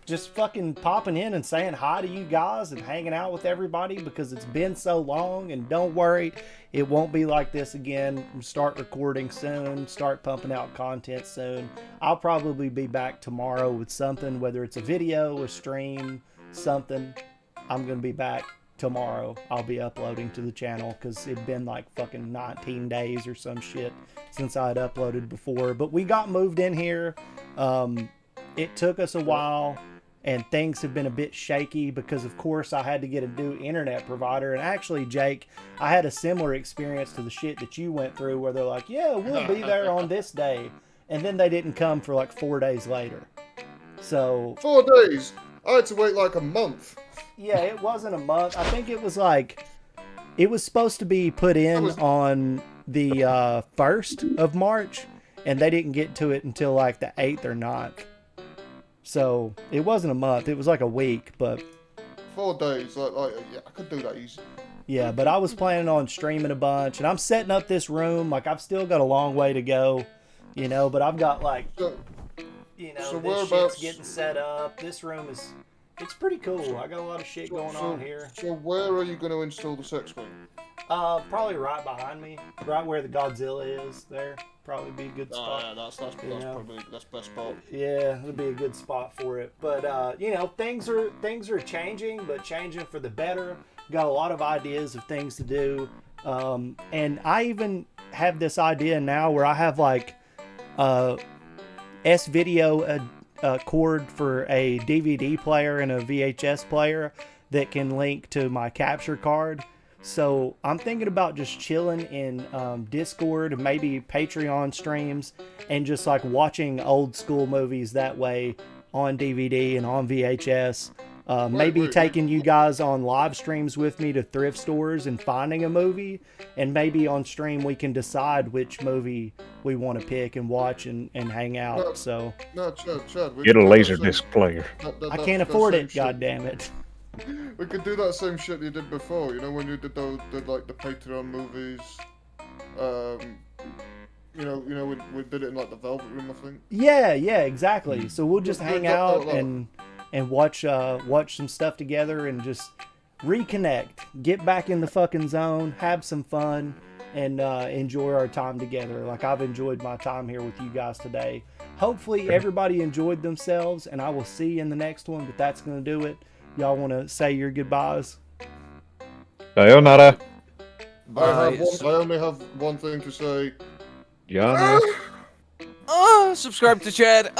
S1: just fucking popping in and saying hi to you guys and hanging out with everybody because it's been so long. And don't worry, it won't be like this again. Start recording soon, start pumping out content soon. I'll probably be back tomorrow with something, whether it's a video, a stream, something. I'm going to be back tomorrow. I'll be uploading to the channel because it'd been like fucking 19 days or some shit since I had uploaded before. But we got moved in here. It took us a while. And things have been a bit shaky because, of course, I had to get a new internet provider. And actually, Jake, I had a similar experience to the shit that you went through where they're like, yeah, we'll be there on this day. And then they didn't come for like 4 days later. So
S2: 4 days? I had to wait like a month.
S1: Yeah, it wasn't a month. I think it was like, it was supposed to be put in on the 1st of March. And they didn't get to it until like the 8th or 9th. So it wasn't a month. It was like a week, but
S2: 4 days. Like yeah, I could do that easy.
S1: Yeah, but I was planning on streaming a bunch, and I'm setting up this room. Like I've still got a long way to go, you know. But I've got like, you know, this shit's getting set up. This room it's pretty cool. I got a lot of shit going on here.
S2: So where are you going to install the sex screen?
S1: Probably right behind me, right where the Godzilla is. There, probably be a good spot.
S2: Yeah, that's probably that's best spot.
S1: Yeah, it'd be a good spot for it. But you know, things are changing, but changing for the better. Got a lot of ideas of things to do. And I even have this idea now where I have like S-video cord for a DVD player and a VHS player that can link to my capture card. So I'm thinking about just chilling in Discord, maybe Patreon streams, and just like watching old school movies that way on DVD and on VHS. Maybe taking you guys on live streams with me to thrift stores and finding a movie, and maybe on stream we can decide which movie we want to pick and watch and hang out. So
S2: No, Chad.
S3: Get a Laserdisc player.
S1: I can't afford it. God damn it.
S2: We could do that same shit you did before. You know when you did like the Patreon movies. We did it in like the Velvet Room, I think.
S1: Yeah, exactly. So we'll just hang out and watch some stuff together and just reconnect, get back in the fucking zone, have some fun, and enjoy our time together. Like I've enjoyed my time here with you guys today. Hopefully everybody enjoyed themselves, and I will see you in the next one. But that's gonna do it. Y'all want to say your goodbyes?
S3: Sayonara.
S2: I only have one thing to say.
S3: Yana.
S5: Subscribe to Chad.